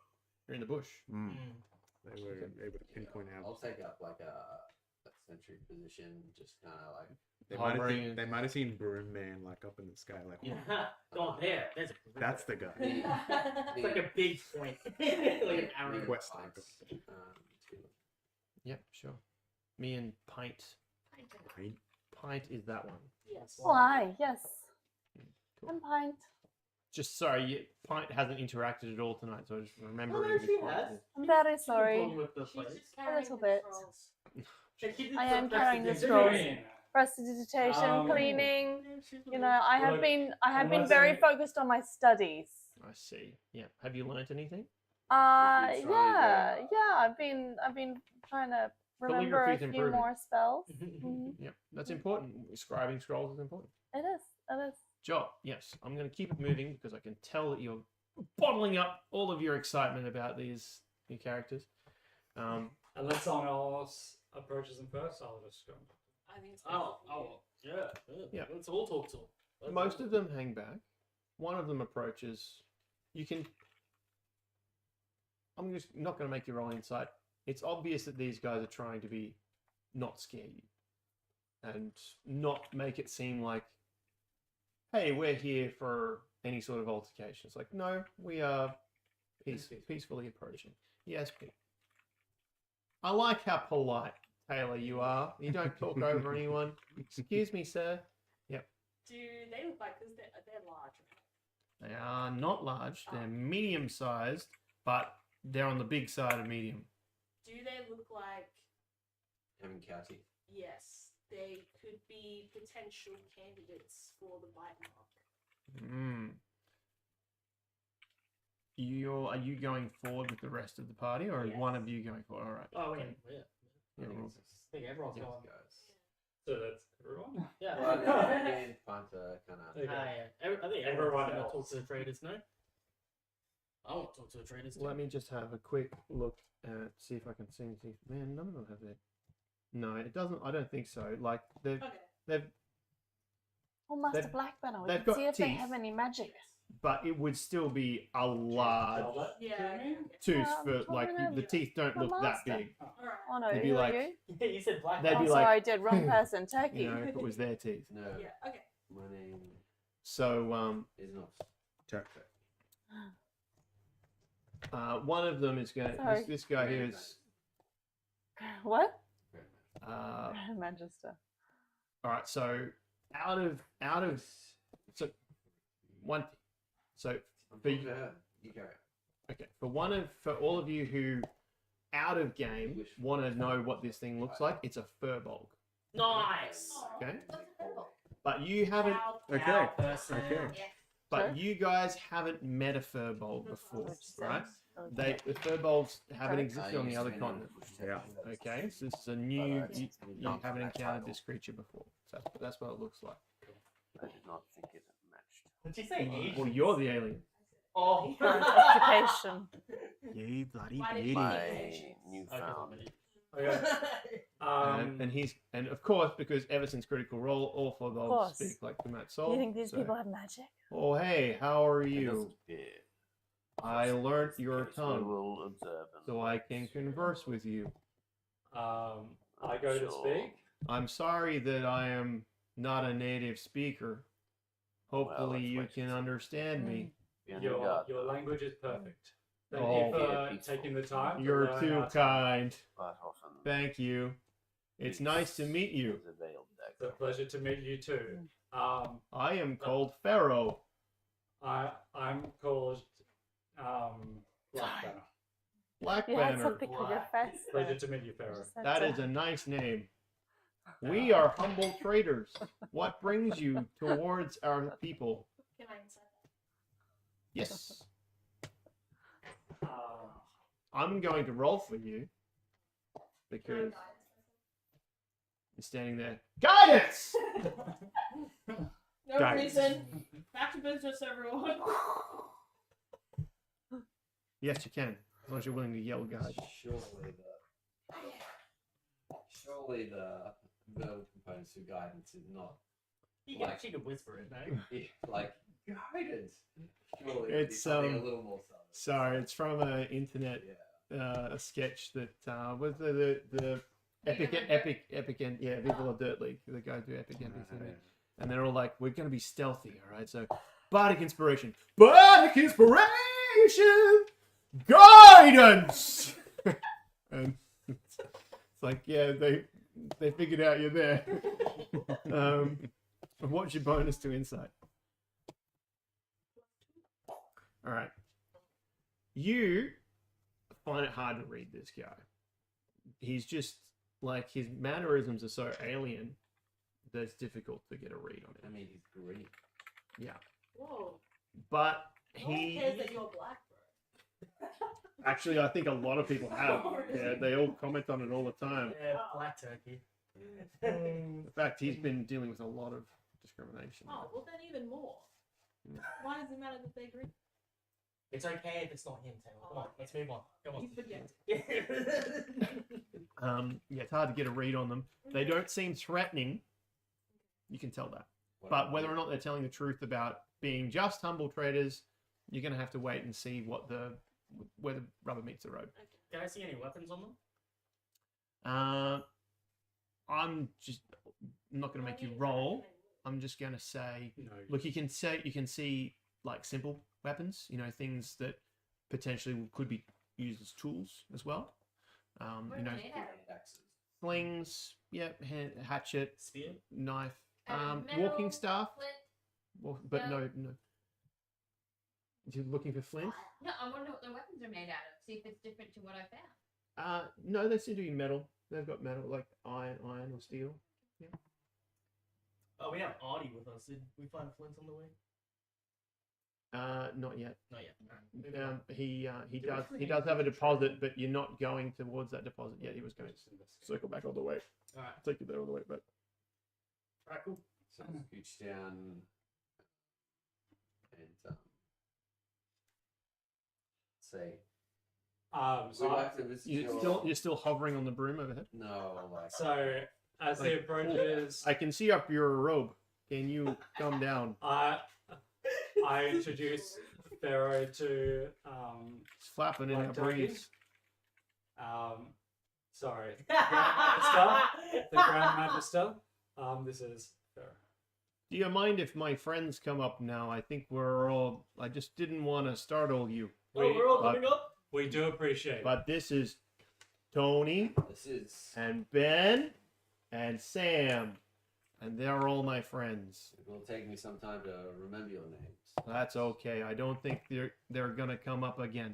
You're in the bush.
They were able to pinpoint
I'll
out.
take up like a sentry position, just kind of like.
They might have seen Broom Man like up in the sky, like
Oh, there. There's a.
that's the guy.
It's like a big point. Like an arrow.
Quest like
Yep, sure. Me and Pint.
Pint.
Pint is that one.
Yes.
Why? Yes.
Cool.
I'm pint.
Just sorry, Pint hasn't interacted at all tonight, so I just remember.
Oh, no, she has.
I'm very sorry.
Problem with the
She's
place.
just carrying
little
the
bit.
trolls.
I am carrying the
What do you
scrolls.
mean?
Prestidigitation, cleaning. You know, I have
Well,
been
unless
very
I-
focused on my studies.
I see. Yeah. Have you learnt anything?
You've been trying
Yeah. I've been trying to remember a
Calligraphy's
few
improving.
more spells. Mhm.
Yep. That's important. Scribing scrolls is important.
It is. It is.
Job, yes. I'm going to keep it moving because I can tell that you're bottling up all of your excitement about these new characters.
Unless someone else approaches them first, I'll just go.
I think it's
Yeah.
Let's all talk to him.
Most of them hang back. One of them approaches. You can. I'm just not going to make you roll insight. It's obvious that these guys are trying to be not scare you and not make it seem like, hey, we're here for any sort of altercation. It's like, no, we are peacefully approaching. Yes, Pete. I like how polite, Taylor, you are. You don't talk over anyone. Excuse me, sir. Yep.
Do they look like, because they're large, right?
They are not large. They're medium-sized, but they're on the big side of medium.
Do they look like,
having cow teeth.
yes, they could be potential candidates for the bite mark?
Are you going forward with the rest of the party, or is
Yes.
one of you going forward? All right.
Oh, yeah.
Yeah, well,
I think everyone's
Yes,
going.
guys.
So that's everyone.
Yeah.
Well, me and Panta kind of.
Okay.
I think
Everyone
everyone's gonna
else.
talk to the traders, no? I want to talk to the traders.
let me just have a quick look at see if I can see anything. Man, none of them have their. No, it doesn't. I don't think so. Like
Okay.
they've,
Oh, Master
They've-
Black Banner. We
they've
can
got
see if they
teeth.
have any magic.
but it would still be a large
Yeah. okay.
tooth
Yeah,
for
I'm
like
talking
the
about
teeth don't
the
look that
master.
big.
Alright.
Oh no,
They'd be
who
like-
are you?
Yeah, you said black.
They'd
Oh,
be
sorry,
like,
I did wrong person. Turkey.
You know, if it was their teeth.
No,
Yeah, okay.
my name
So
is not.
Turkey.
one of them is going.
Sorry.
This guy here is.
What?
Uh,
Manchester.
all right. So out of so one. So for
You carry on.
okay, for all of you who out of game want to know what this thing looks like, it's a furbolg.
Nice.
Okay, but you haven't.
Okay.
Person.
Okay.
But you guys haven't met a furbolg before, right? The furbolgs haven't existed on the other continent.
Yeah.
Okay, so this is a new. You haven't encountered this creature before, so that's what it looks like.
I did not think it matched.
Did you say Asian?
Well, you're the alien.
Oh.
Occupation.
You bloody
Why did
beauty.
My newfound.
Okay.
And of course, because ever since Critical Role, all furbolgs
course.
speak like the Matt
Do
Soul.
you think these
so-
people have magic?
Oh hey, how are
It
you?
doesn't appear.
I learned your
Yes, we
tongue,
will observe and
so I can converse with you.
I go to
Sure.
speak.
I'm sorry that I am not a native speaker. Hopefully
that's
you
what
can
she said.
understand me.
be on
Your
guard,
your
though.
language is perfect. Thank
Oh.
you for
Yeah, peaceful.
taking the time. to
You're
learn
too
our tongue.
kind.
But often
Thank you. It's nice to meet you.
is a veiled
It's a
dagger.
pleasure to meet you too.
I am called Pharaoh.
I'm called Black Banner.
Black
You had
Banner.
something on your face.
Pleasure to meet you, Pharaoh.
Just had
That
to-
is a nice name. We are humble traders. What brings you towards our people?
Can I insert that?
Yes.
Um,
I'm going to roll for you because you're standing there. Guidance!
No
Guys.
reason. Back to business, everyone.
Yes, you can. As long as you're willing to yell guide.
Surely the verbal components of guidance is not
You can actually whisper it, no?
like guidance. Surely
It's,
it's something a little more subtle.
Sorry, it's from an internet
Yeah.
a sketch that was the epic and yeah, People of Dirt League, the guys do epic NPC, and they're all like, we're gonna be stealthy, all right? So, bardic inspiration, guidance, and it's like, yeah, they figured out you're there. What's your bonus to insight? All right, you find it hard to read this guy. He's just like, his mannerisms are so alien that it's difficult to get a read on
I
him.
mean, he's green.
Yeah,
Whoa.
but
No one
he
cares that you're black, bro.
actually, I think a lot of people have. Yeah, they all comment on it all the time.
Yeah, black turkey.
In fact, he's been dealing with a lot of discrimination.
Oh, well then even more. Why does it matter that they agree?
It's okay if it's not him, Taylor. Come on, let's move on. Come on.
You forget.
Yeah, it's hard to get a read on them. They don't seem threatening. You can tell that. But whether or not they're telling the truth about being just humble traders, you're going to have to wait and see where the rubber meets the road.
Can I see any weapons on them?
I'm not going to make you roll. I'm just going to say,
no.
look, you can see like simple weapons, things that potentially could be used as tools as well.
What are they made out of?
Axes.
Slings, yeah, hatchet,
Spear?
knife,
Metal,
walking staff.
flint?
But
No.
no. You're looking for flint?
No, I want to know what their weapons are made out of. See if it's different to what I found.
No, they seem to be metal. They've got metal, like iron or steel.
Oh, we have Artie with us. Did we find Flint on the way?
Not yet.
Not yet. Alright.
He does have a deposit, but you're not going towards that deposit yet. He was going to circle back all the way,
Alright.
take you there all the way, but
Alright, cool.
So scooch down and say,
So,
we'd like to visit
you're still hovering on the broom overhead.
No, like
so as he approaches,
I can see up your robe. Can you come down?
I introduce Pharaoh to
It's flapping in
Like
a
turkey?
breeze.
Sorry, the Grand Magister. This is Pharaoh.
Do you mind if my friends come up now? I think I just didn't want to startle you.
Oh, we're all
but-
coming up?
We do appreciate it.
But this is Tony
this is
and Ben and Sam. and they're all my friends.
It will take me some time to remember your names.
That's okay. I don't think they're gonna come up again.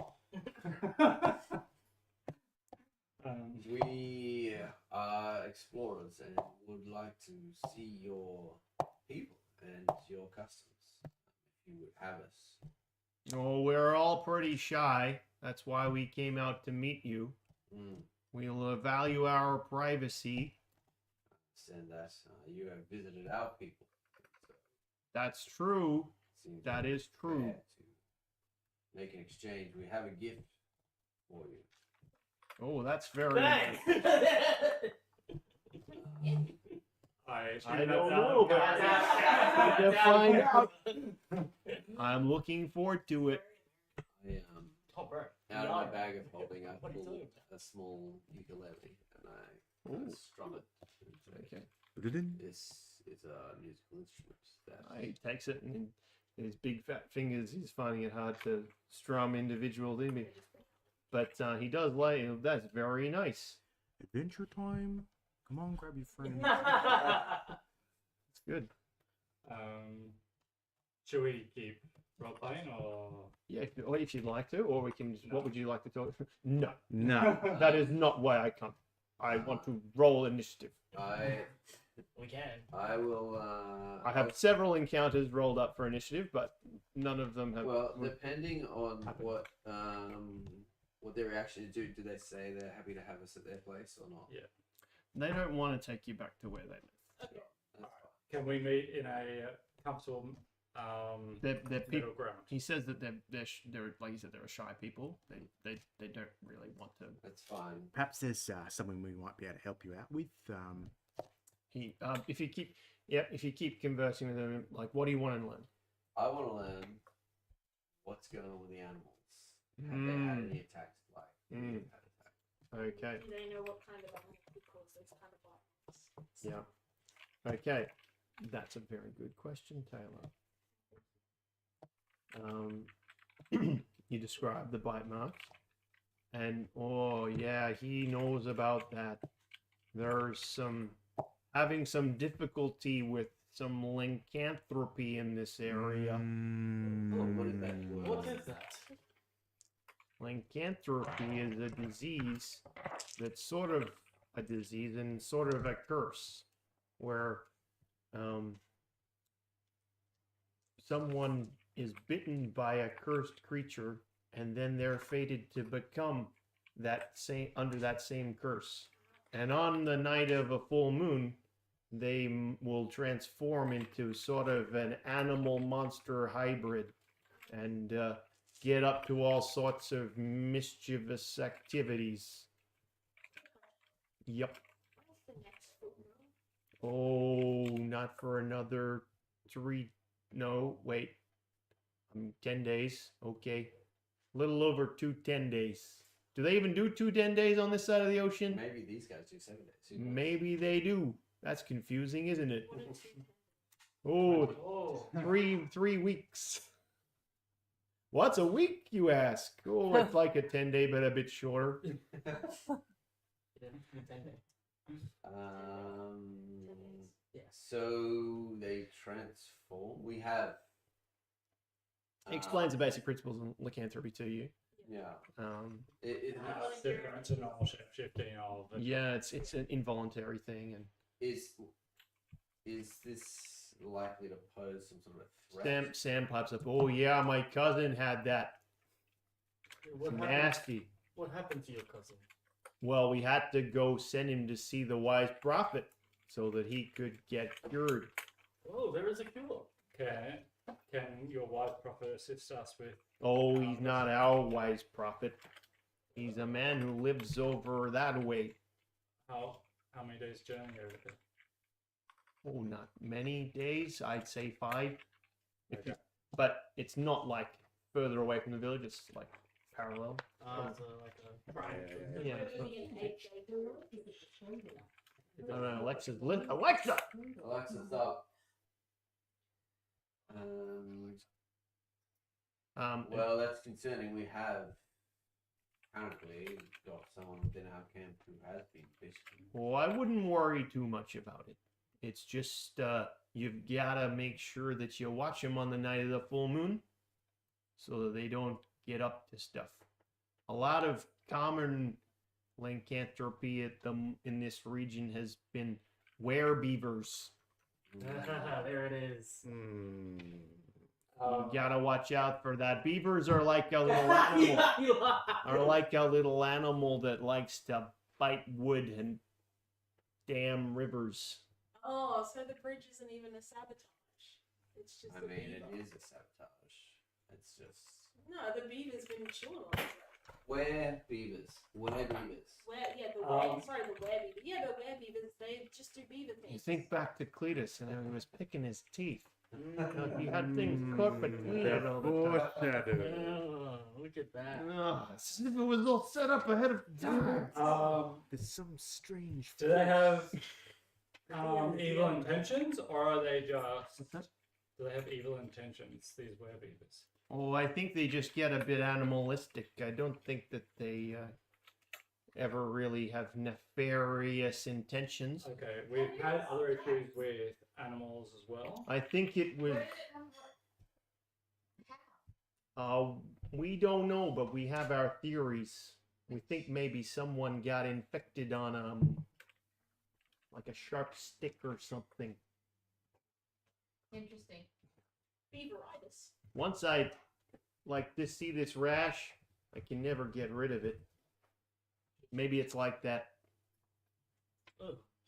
We are explorers and would like to see your people and your customs. If you would have us.
Oh, we're all pretty shy. That's why we came out to meet you.
Mm.
We'll value our privacy.
Understand that you have visited our people. So
That's true.
seems
That
only
is true.
fair to make an exchange. We have a gift for you.
Oh, that's very.
Thanks.
I don't know, but I have to find out. I'm looking forward to it.
I
Oh, bro.
out of my bag of holding, I
What are you
pulled
doing?
a small ukulele and I
Ooh.
strum it. And say,
Okay.
This is a musical instrument that
He takes it and his big fat fingers, he's finding it hard to strum individual things. But he does like, that's very nice.
Adventure time. Come on, grab your friends.
It's good.
Should we keep role playing or?
Yeah, if you'd like to, or we can. What would you like to talk? No,
No.
that is not why I come. I want to roll initiative.
We can.
I will.
I have several encounters rolled up for initiative, but none of them have.
Well, depending on what their reaction is, do they say they're happy to have us at their place or not?
Yeah.
They don't want to take you back to where they live.
That's fine.
Can we meet in a comfortable
They're
middle
people.
ground?
He says that they're like you said, they're a shy people. They don't really want to.
That's fine.
Perhaps there's something we might be able to help you out with.
If you keep conversing with them, like, what do you want to learn?
I want to learn what's going on with the animals. Have they had any attacks? Like, have they had attacks?
Okay.
Do they know what kind of animal could cause those kind of violence?
Yeah. Okay. That's a very good question, Taylor. You described the bite marks, and oh yeah, he knows about that. There's having some difficulty with some lycanthropy in this area.
Oh, what is that word?
What is that?
Lycanthropy is a disease that's sort of a disease and sort of a curse, where someone is bitten by a cursed creature and then they're fated to become under that same curse. And on the night of a full moon, they will transform into sort of an animal monster hybrid and get up to all sorts of mischievous activities. Yep.
When's the next full moon?
Oh, not for another 3. No, wait. 10 days. Okay. A little over 10 days. Do they even do 10 days on this side of the ocean?
Maybe these guys do 7 days. Who knows?
Maybe they do. That's confusing, isn't it?
What are 2
Oh,
Oh.
3 weeks. What's a week, you ask? Oh, it's like a 10-day, but a bit shorter.
So they transform. We have.
Explains the basic principles of lycanthropy to you.
Yeah.
Volunteer.
It's different to normal shape shifting of.
Yeah, it's an involuntary thing, and
Is this likely to pose some sort of threat?
Sam pipes up. Oh yeah, my cousin had that.
What happened?
Nasty.
What happened to your cousin?
Well, we had to go send him to see the wise prophet so that he could get cured.
Oh, there is a cure.
Can your wise prophet assist us with?
Oh, he's not our wise prophet. He's a man who lives over that way.
How many days journey over there?
Oh, not many days. I'd say 5. If
Okay.
but it's not like further away from the village. It's like parallel.
So like a
Yeah.
Maybe an 8-day tour.
No, Alexa's Alexa!
Alexa, stop. Well, that's concerning. We have apparently got someone within our camp who has been bitten.
Well, I wouldn't worry too much about it. It's just you've gotta make sure that you watch them on the night of the full moon, so that they don't get up to stuff. A lot of common lycanthropy in this region has been werebeavers.
There it is.
You gotta watch out for that. Beavers are like a little animal. Are like a little animal that likes to bite wood and dam rivers.
Oh, so the bridge isn't even a sabotage. It's just
I
the
mean,
beaver.
it is a sabotage. It's just
No, the beaver's been chewing on it.
where beavers.
Where, yeah, the were sorry, the werebeaver. Yeah, the werebeavers, they just do beaver things.
You think back to Cletus and how he was picking his teeth. He had things cooked but clean all the time.
Foreshadowing.
Look at that.
As if it was all set up ahead of time.
There's some strange.
Do they have evil intentions, or are they just? Do they have evil intentions? These werebeavers.
Oh, I think they just get a bit animalistic. I don't think that they ever really have nefarious intentions.
Okay, we've had other issues with animals as well.
I think it was. We don't know, but we have our theories. We think maybe someone got infected on like a sharp stick or something.
Interesting.
Beaveritis.
Once I see this rash, I can never get rid of it. Maybe it's like that.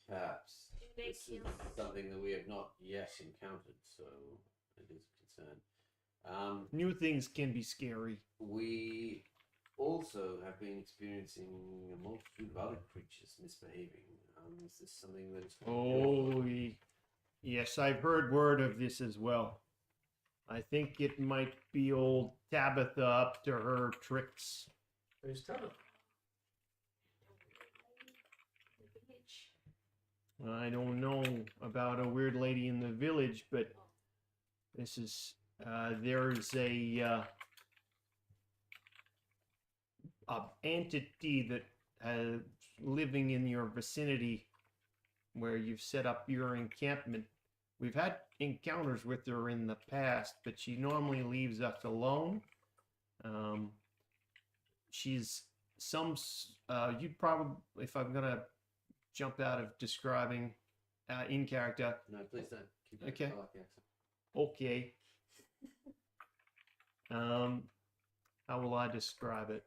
Perhaps
They
this is
kill.
something that we have not yet encountered, so it is a concern.
New things can be scary.
We also have been experiencing a multitude of other creatures misbehaving. Is this something that is?
Oh, yes, I've heard word of this as well. I think it might be old Tabitha up to her tricks.
Who's Tabitha?
I don't know about a weird lady in the village, but this is there's a entity that living in your vicinity where you've set up your encampment. We've had encounters with her in the past, but she normally leaves us alone. She's you'd probably, if I'm gonna jump out of describing in character.
No, please don't. Keep it.
Okay.
I like the accent.
Okay. How will I describe it?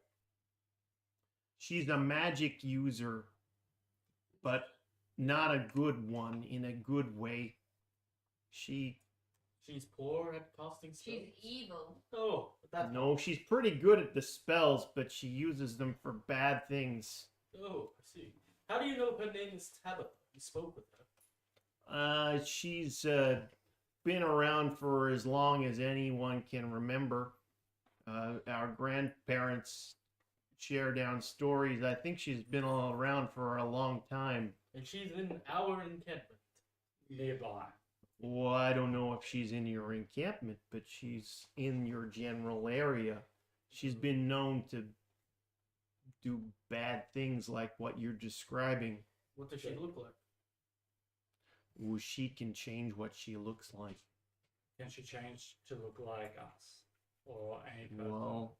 She's a magic user, but not a good one in a good way. She's
poor at casting spells.
She's evil.
Oh, that's
no, she's pretty good at the spells, but she uses them for bad things.
Oh, I see. How do you know her name is Tabitha? You spoke with her.
She's been around for as long as anyone can remember. Our grandparents share down stories. I think she's been all around for a long time.
And she's in our encampment.
Nearby.
Well, I don't know if she's in your encampment, but she's in your general area. She's been known to do bad things like what you're describing.
What does she look like?
Well, she can change what she looks like.
Can she change to look like us? Or any person?
Well,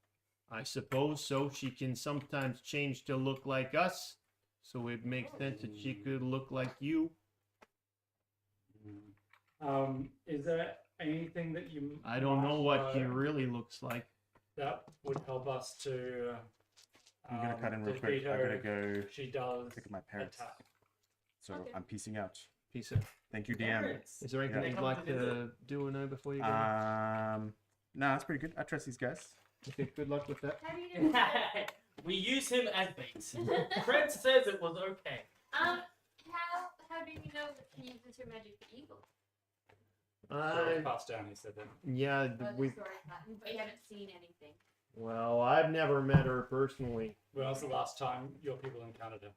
I suppose so. She can sometimes change to look like us, so it makes sense that she could look like you.
Is there anything that you?
I don't know what she
might know
really looks like.
that would help us to.
I'm gonna cut in real quick.
defeat
I
her
gotta go
if She does
pick up my parents.
attack.
So
Okay.
I'm peacing out.
Peace out.
Thank you, DM.
Is there anything
Yeah.
you'd like to do or know before you go?
No, that's pretty good. I trust these guys.
Okay, good luck with that.
How do you know?
We use him as bait. Fred says it was okay.
How do you know that she uses her magic for evil?
Story passed down. He said that.
Yeah,
Well,
we.
the story button, but you haven't seen anything.
Well, I've never met her personally.
When was the last time your people encountered her?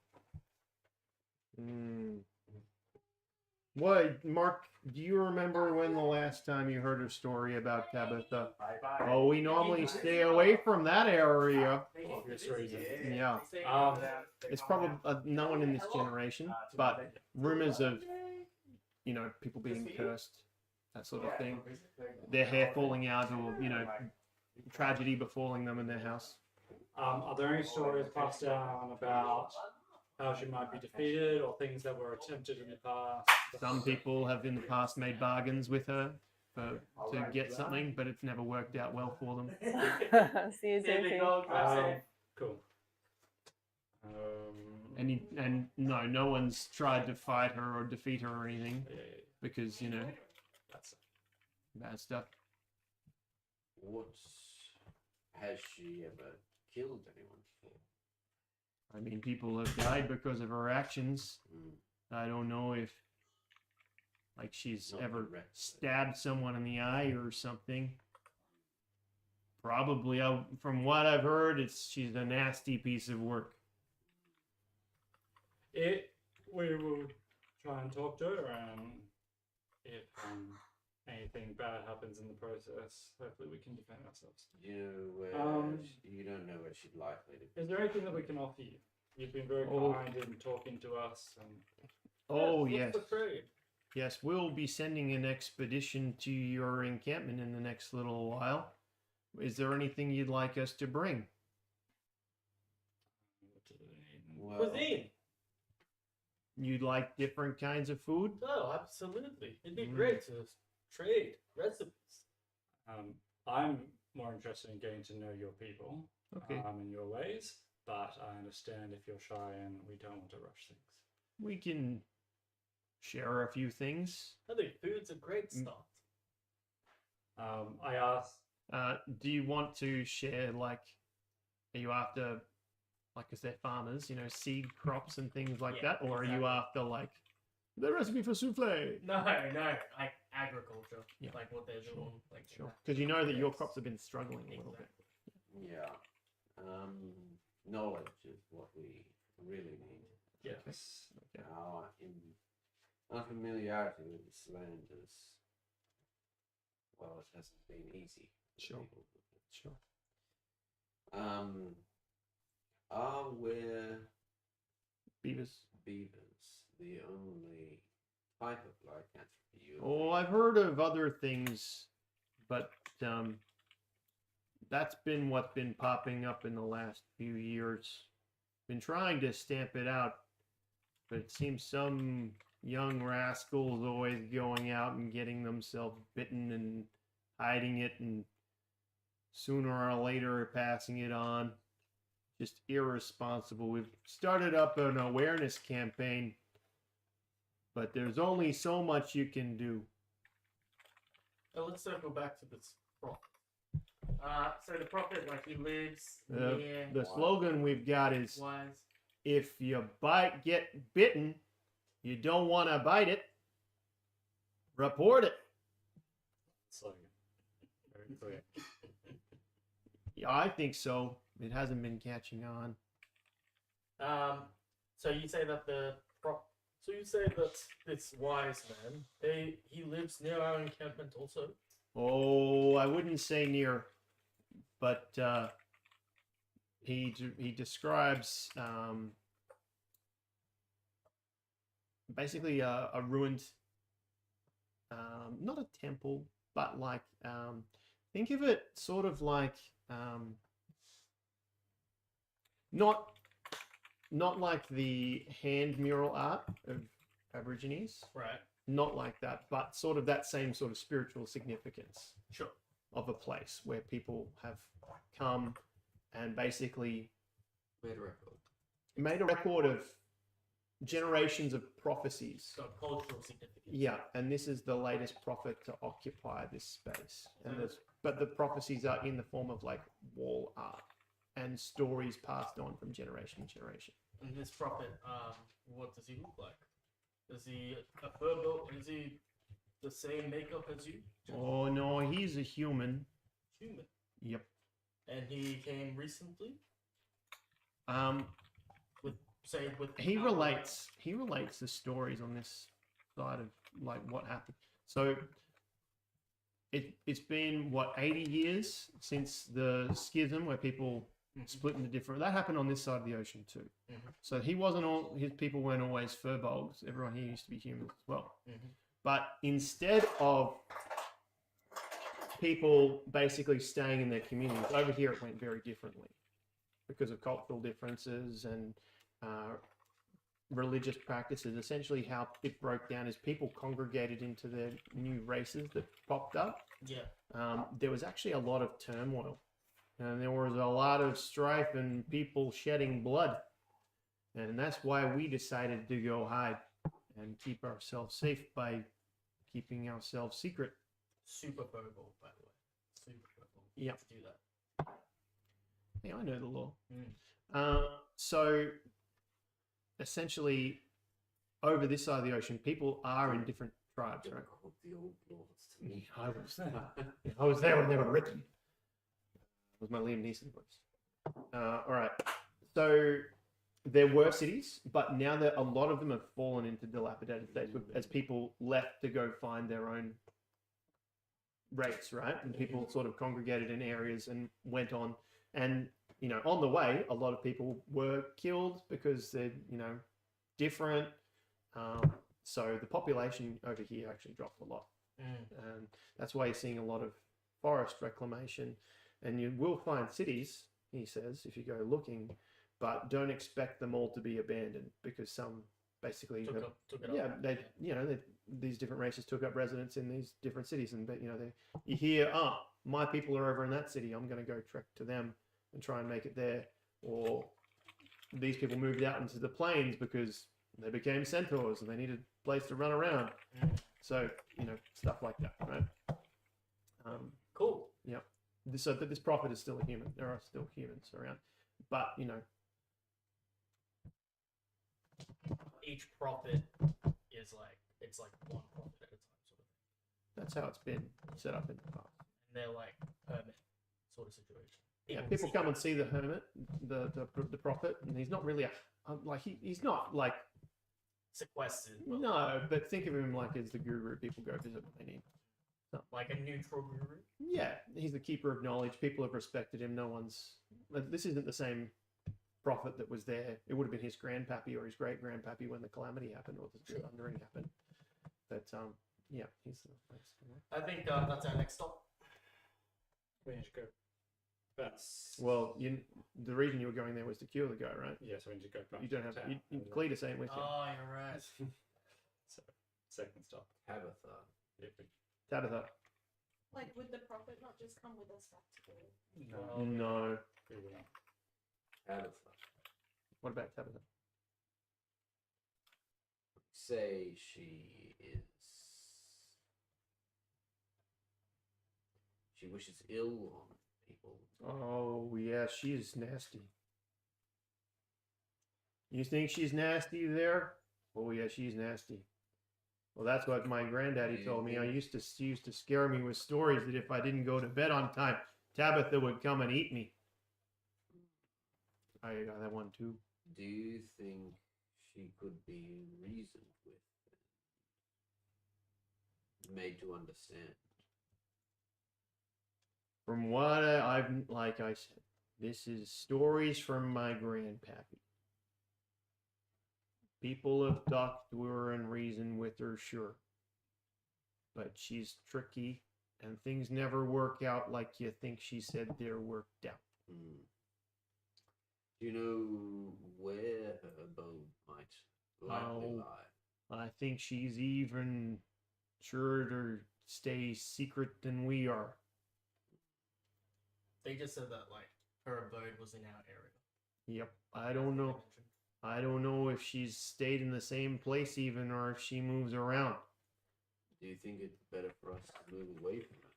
What, Mark? Do you remember when the last time you heard a story about Tabitha? Oh, we normally stay away from that area.
Obvious reason.
Yeah, it's probably no one in this generation, but rumors of you know, people being cursed, that sort of thing. Their hair falling out, or you know, tragedy befalling them in their house.
Are there any stories passed down about how she might be defeated or things that were attempted in the past?
Some people have in the past made bargains with her to get something, but it's never worked out well for them.
See you soon.
Cool.
And no one's tried to fight her or defeat her or anything, because you know,
That's
bad stuff.
Has she ever killed anyone before?
I mean, people have died because of her actions. I don't know if, like, she's
Not
ever
directly.
stabbed someone in the eye or something. Probably, from what I've heard, she's a nasty piece of work.
We will try and talk to her, and if anything bad happens in the process, hopefully we can defend ourselves.
You know where you don't know where she'd likely to be.
Is there anything that we can offer you? You've been very kind in talking to us. And
Oh,
What's
yes.
the trade?
Yes, we'll be sending an expedition to your encampment in the next little while. Is there anything you'd like us to bring?
Well,
Cuisine.
You'd like different kinds of food?
Oh, absolutely. It'd be great to trade recipes.
I'm more interested in getting to know your people
Okay.
and your ways, but I understand if you're shy and we don't want to rush things.
We can share a few things.
I think food's a great start.
I asked.
Do you want to share, like, are you after, like, because they're farmers, you know, seed crops and things like
Yeah,
that? Or are you
exactly.
after, like, the recipe for souffle?
No, like agriculture,
Yeah.
like what they're doing, like
Sure. Because you know that your crops have been struggling a little bit.
yeah. Knowledge is what we really need.
Yes.
Okay.
Our unfamiliarity with this land is, well, it hasn't been easy. for
Sure.
people.
Sure.
Are
Beavers.
beavers the only type of lycanthropy you?
Oh, I've heard of other things, but that's been what's been popping up in the last few years. Been trying to stamp it out, but it seems some young rascals always going out and getting themselves bitten and hiding it, and sooner or later passing it on. Just irresponsible. We've started up an awareness campaign, but there's only so much you can do.
Let's circle back to this prophet. So the prophet, like, he lives
The
near
slogan we've got is,
Wise.
if you get bitten, you don't want to bite it, report it.
So very clear.
Yeah, I think so. It hasn't been catching on.
So you say that so you say that this wise man, he lives near our encampment also.
Oh, I wouldn't say near, but he describes basically a ruined, not a temple, but like think of it sort of like not like the hand mural art of Aborigines.
Right.
Not like that, but sort of that same sort of spiritual significance
Sure.
of a place where people have come and basically made a record of generations of prophecies.
So cultural significance.
Yeah, and this is the latest prophet to occupy this space. But the prophecies are in the form of like wall art and stories passed on from generation to generation.
And this prophet, what does he look like? Is he a furbo? Is he the same makeup as you?
Oh no, he's a human.
Human.
Yep.
And he came recently.
He relates the stories on this side of like what happened. So it's been what 80 years since the schism where people split into different. That happened on this side of the ocean too. So he wasn't all his people weren't always furbolgs. Everyone here used to be humans as well. But instead of people basically staying in their communities, over here it went very differently because of cultural differences and religious practices. Essentially, how it broke down is people congregated into their new races that popped up.
Yeah.
There was actually a lot of turmoil, and there was a lot of strife and people shedding blood, and that's why we decided to go hide and keep ourselves safe by keeping ourselves secret.
Super verbal, by the way. Super verbal.
Yeah.
To do that.
Yeah, I know the law.
Mm.
So essentially, over this side of the ocean, people are in different tribes, right?
Quote the old laws to me.
I was there when they were written. It was my Liam Neeson voice. All right. So there were cities, but now that a lot of them have fallen into dilapidated states as people left to go find their own race, right? And people sort of congregated in areas and went on. And, you know, on the way, a lot of people were killed because they're, you know, different. So the population over here actually dropped a lot. And that's why you're seeing a lot of forest reclamation. And you will find cities, he says, if you go looking, but don't expect them all to be abandoned because some basically
Took it
yeah,
up.
they, you know, these different races took up residence in these different cities, and you know, you hear, my people are over in that city, I'm going to go trek to them and try and make it there, or these people moved out into the plains because they became centaurs and they needed a place to run around. So, you know, stuff like that, right?
Cool.
Yeah. So this prophet is still a human. There are still humans around, but you know,
Each prophet is like, it's like one prophet at a time, sort of thing.
that's how it's been set up in the past.
And they're like hermit sort of situation.
Yeah, people come and see the hermit, the prophet, and he's not really he's not like
sequestered.
no, but think of him like as the guru. People go visit when they need. So,
like a neutral guru.
Yeah, he's the keeper of knowledge. People have respected him. No one's. This isn't the same prophet that was there. It would have been his grandpappy or his great grandpappy when the calamity happened or the thundering happened. But yeah, he's the.
I think that's our next stop.
We need to go. That's
Well, the reason you were going there was to cure the guy, right?
yeah. So we need to go back.
You don't
to
have
town
you
and then-
Cletus ain't with you.
Oh, you're right.
So second stop.
Tabitha.
Yeah,
Tabitha.
Like, would the prophet not just come with us back to the
No.
we will not.
Tabitha.
What about Tabitha?
Say she is. She wishes ill on people.
Oh yeah, she is nasty. You think she's nasty there? Oh yeah, she's nasty. Well, that's what my granddaddy told me. She used to scare me with stories that if I didn't go to bed on time, Tabitha would come and eat me. I got that one too.
Do you think she could be reasoned with and made to understand?
From what I've, like I said, this is stories from my grandpappy. People have talked to her and reasoned with her, sure. But she's tricky, and things never work out like you think she said they're worked out.
Do you know where her abode might likely lie?
I think she's even sure to stay secret than we are.
They just said that like her abode was in our area.
Yep, I don't know. I don't know if she's stayed in the same place even, or if she moves around.
Do you think it's better for us to move away from it?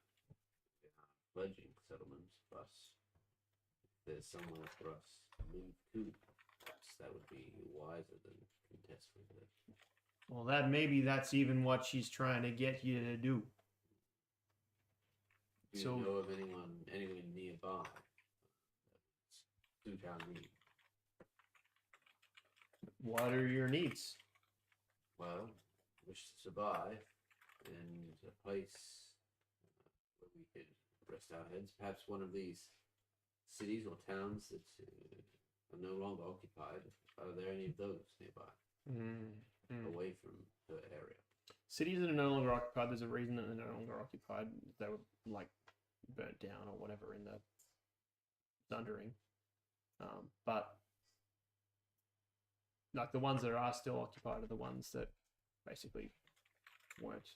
Pledging settlements, plus if there's somewhere for us to move to, perhaps that would be wiser than contest with it.
Well, that's even what she's trying to get you to do.
Do you know of anyone nearby suit our need?
What are your needs?
Well, wish to survive and a place where we could rest our heads. Perhaps one of these cities or towns that are no longer occupied. Are there any of those nearby? Away from the area.
cities that are no longer occupied, there's a reason that they're no longer occupied. They were like burnt down or whatever in the Sundering. But like the ones that are still occupied are the ones that basically weren't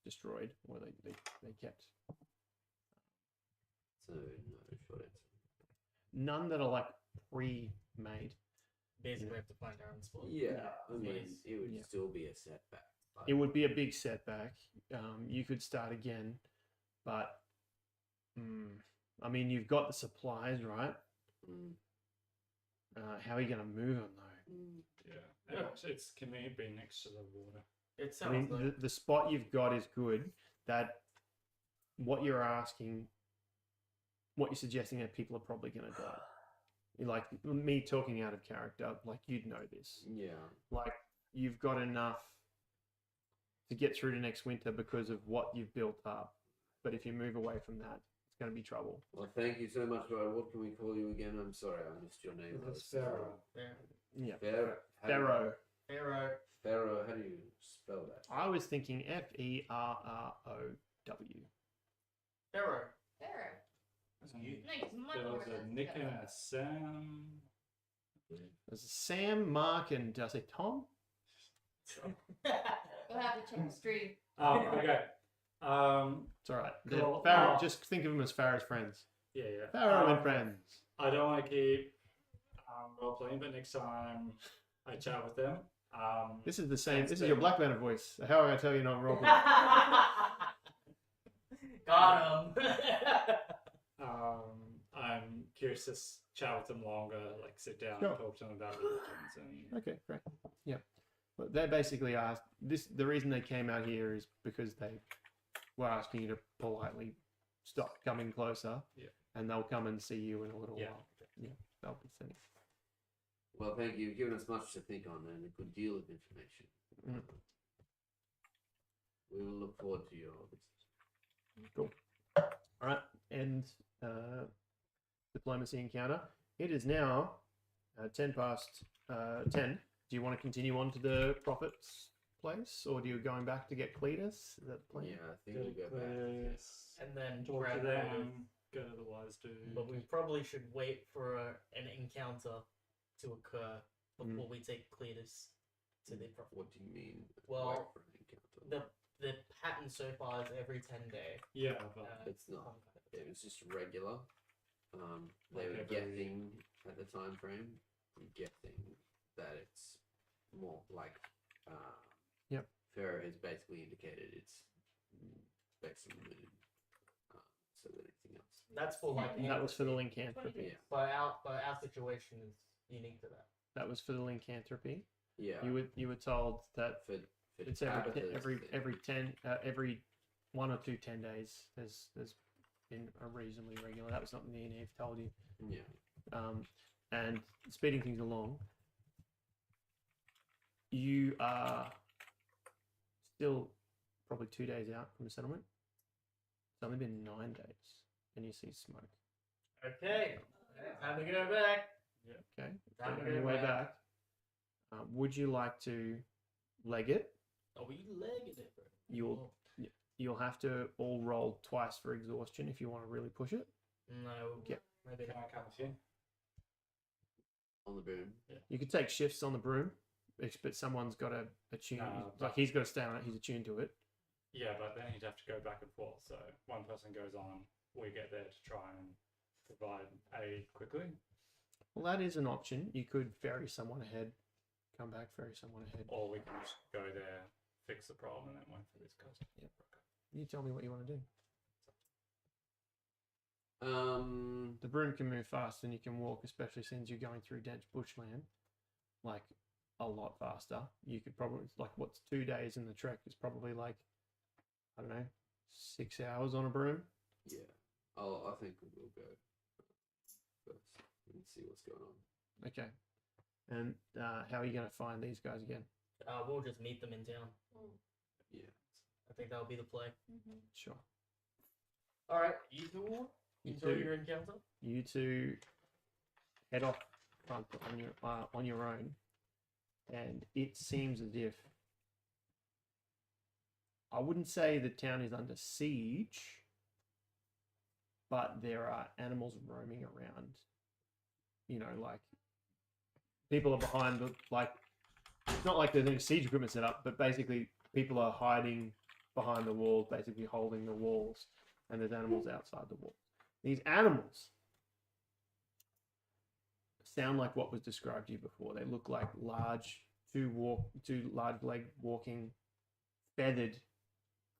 destroyed or they kept.
So no short answer.
None that are like pre-made.
Basically, we have to find our own spot.
Yeah, I mean,
Yes.
it would
Yeah.
still be a setback. But
It would be a big setback. You could start again, but I mean, you've got the supplies, right?
Mm,
How are you going to move them though?
Yeah. It's can it be next to the water?
It
I
sounds
mean,
like
the spot you've got is good. That what you're asking, what you're suggesting that people are probably going to die. Like me talking out of character, like you'd know this.
yeah.
Like you've got enough to get through to next winter because of what you've built up. But if you move away from that, it's going to be trouble.
Well, thank you so much, Ryan. What can we call you again? I'm sorry, I missed your name.
It's Pharaoh.
Yeah.
Pharaoh.
Pharaoh.
Pharaoh.
Pharaoh. How do you spell that?
I was thinking Ferrow.
Pharaoh.
Pharaoh.
You,
Makes much
there
more
was a
sense.
Nick and
Pharaoh.
a Sam.
There's Sam, Mark, and did I say Tom?
We'll have to check the stream.
Oh, okay.
It's all right.
Cool.
Pharaoh, just think of them as Pharaoh's friends.
Yeah.
Pharaoh and friends.
I don't want to keep role playing, but next time I chat with them.
This is the same.
Thanks,
This is your
Ben.
Black Banner voice. How am I going to tell you not role?
Got him.
I'm curious to chat with them longer, like sit down
Sure.
and talk to them about religions and
Okay, great. Yeah. But they basically asked this. The reason they came out here is because they were asking you to politely stop coming closer.
Yeah.
And they'll come and see you in a little
Yeah.
while. Yeah. They'll be sending.
Well, thank you. You've given us much to think on and a good deal of information.
Mm.
We will look forward to your
Cool. All right. And diplomacy encounter. It is now 10 past 10. Do you want to continue on to the Prophet's place, or do you going back to get Cletus? Is that the plan?
Yeah, I think we'll go back.
Yes.
And then
Talk
grab
to
them.
them, go to the wise dude.
But we probably should wait for an encounter to occur before we take Cletus to the prophet.
What do you mean?
Well,
wait for an encounter?
The pattern so far is every 10 day.
Yeah, but
It's not. It was just regular. They
Like
were
every-
guessing at the time frame. I'm guessing that it's more like.
Yep.
Pharaoh has basically indicated it's based on the moon. So than anything else.
That's for like.
And that was for the lycanthropy.
Yeah.
But our situation is unique to that.
That was for the lycanthropy.
Yeah.
You were told that
For
it's
Tabitha's
every
thing.
every 1 or 2 10 days has been a reasonably regular. That was something the Eve told you.
Yeah.
And speeding things along, you are still probably 2 days out from the settlement. It's only been 9 days, and you see smoke.
Okay. Time to go back.
Okay,
Time to
on your
go
way
back.
back, would you like to leg it?
Are we legging it, bro?
You'll have to all roll twice for exhaustion if you want to really push it.
No.
Yeah.
Maybe
can
not.
I come with you?
On the boom.
You could take shifts on the broom, but someone's got to attune.
No,
like he's got to stay on it. He's attuned to it.
Yeah, but then he'd have to go back and forth. So one person goes on, we get there to try and provide aid quickly.
Well, that is an option. You could ferry someone ahead, come back, ferry someone ahead.
Or we can just go there, fix the problem, and then wait for this coast.
Yep. You tell me what you want to do. The broom can move fast and you can walk, especially since you're going through dense bushland, like a lot faster. You could probably, like, what's 2 days in the trek is probably like, I don't know, 6 hours on a broom.
Yeah. I think we'll go first and see what's going on.
Okay. And how are you going to find these guys again?
We'll just meet them in town.
Yeah.
I think that'll be the play.
Sure.
All right, you two
You
enjoy
two.
your encounter.
You two head off front on your own, and it seems as if I wouldn't say the town is under siege, but there are animals roaming around. You know, like people are behind the, like, it's not like there's any siege equipment set up, but basically people are hiding behind the walls, basically holding the walls, and there's animals outside the wall. These animals sound like what was described to you before. They look like two large leg walking feathered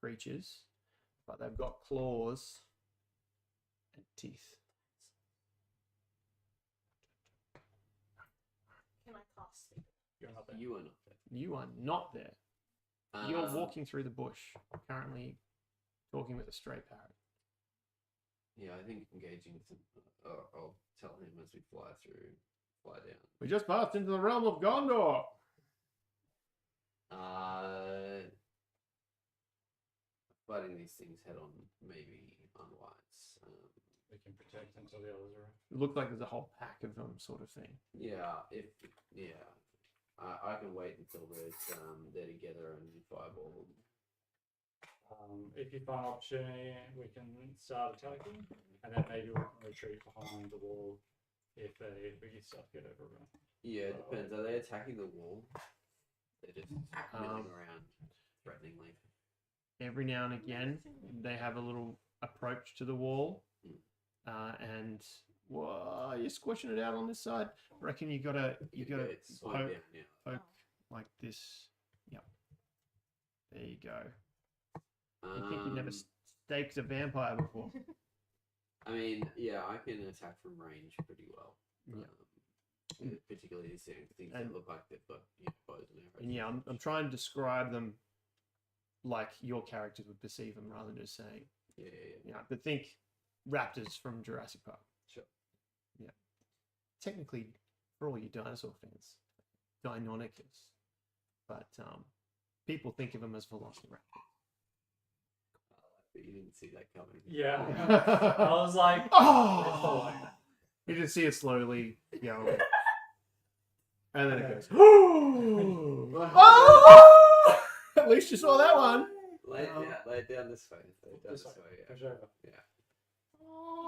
creatures, but they've got claws and teeth.
Can I cast sleep?
You're not there.
You are not there.
You are not there. You're
Um,
walking through the bush, currently talking with a stray parrot.
Yeah, I think engaging with him. I'll tell him as we fly down.
We just passed into the realm of Gondor.
Fighting these things head on may be unwise.
We can protect until the others are.
It looked like there's a whole pack of them, sort of thing.
I can wait until they're together and fireball them.
If you find an opportunity, we can start attacking, and then maybe we can retreat behind the wall if we start to get overrun.
Yeah, it depends. Are they attacking the wall? They're just milling around threateningly.
Every now and again, they have a little approach to the wall, and whoa, you're squishing it out on this side. I reckon you gotta
It's slowed
poke,
down now.
poke like this. Yep. There you go. You think you've never staked a vampire before?
I mean, yeah, I can attack from range pretty well.
Yeah.
Particularly these things
And-
that look like they've got bows and arrows.
And yeah, I'm trying to describe them like your characters would perceive them, rather than just saying,
Yeah.
you know. But think raptors from Jurassic Park.
Sure.
Yeah. Technically, for all you dinosaur fans, Deinonychus, but people think of them as velociraptors.
But you didn't see that coming.
Yeah, I was like,
Oh! You just see it slowly go, and then it goes. At least you saw that one.
Lay it down this way. Lay it down this way. Yeah.
push over.
Yeah.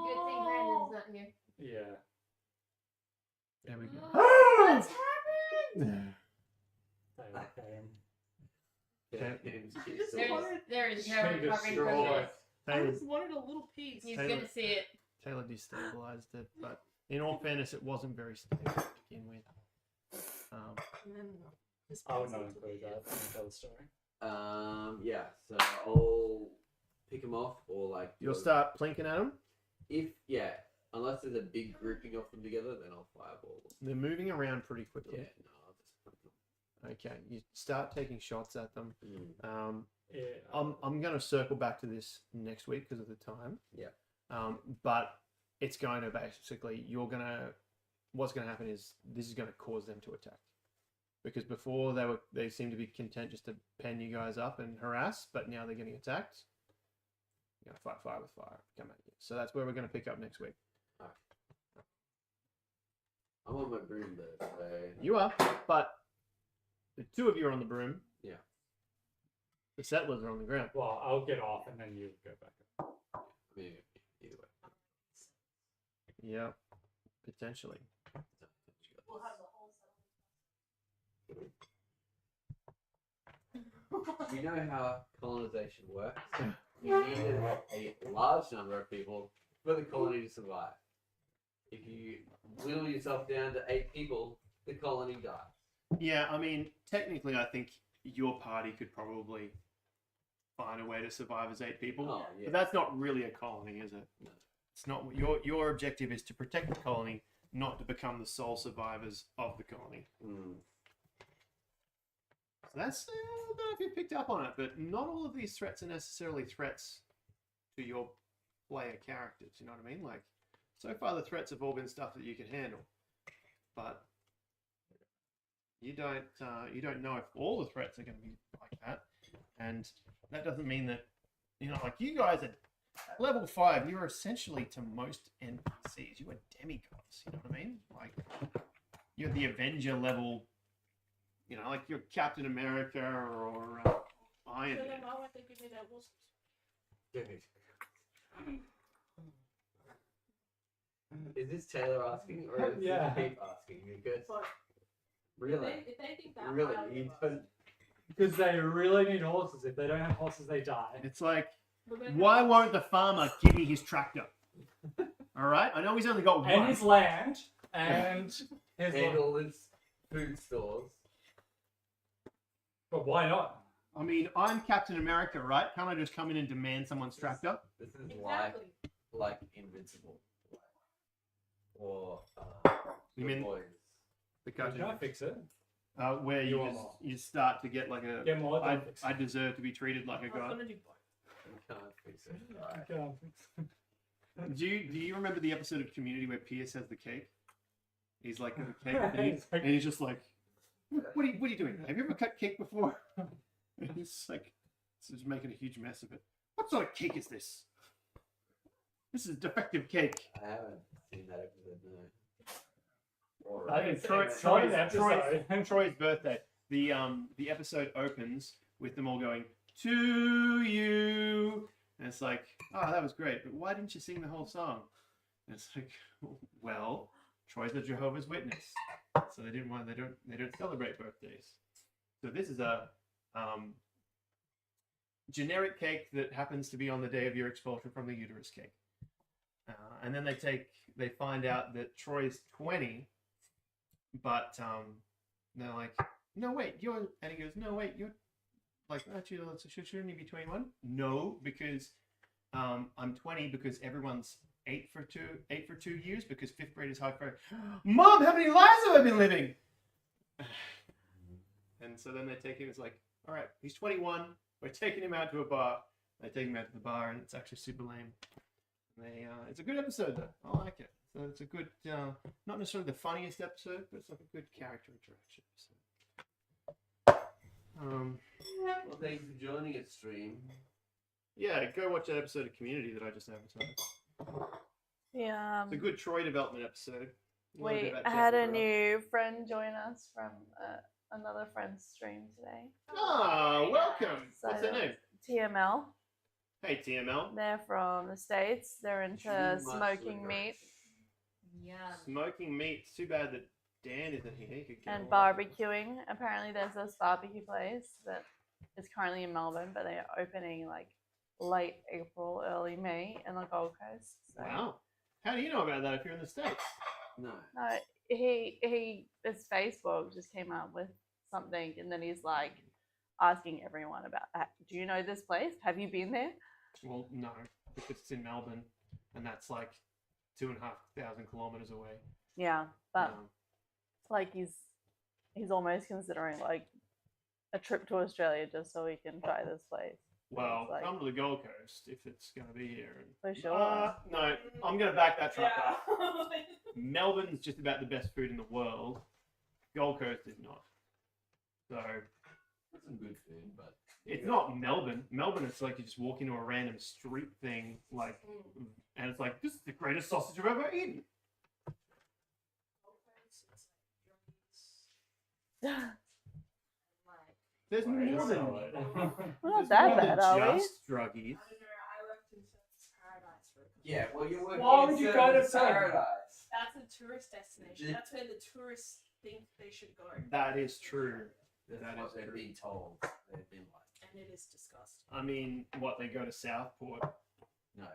Good thing Brandon's not here.
Yeah.
There we go.
What's happened? There is no recovering from this.
I
Taylor,
just wanted a little piece.
He's
Taylor-
gonna see it.
Taylor destabilized it, but in all fairness, it wasn't very stable to begin with.
And then this
I would not
person
include that in the tell the story.
Yeah. So I'll pick them off, or like
You'll
go-
start plinking at them.
Unless there's a big grouping of them together, then I'll fireball them.
They're moving around pretty quickly.
Yeah. No, I'll just plink them.
Okay, you start taking shots at them.
Yeah.
I'm going to circle back to this next week because of the time.
Yeah.
But it's going to basically, what's going to happen is this is going to cause them to attack. Because before they seemed to be content just to pen you guys up and harass, but now they're getting attacked. You're going to fight fire with fire. Come at you. So that's where we're going to pick up next week.
I'm on my broom though. So
You are, but the two of you are on the broom.
Yeah.
The settlers are on the ground.
Well, I'll get off and then you go back up.
I mean, either way.
Yeah, potentially.
will have the whole
You know how colonization works. You need a large number of people for the colony to survive. If you whittle yourself down to 8 people, the colony dies.
Yeah, I mean, technically, I think your party could probably find a way to survive as 8 people.
Oh, yeah.
But that's not really a colony, is it?
No.
It's not. Your objective is to protect the colony, not to become the sole survivors of the colony. So that's. I don't know if you picked up on it, but not all of these threats are necessarily threats to your player characters. You know what I mean? Like, so far the threats have all been stuff that you can handle, but you don't know if all the threats are going to be like that, and that doesn't mean that, you know, like you guys are at level 5. You're essentially to most NPCs, you are demigods. You know what I mean? Like you're the Avenger level. You know, like you're Captain America or Iron
So
Man.
then why won't they give me that wasp?
Is this Taylor asking or is
Yeah.
this Pete asking? Because
But
really,
if they think that
really,
highly
you
of us,
don't.
Because they really need horses. If they don't have horses, they die.
It's like,
but then
why won't the farmer give me his tractor? All right, I know he's only got
And
one.
his land, and his
Handle his food stores.
But why not?
I mean, I'm Captain America, right? Can't I just come in and demand someone's tractor?
This is
exactly.
like Invincible. Or
You
Good
mean
Boys.
the
Can
cartoon?
I fix it?
Where you
You
just,
are.
you start to get like a.
Get more than fix it.
I deserve to be treated like a
I was
god.
gonna do both.
You can't fix it.
I
Right.
can't fix it.
Do you remember the episode of Community where Pierce has the cake? He's like got the cake, and he's just like, what are you doing? Have you ever cut cake before? And he's like, this is making a huge mess of it. What sort of cake is this? This is defective cake.
I haven't seen that episode, no. Or,
I didn't say
Troy-
it's not an
Troy's-
episode.
Troy's birthday. The episode opens with them all going to you, and it's like, oh, that was great, but why didn't you sing the whole song? And it's like, well, Troy's a Jehovah's Witness, so they don't celebrate birthdays. So this is a generic cake that happens to be on the day of your expulsion from the uterus cake, and then they find out that Troy's 20. But they're like, no, wait, and he goes, no, wait, you're like, aren't you, shouldn't you be 21? No, because I'm 20 because everyone's 8 for 2 years because 5th grade is high for. Mom, how many lives have I been living? And so then they take him, it's like, all right, he's 21, we're taking him out to a bar. They take him out to the bar and it's actually super lame. It's a good episode though, I like it. So it's a good, not necessarily the funniest episode, but it's like a good character interaction episode.
well, thank you for joining us, stream.
Yeah, go watch that episode of Community that I just advertised.
Yeah.
It's a good Troy development episode. A little bit
We
about
had
Jeffrey
a
Ross.
new friend join us from another friend's stream today.
Ah, welcome.
So
What's their name?
TML.
Hey, TML.
They're from the States. They're into
Too much
smoking meat
Yeah.
Smoking meat. It's too bad that Dan isn't here. He could get
and
along.
barbecuing. Apparently, there's this barbecue place that is currently in Melbourne, but they are opening like late April, early May in the Gold Coast. So,
Wow. How do you know about that if you're in the States?
No.
no, his Facebook just came up with something, and then he's like asking everyone about, do you know this place? Have you been there?
Well, no, because it's in Melbourne, and that's like 2,500 kilometers away.
Yeah, but
Um,
like he's almost considering like a trip to Australia just so he can try this place.
well,
It's like-
come to the Gold Coast if it's going to be here. And,
For sure.
no, I'm going to back that truck
Yeah.
up. Melbourne's just about the best food in the world. Gold Coast is not. So
That's some good food, but
it's not Melbourne. Melbourne, it's like you just walk into a random street thing, like, and it's like, this is the greatest sausage I've ever eaten. There's more than
We're
there's
not that
more than
bad, are we?
just druggies.
I don't know. I worked in Surfers Paradise for a couple
yeah. Well, you're working
Why
in
would you go to
Surfers Paradise?
That's a tourist destination.
Did-
That's where the tourists think they should go,
That is true.
That's
That
what
is
they're
true.
being told. They've been like,
and it is disgusting.
I mean, what, they go to Southport?
no,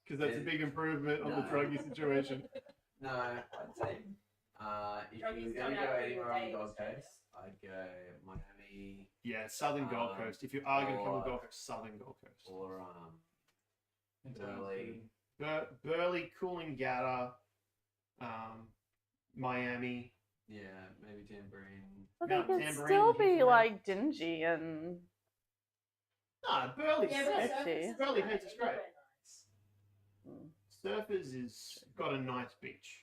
Because that's a big improvement on the
No.
druggie situation.
no. I'd say if you
Druggies
were
don't
going to go
have
anywhere on the
days,
Gold
days.
Coast, I'd go Miami
Yeah, Southern Gold
Um,
Coast. If you are going to come to
or-
Gold Coast, Southern Gold Coast.
or Burleigh.
Burleigh, Coolangatta, Miami.
Yeah, maybe Tambourine.
But
Mount
they could
Tambourine,
still be
Hinterland.
like dingy and
Nah, Burleigh's
Yeah, but
Sexy.
Surfers is
Burleigh
great.
Heads is great.
Very nice.
Surfers is got a nice beach.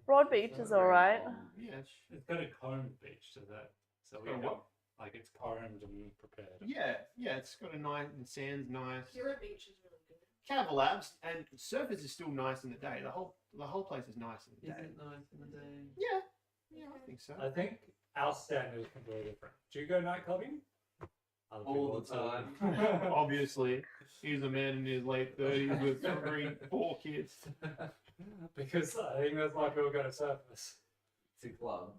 Broad Beach
It's not
is
very
alright.
long.
Yeah,
It's got a combed beach to that, so we
got a
know,
what?
like it's combed and prepared.
yeah, it's got a nice, the sand's nice.
Kira Beach is really good.
Cavalabs and Surfers is still nice in the day. The whole place is nice in the
Is
day.
it nice in the day?
Yeah, I think so.
I think our standard is completely different. Do you go night clubbing? Other
All
people
the
would say-
time.
Obviously, he's a man in his late 30s with 4 kids.
Because I think that's why people go to surface.
It's a club.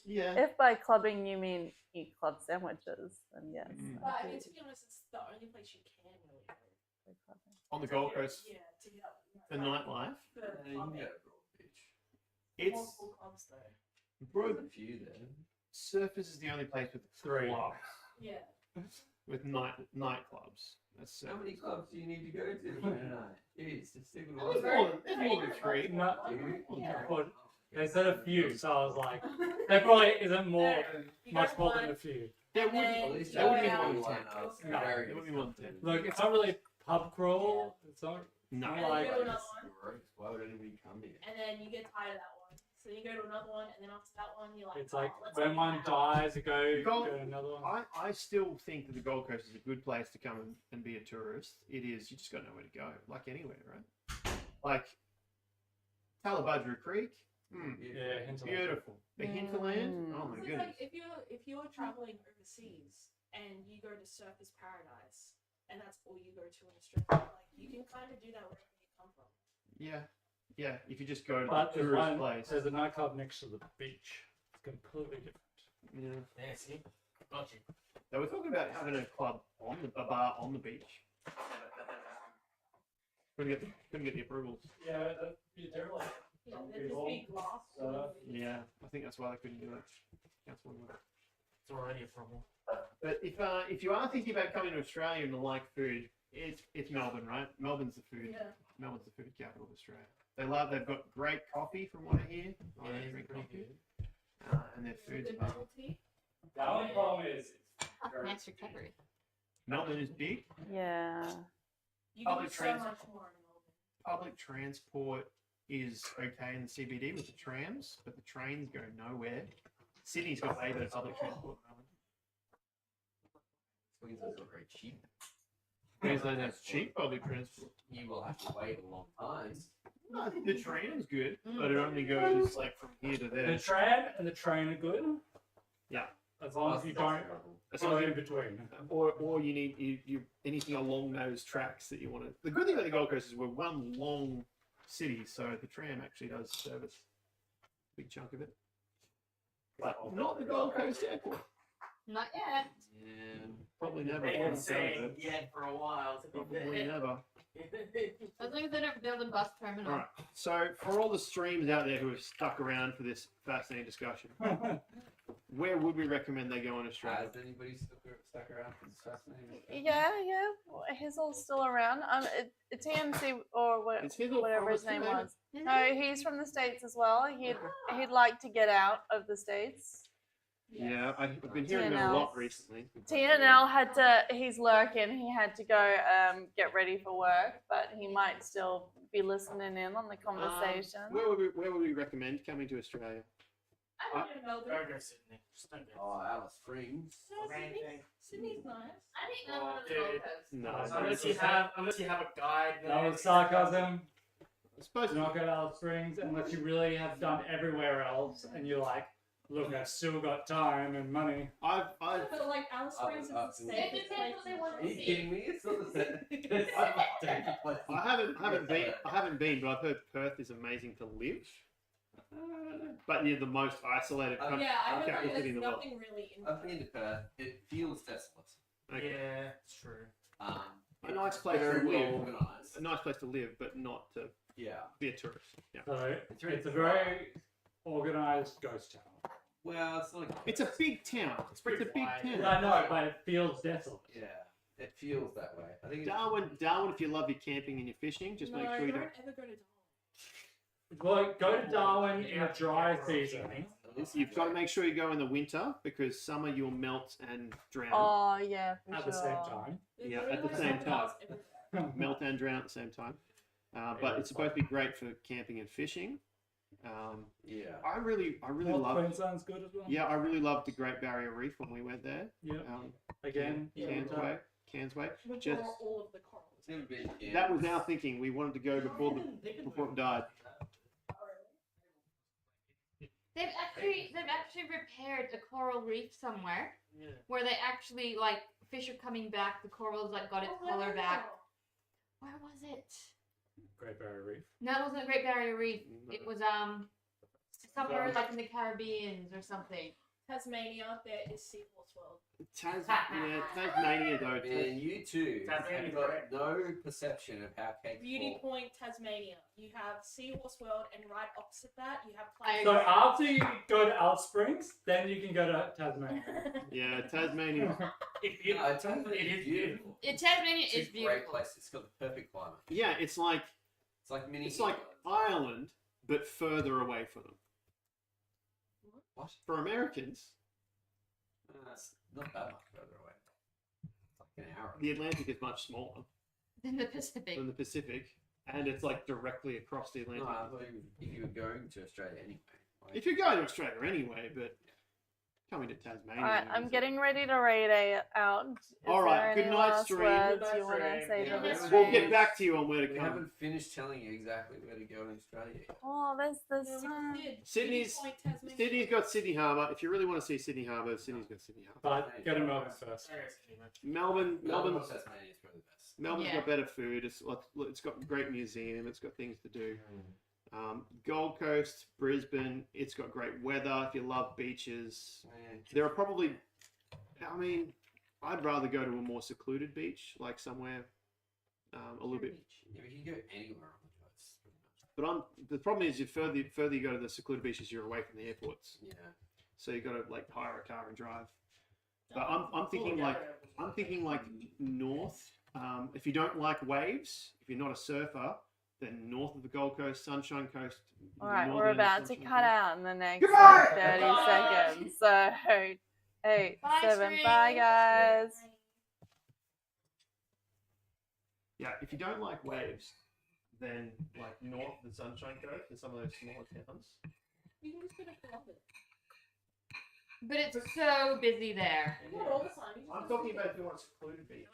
Yeah.
If by clubbing you mean eat club sandwiches, then yes.
But I mean, to be honest, it's the only place you can really go.
On the Gold Coast,
Yeah, to get
for nightlife,
the
You
club
can go to Broad Beach.
it's
multiple clubs though.
bro.
There's a few there.
Surfers is the only place with
3.
clubs,
Yeah.
with nightclubs. That's
How many clubs do you need to go to? Jeez, just stick with
There's
one.
more than 3.
No,
Yeah.
but they said a few, so I was like, there probably isn't more,
You
much
go
more than
one,
a few.
There
and
would
then
At least
there would be
go
more than
out.
10.
No,
Very
There would be more than 10.
Look, it's not really pub crawl. It's not.
No.
And then
Like-
you go to another one,
Gross. Why would anybody come here?
and then you get tired of that one. So you go to another one, and then after that one, you're like,
It's like
oh, let's
when
go
one
back.
dies, you go
Gold-
to another one.
I still think that the Gold Coast is a good place to come and be a tourist. It is. You just got nowhere to go, like anywhere, right? Like Talabudra Creek,
Yeah, hinterland.
beautiful. The hinterland, oh my
So it's
goodness.
like if you're traveling overseas and you go to Surfers Paradise, and that's all you go to in Australia, like you can kind of do that wherever you come from.
Yeah, yeah. If you just go to
But
the
there's
tourist
one,
place,
there's a nightclub next to the beach. It's completely different.
yeah.
Yeah, see? Got you.
They were talking about having a club a bar on the beach. Couldn't get the approvals.
Yeah, they're like.
Yeah,
Some
there'd just
people,
be glass.
Yeah, I think that's why they couldn't do it. Council on Women.
It's already a problem.
But if you are thinking about coming to Australia and like food, it's Melbourne, right? Melbourne's the food.
Yeah.
Melbourne's the food capital of Australia. They've got great coffee from what I hear. I
Yeah,
don't
it's
drink
pretty
coffee.
good.
And their food's
Good
amazing.
bubble tea.
The only problem is.
Nice recovery.
Melbourne is big.
Yeah.
You can
Public
do so
transport.
much more in Melbourne.
Public transport is okay in the CBD with the trams, but the trains go nowhere. Sydney's got way better public transport.
Queensland's not very cheap.
Queensland has cheap public transport.
You will have to wait a long time.
No, I think the tram's good, but it only goes like from here to
The
there.
tram and the train are good.
Yeah.
As long as you don't
As
go
long as
in between.
or you need you anything along those tracks that you want to. The good thing about the Gold Coast is we're one long city, so the tram actually does service a big chunk of it. But not the Gold Coast Airport.
Not yet.
Yeah.
Probably never.
They've
Probably
been saying
never.
yeah for a while. To be
Probably
fair.
never.
As long as they don't build a bus terminal.
All right. So for all the streams out there who have stuck around for this fascinating discussion, where would we recommend they go in Australia?
Has anybody stuck around for this fascinating?
Yeah. Hazel's still around. It's TMC or what,
Is Hazel
whatever
from
his name
Australia?
was. No, he's from the States as well. He'd like to get out of the States.
Yeah, I've been hearing that a lot recently.
TNL he's lurking. He had to go get ready for work, but he might still be listening in on the conversation.
Where would we recommend coming to Australia?
I don't know Melbourne.
Go to Sydney. Just don't go.
Oh, Alice Springs.
No,
Same
Sydney-
thing.
Sydney's nice.
I think no one on the
Dude.
Gold Coast.
No,
Unless you have a guide.
That
there.
was sarcasm.
I suppose
Do not go to Alice Springs unless you really have done everywhere else and you're like, look, I've still got time and money.
I've
But like Alice Springs is the
up-
same.
It depends what they want
Are
to
you
see.
kidding me? It's not the same.
I haven't been, but I've heard Perth is amazing to live. But you're the most isolated country.
Yeah, I heard
capital
like
city in
there's
the world.
nothing really in
I've been to Perth. It feels desolate.
Okay.
Yeah, it's true.
A nice place to
very well
live.
organised.
A nice place to live, but not to
Yeah.
be a tourist. Yeah.
So it's a very organized ghost town.
Well, it's like
It's a big town. It's a big
quiet.
town.
I know, but it feels desolate.
yeah. It feels that way. I think it's
Darwin, if you love your camping and your fishing, just
no,
make sure you
don't
don't.
ever go to Darwin.
Well, go to Darwin in a dry season.
at least
You've got to make sure you go in the winter because summer you'll melt and drown.
Oh yeah, for
At
sure.
the same time.
There's
Yeah, at
literally
the same
hotels
time.
everywhere.
Melt and drown at the same time. But it's supposed to be great for camping and fishing.
Yeah.
I really
North
love.
Queensland's good as well.
Yeah, I really loved the Great Barrier Reef when we went there.
Yeah.
Um,
Again.
Cairnsway.
Before
Just
all of the corals.
It's never been. Yeah.
that was our thinking. We wanted to go before it died.
They've actually repaired a coral reef somewhere
Yeah.
where they actually like fish are coming back. The corals like got its color back. Where was it?
Great Barrier Reef.
No, it wasn't the Great Barrier Reef. It was somewhere like in the Caribbean or something.
Tasmania, there is Seahorse World.
Tasmania though.
And you two
Tasmania's
have got
great.
no perception of how capable.
Beauty Point, Tasmania. You have Seahorse World, and right opposite that, you have
I
So
Planet.
after you go to Alice Springs, then you can go to Tasmania.
Yeah, Tasmania.
It's beautiful.
Tasmania
It is beautiful.
Tasmania
It's
is
a
beautiful.
great place. It's got the perfect climate.
Yeah, it's like
It's like mini.
Ireland, but further away from them.
What?
For Americans,
It's not that much further away. It's like an hour.
the Atlantic is much smaller
Than the Pacific.
than the Pacific, and it's like directly across the
No,
Atlantic.
I thought if you were going to Australia anyway. Like,
If you're going to Australia anyway, but coming to Tasmania.
Alright, I'm
is-
getting ready to read out. Is
Alright,
there
good
any
night,
last
stream.
words
Good night,
you want to
stream.
say
Yeah,
to
we
the
haven't-
We'll
stream?
get back to you on where to
we
come.
haven't finished telling you exactly where to go in Australia yet.
Oh, there's
No, we
this.
just did.
Sydney's-
Beauty Point, Tasmania.
Sydney's got Sydney Harbour. If you really want to see Sydney Harbour, Sydney's got Sydney Harbour.
But go to Melbourne first.
Melbourne,
Melbourne, Tasmania is probably the best.
Melbourne's
Yeah.
got better food. It's got a great museum. It's got things to do. Gold Coast, Brisbane. It's got great weather. If you love beaches, there are probably. I mean, I'd rather go to a more secluded beach, like somewhere a little bit.
Yeah, we can go anywhere on the coast. Pretty much.
But the problem is, the further you go to the secluded beaches, you're away from the airports.
Yeah.
So you got to like hire a car and drive. But I'm thinking like north. If you don't like waves, if you're not a surfer, then north of the Gold Coast, Sunshine Coast. the
Alright, we're
northern
about to
Sunshine
cut
Coast.
out in the next
Goodbye!
30
Bye!
seconds. So, 8,
Bye,
7,
stream.
bye guys.
Yeah, if you don't like waves, then like north of the Sunshine Coast and some of those smaller towns.
You can just go to Columbus.
But it's so busy there.
You go all the time. You
I'm
just
talking
go.
about if you want a secluded beach.